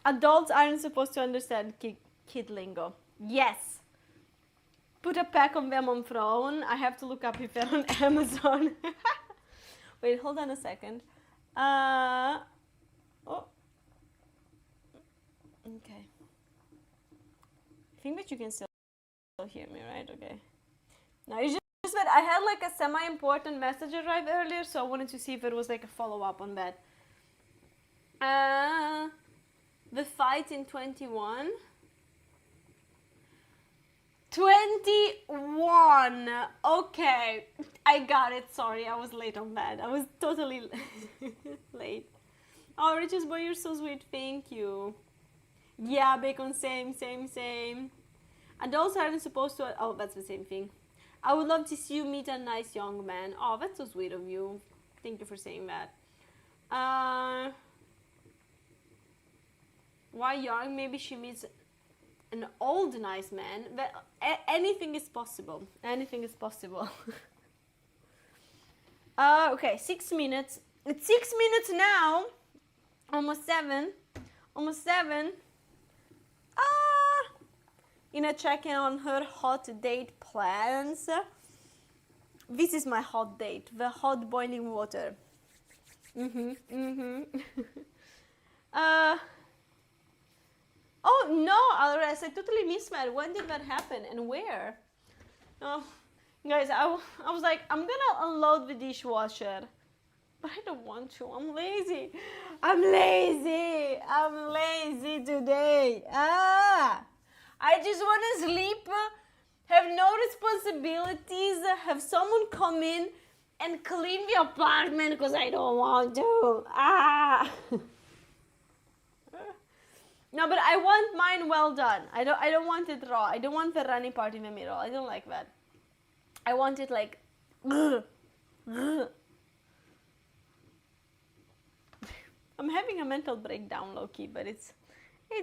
Speaker 1: Adults aren't supposed to understand kid lingo. Yes. Put a pack of them on phone. I have to look up if they're on Amazon. Wait, hold on a second. Oh. Okay. I think that you can still hear me, right? Okay. Now it's just that I had like a semi-important message arrive earlier, so I wanted to see if it was like a follow-up on that. The fight in 21. 21. Okay, I got it. Sorry, I was late on that. I was totally late. Oh, Riches Boy, you're so sweet. Thank you. Yeah, Bacon, same. Adults aren't supposed to... Oh, that's the same thing. I would love to see you meet a nice young man. Oh, that's so sweet of you. Thank you for saying that. Why young? Maybe she meets an old nice man. But anything is possible. Anything is possible. Okay, 6 minutes. It's 6 minutes now. Almost 7. Almost 7. Ina checking on her hot date plans. This is my hot date. The hot boiling water. Oh no, Alres, I totally missed that. When did that happen and where? Oh, guys, I was like, I'm gonna unload the dishwasher, but I don't want to. I'm lazy. I'm lazy today. I just want to sleep, have no responsibilities, have someone come in and clean the apartment because I don't want to. No, but I want mine well done. I don't want it raw. I don't want the runny part in the middle. I don't like that. I want it like Ugh. Ugh. I'm having a mental breakdown, low-key, but it's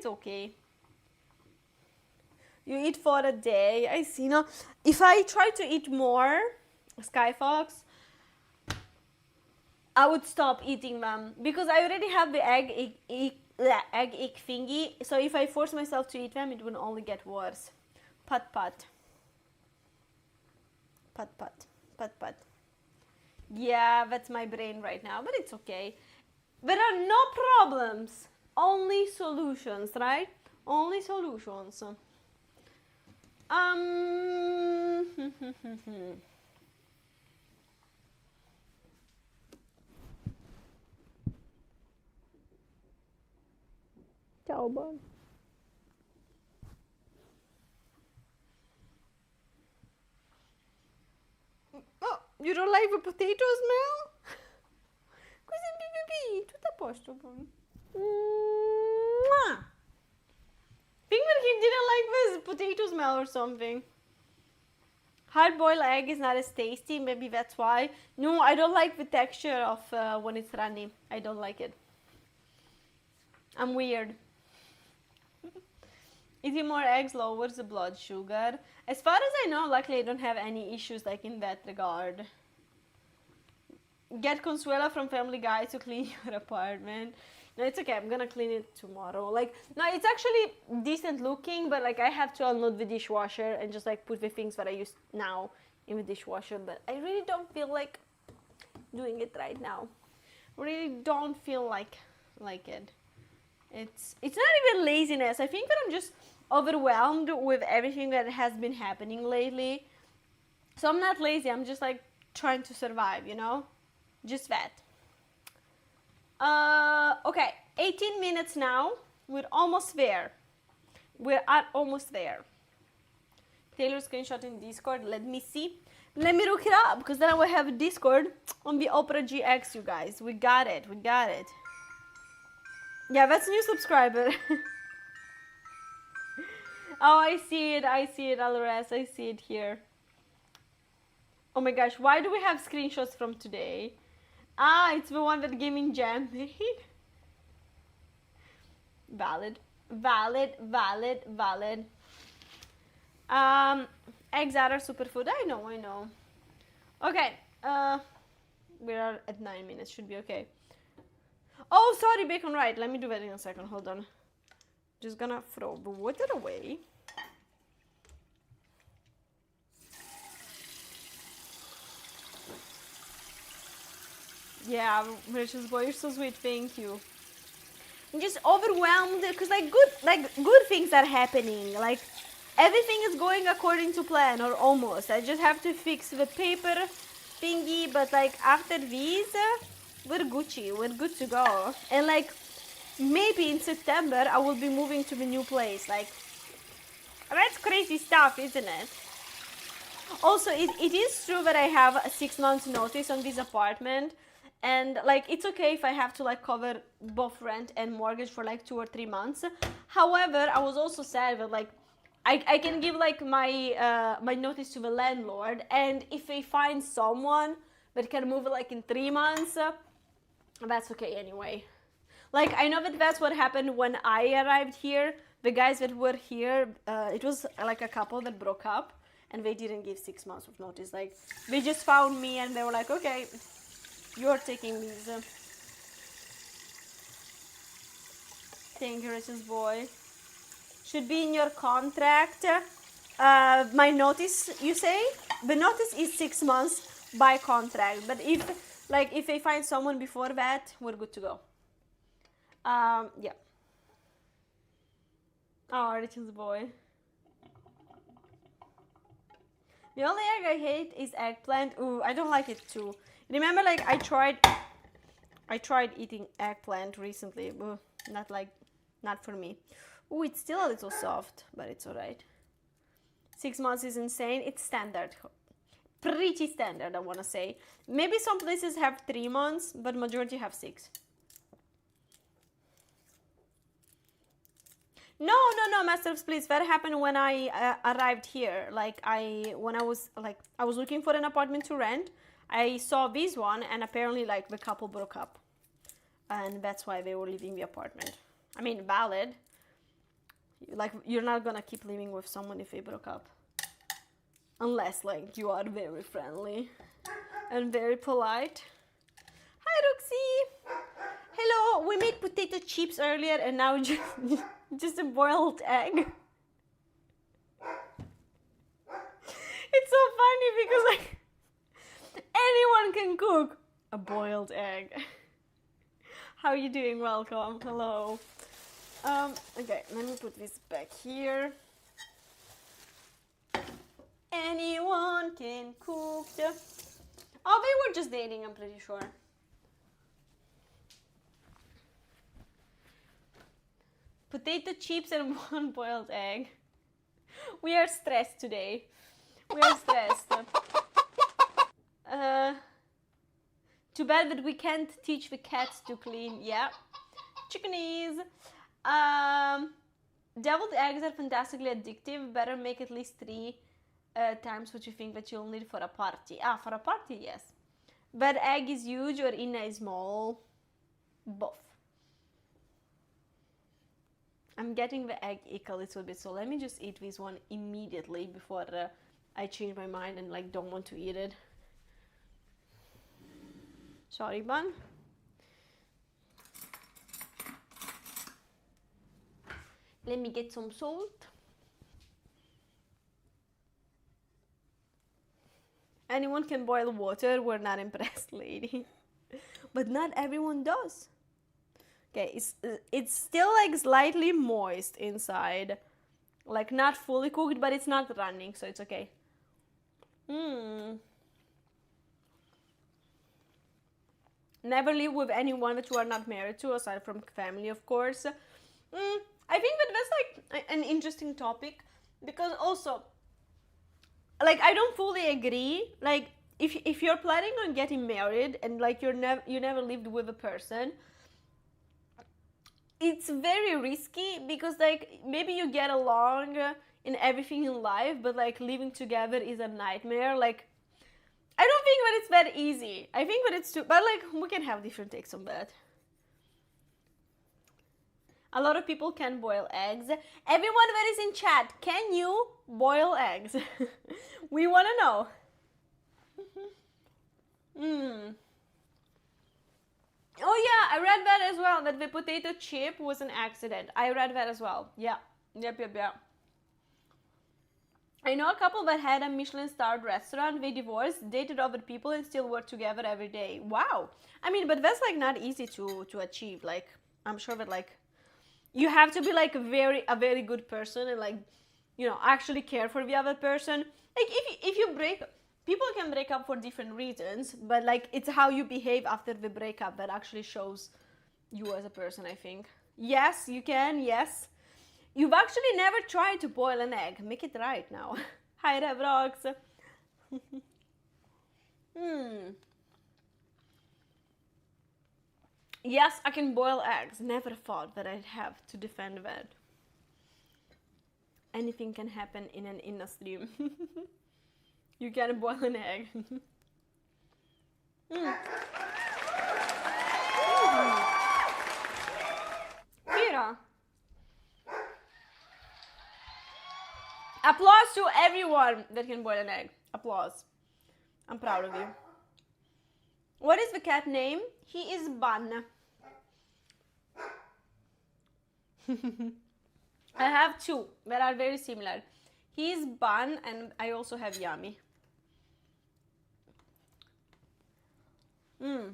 Speaker 1: okay. You eat for a day. I see. Now, if I try to eat more, Skyfox, I would stop eating them because I already have the egg ick thingy. So if I force myself to eat them, it will only get worse. Pat pat. Pat pat. Pat pat. Yeah, that's my brain right now, but it's okay. There are no problems, only solutions, right? Only solutions. Ciao, Bob. Oh, you don't like the potato smell? Così BBB, tutto a posto. Think that he didn't like this potato smell or something. Hard-boiled egg is not as tasty, maybe that's why. No, I don't like the texture of when it's runny. I don't like it. I'm weird. Eating more eggs lowers the blood sugar. As far as I know, luckily I don't have any issues like in that regard. Get Consuela from Family Guy to clean your apartment. No, it's okay. I'm gonna clean it tomorrow. Like, no, it's actually decent looking, but like I have to unload the dishwasher and just like put the things that I use now in the dishwasher. But I really don't feel like doing it right now. Really don't feel like it. It's not even laziness. I think that I'm just overwhelmed with everything that has been happening lately. So I'm not lazy. I'm just like trying to survive, you know? Just that. Okay, 18 minutes now. We're almost there. We're at almost there. Taylor screenshot in Discord. Let me see. Let me look it up because then I will have a Discord on the Opera GX, you guys. We got it. We got it. Yeah, that's a new subscriber. Oh, I see it. I see it, Alores. I see it here. Oh my gosh, why do we have screenshots from today? Ah, it's the one that Gaming Jam made. Valid. Valid, valid, valid. Eggs are a superfood. I know. Okay, we are at 9 minutes. Should be okay. Oh, sorry, Bacon, right. Let me do that in a second. Hold on. Just gonna throw the water away. Yeah, Rachel's boy, you're so sweet. Thank you. I'm just overwhelmed because like good things are happening. Like everything is going according to plan or almost. I just have to fix the paper thingy, but like after these, we're Gucci. We're good to go. And like maybe in September I will be moving to the new place. Like that's crazy stuff, isn't it? Also, it is true that I have a 6 months notice on this apartment. And like it's okay if I have to like cover both rent and mortgage for like 2 or 3 months. However, I was also sad that like I can give like my my notice to the landlord, and if they find someone that can move like in 3 months, that's okay anyway. Like I know that that's what happened when I arrived here. The guys that were here, it was like a couple that broke up, and they didn't give 6 months of notice. Like they just found me and they were like, okay, you're taking these. Thank you, Rachel's boy. Should be in your contract. My notice, you say? The notice is 6 months by contract. But if they find someone before that, we're good to go. Yeah. Oh, Rachel's boy. The only egg I hate is eggplant. Ooh, I don't like it too. Remember, like I tried eating eggplant recently. Ooh, not for me. Ooh, it's still a little soft, but it's alright. 6 months is insane. It's standard. Pretty standard, I want to say. Maybe some places have 3 months, but majority have 6. No, Master of Splits. That happened when I arrived here. Like I was looking for an apartment to rent. I saw this one, and apparently like the couple broke up, and that's why they were leaving the apartment. I mean, valid. Like you're not gonna keep living with someone if they broke up, unless like you are very friendly and very polite. Hi, Roxy. Hello. We made potato chips earlier, and now just a boiled egg. It's so funny because like anyone can cook a boiled egg. How are you doing? Welcome. Hello. Okay, let me put this back here. Anyone can cook. Oh, they were just dating, I'm pretty sure. Potato chips and one boiled egg. We are stressed today. We are stressed. Too bad that we can't teach the cats to clean. Yeah. Chickenese. Deviled eggs are fantastically addictive. Better make at least 3 times what you think that you'll need for a party. For a party, yes. But egg is huge or Inna is small. Both. I'm getting the egg ick a little bit, so let me just eat this one immediately before I change my mind and like don't want to eat it. Sorry, bun. Let me get some salt. Anyone can boil water. We're not impressed, lady. But not everyone does. Okay, it's still like slightly moist inside. Like not fully cooked, but it's not running, so it's okay. Never live with anyone that you are not married to, aside from family, of course. I think that that's like an interesting topic, because also, like, I don't fully agree. Like, if you're planning on getting married and like you never lived with a person, it's very risky, because like maybe you get along in everything in life, but like living together is a nightmare. Like, I don't think that it's that easy. I think that it's too, but like we can have different takes on that. A lot of people can boil eggs. Everyone that is in chat, can you boil eggs? We want to know. Oh yeah, I read that as well, that the potato chip was an accident. I read that as well. Yeah. Yep. I know a couple that had a Michelin-starred restaurant. They divorced, dated other people, and still work together every day. Wow. I mean, but that's like not easy to achieve. Like, I'm sure that like you have to be like a very good person and like, you know, actually care for the other person. Like if you break, people can break up for different reasons, but like it's how you behave after the breakup that actually shows you as a person, I think. Yes, you can. Yes. You've actually never tried to boil an egg. Make it right now. Hi, Revrox. Yes, I can boil eggs. Never thought that I'd have to defend that. Anything can happen in an Inna stream. You can boil an egg. Kira. Applause to everyone that can boil an egg. Applause. I'm proud of you. What is the cat name? He is Bun. I have two that are very similar. He is Bun and I also have Yummy. Okay,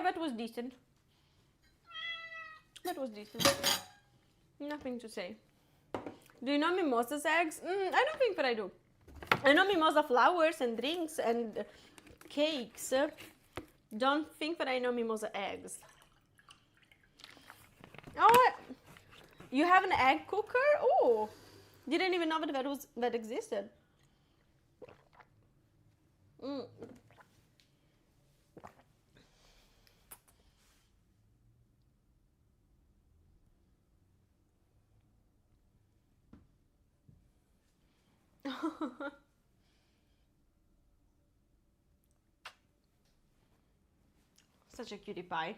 Speaker 1: that was decent. That was decent. Nothing to say. Do you know mimosa's eggs? I don't think that I do. I know mimosa flowers and drinks and cakes. Don't think that I know mimosa eggs. Oh, you have an egg cooker? Oh, didn't even know that existed. Such a cutie pie.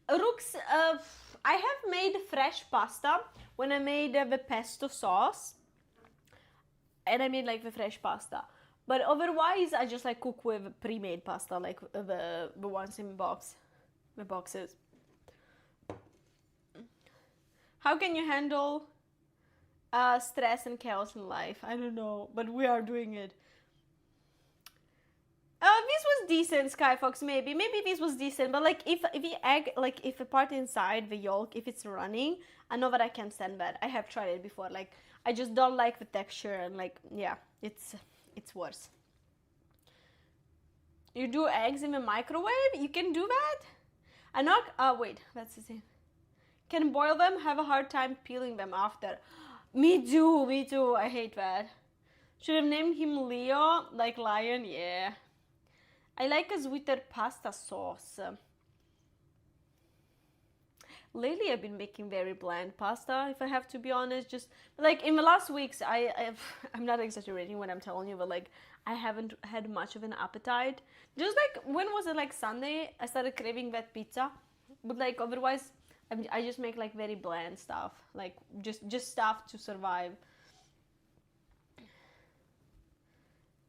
Speaker 1: Rooks, I have made fresh pasta when I made the pesto sauce. And I made like the fresh pasta. But otherwise, I just like cook with pre-made pasta, like the ones in the boxes. How can you handle stress and chaos in life? I don't know, but we are doing it. This was decent, Skyfox. Maybe this was decent, but like if the egg, like if the part inside the yolk, if it's running, I know that I can't stand that. I have tried it before. Like I just don't like the texture, and like yeah, it's worse. You do eggs in the microwave? You can do that? I know. Wait, that's the same. Can boil them. Have a hard time peeling them after. Me too. I hate that. Should have named him Leo, like lion. Yeah. I like a sweeter pasta sauce. Lately, I've been making very bland pasta, if I have to be honest. Just like in the last weeks, I'm not exaggerating when I'm telling you, but like I haven't had much of an appetite. Just like when was it? Like Sunday, I started craving that pizza, but like otherwise, I just make like very bland stuff, like just stuff to survive.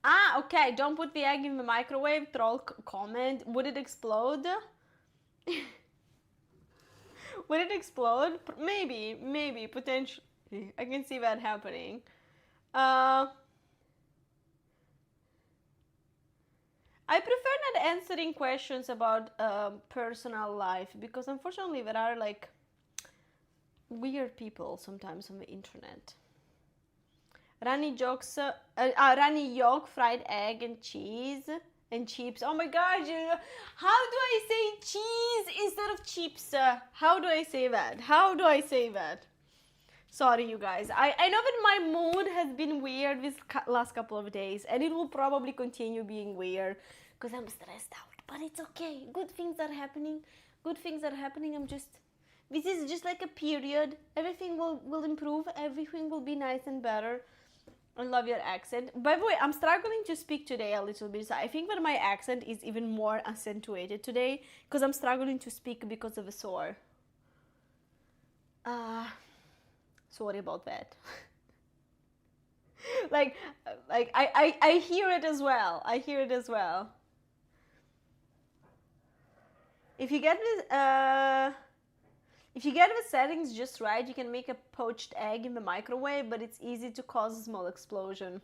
Speaker 1: Ah, okay, don't put the egg in the microwave. Troll comment. Would it explode? Would it explode? Maybe, potentially. I can see that happening. I prefer not answering questions about personal life because unfortunately there are like weird people sometimes on the internet. Runny jokes, runny yolk, fried egg and cheese and chips. Oh my god, how do I say cheese instead of chips? How do I say that? Sorry, you guys. I know that my mood has been weird this last couple of days, and it will probably continue being weird because I'm stressed out. But it's okay. Good things are happening. This is just like a period. Everything will improve. Everything will be nice and better. I love your accent. By the way, I'm struggling to speak today a little bit. So I think that my accent is even more accentuated today because I'm struggling to speak because of a sore. Sorry about that. like I hear it as well. If you get the settings just right, you can make a poached egg in the microwave, but it's easy to cause a small explosion.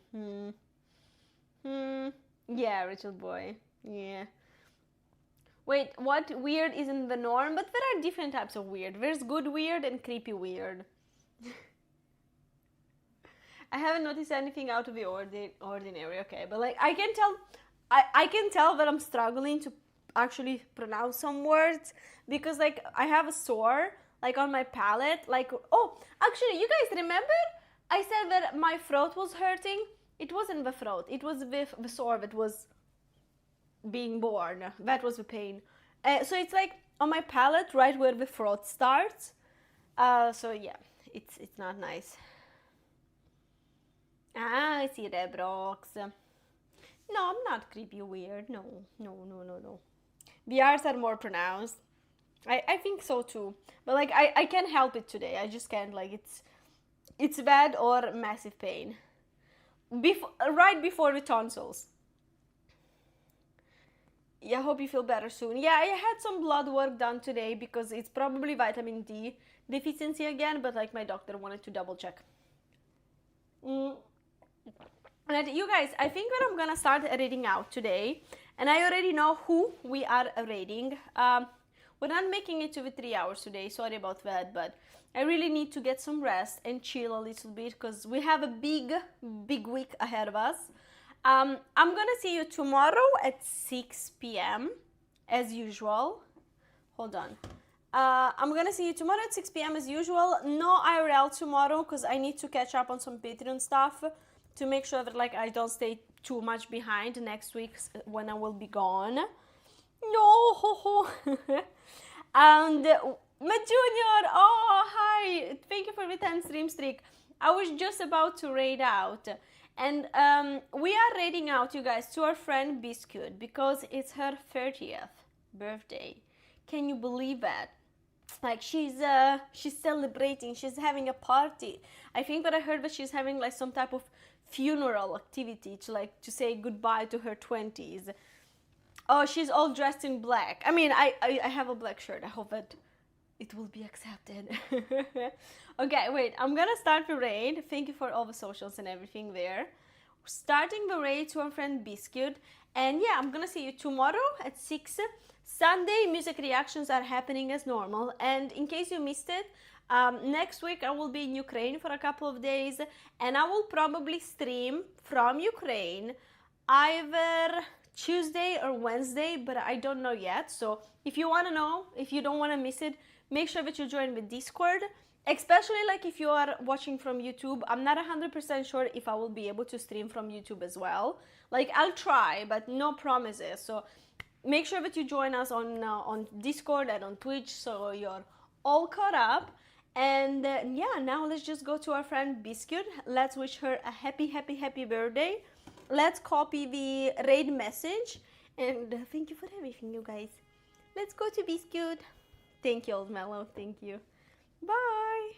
Speaker 1: Yeah, Rachel boy. Yeah. Wait, what weird isn't the norm? But there are different types of weird. There's good weird and creepy weird. I haven't noticed anything out of the ordinary. Okay, but like I can tell that I'm struggling to actually pronounce some words because like I have a sore like on my palate. Like, oh, actually, you guys remember I said that my throat was hurting? It wasn't the throat. It was the sore that was being born. That was the pain. So it's like on my palate, right where the throat starts. So yeah, it's not nice. Ah, I see Rebrox. No, I'm not creepy weird. No. The R's are more pronounced. I think so too. But like I can't help it today. I just can't. Like it's bad or massive pain. Right before the tonsils. Yeah, I hope you feel better soon. Yeah, I had some blood work done today because it's probably vitamin D deficiency again, but like my doctor wanted to double check. And you guys, I think that I'm gonna start reading out today, and I already know who we are reading. We're not making it to the 3 hours today, sorry about that, but I really need to get some rest and chill a little bit because we have a big week ahead of us. I'm gonna see you tomorrow at 6 p.m. as usual. Hold on. I'm gonna see you tomorrow at 6 p.m. as usual. No IRL tomorrow because I need to catch up on some Patreon stuff to make sure that like I don't stay too much behind next week when I will be gone. No. And my junior, oh hi, thank you for the 10 stream streak. I was just about to raid out. And we are raiding out, you guys, to our friend Biscuit because it's her 30th birthday. Can you believe that? Like she's celebrating, she's having a party. I think that I heard that she's having like some type of funeral activity to say goodbye to her 20s. Oh, she's all dressed in black. I mean, I have a black shirt. I hope that it will be accepted. Okay, wait, I'm gonna start the raid. Thank you for all the socials and everything there. Starting the raid to our friend Biscuit. And yeah, I'm gonna see you tomorrow at 6. Sunday music reactions are happening as normal. And in case you missed it, next week I will be in Ukraine for a couple of days. And I will probably stream from Ukraine either Tuesday or Wednesday, but I don't know yet. So if you want to know, if you don't want to miss it, make sure that you join the Discord, especially like if you are watching from YouTube. I'm not 100% sure if I will be able to stream from YouTube as well. Like I'll try, but no promises. So make sure that you join us on Discord and on Twitch so you're all caught up. And yeah, now let's just go to our friend Biscuit. Let's wish her a happy birthday. Let's copy the raid message. And thank you for everything, you guys. Let's go to Biscuit. Thank you, Old Mellow. Thank you. Bye.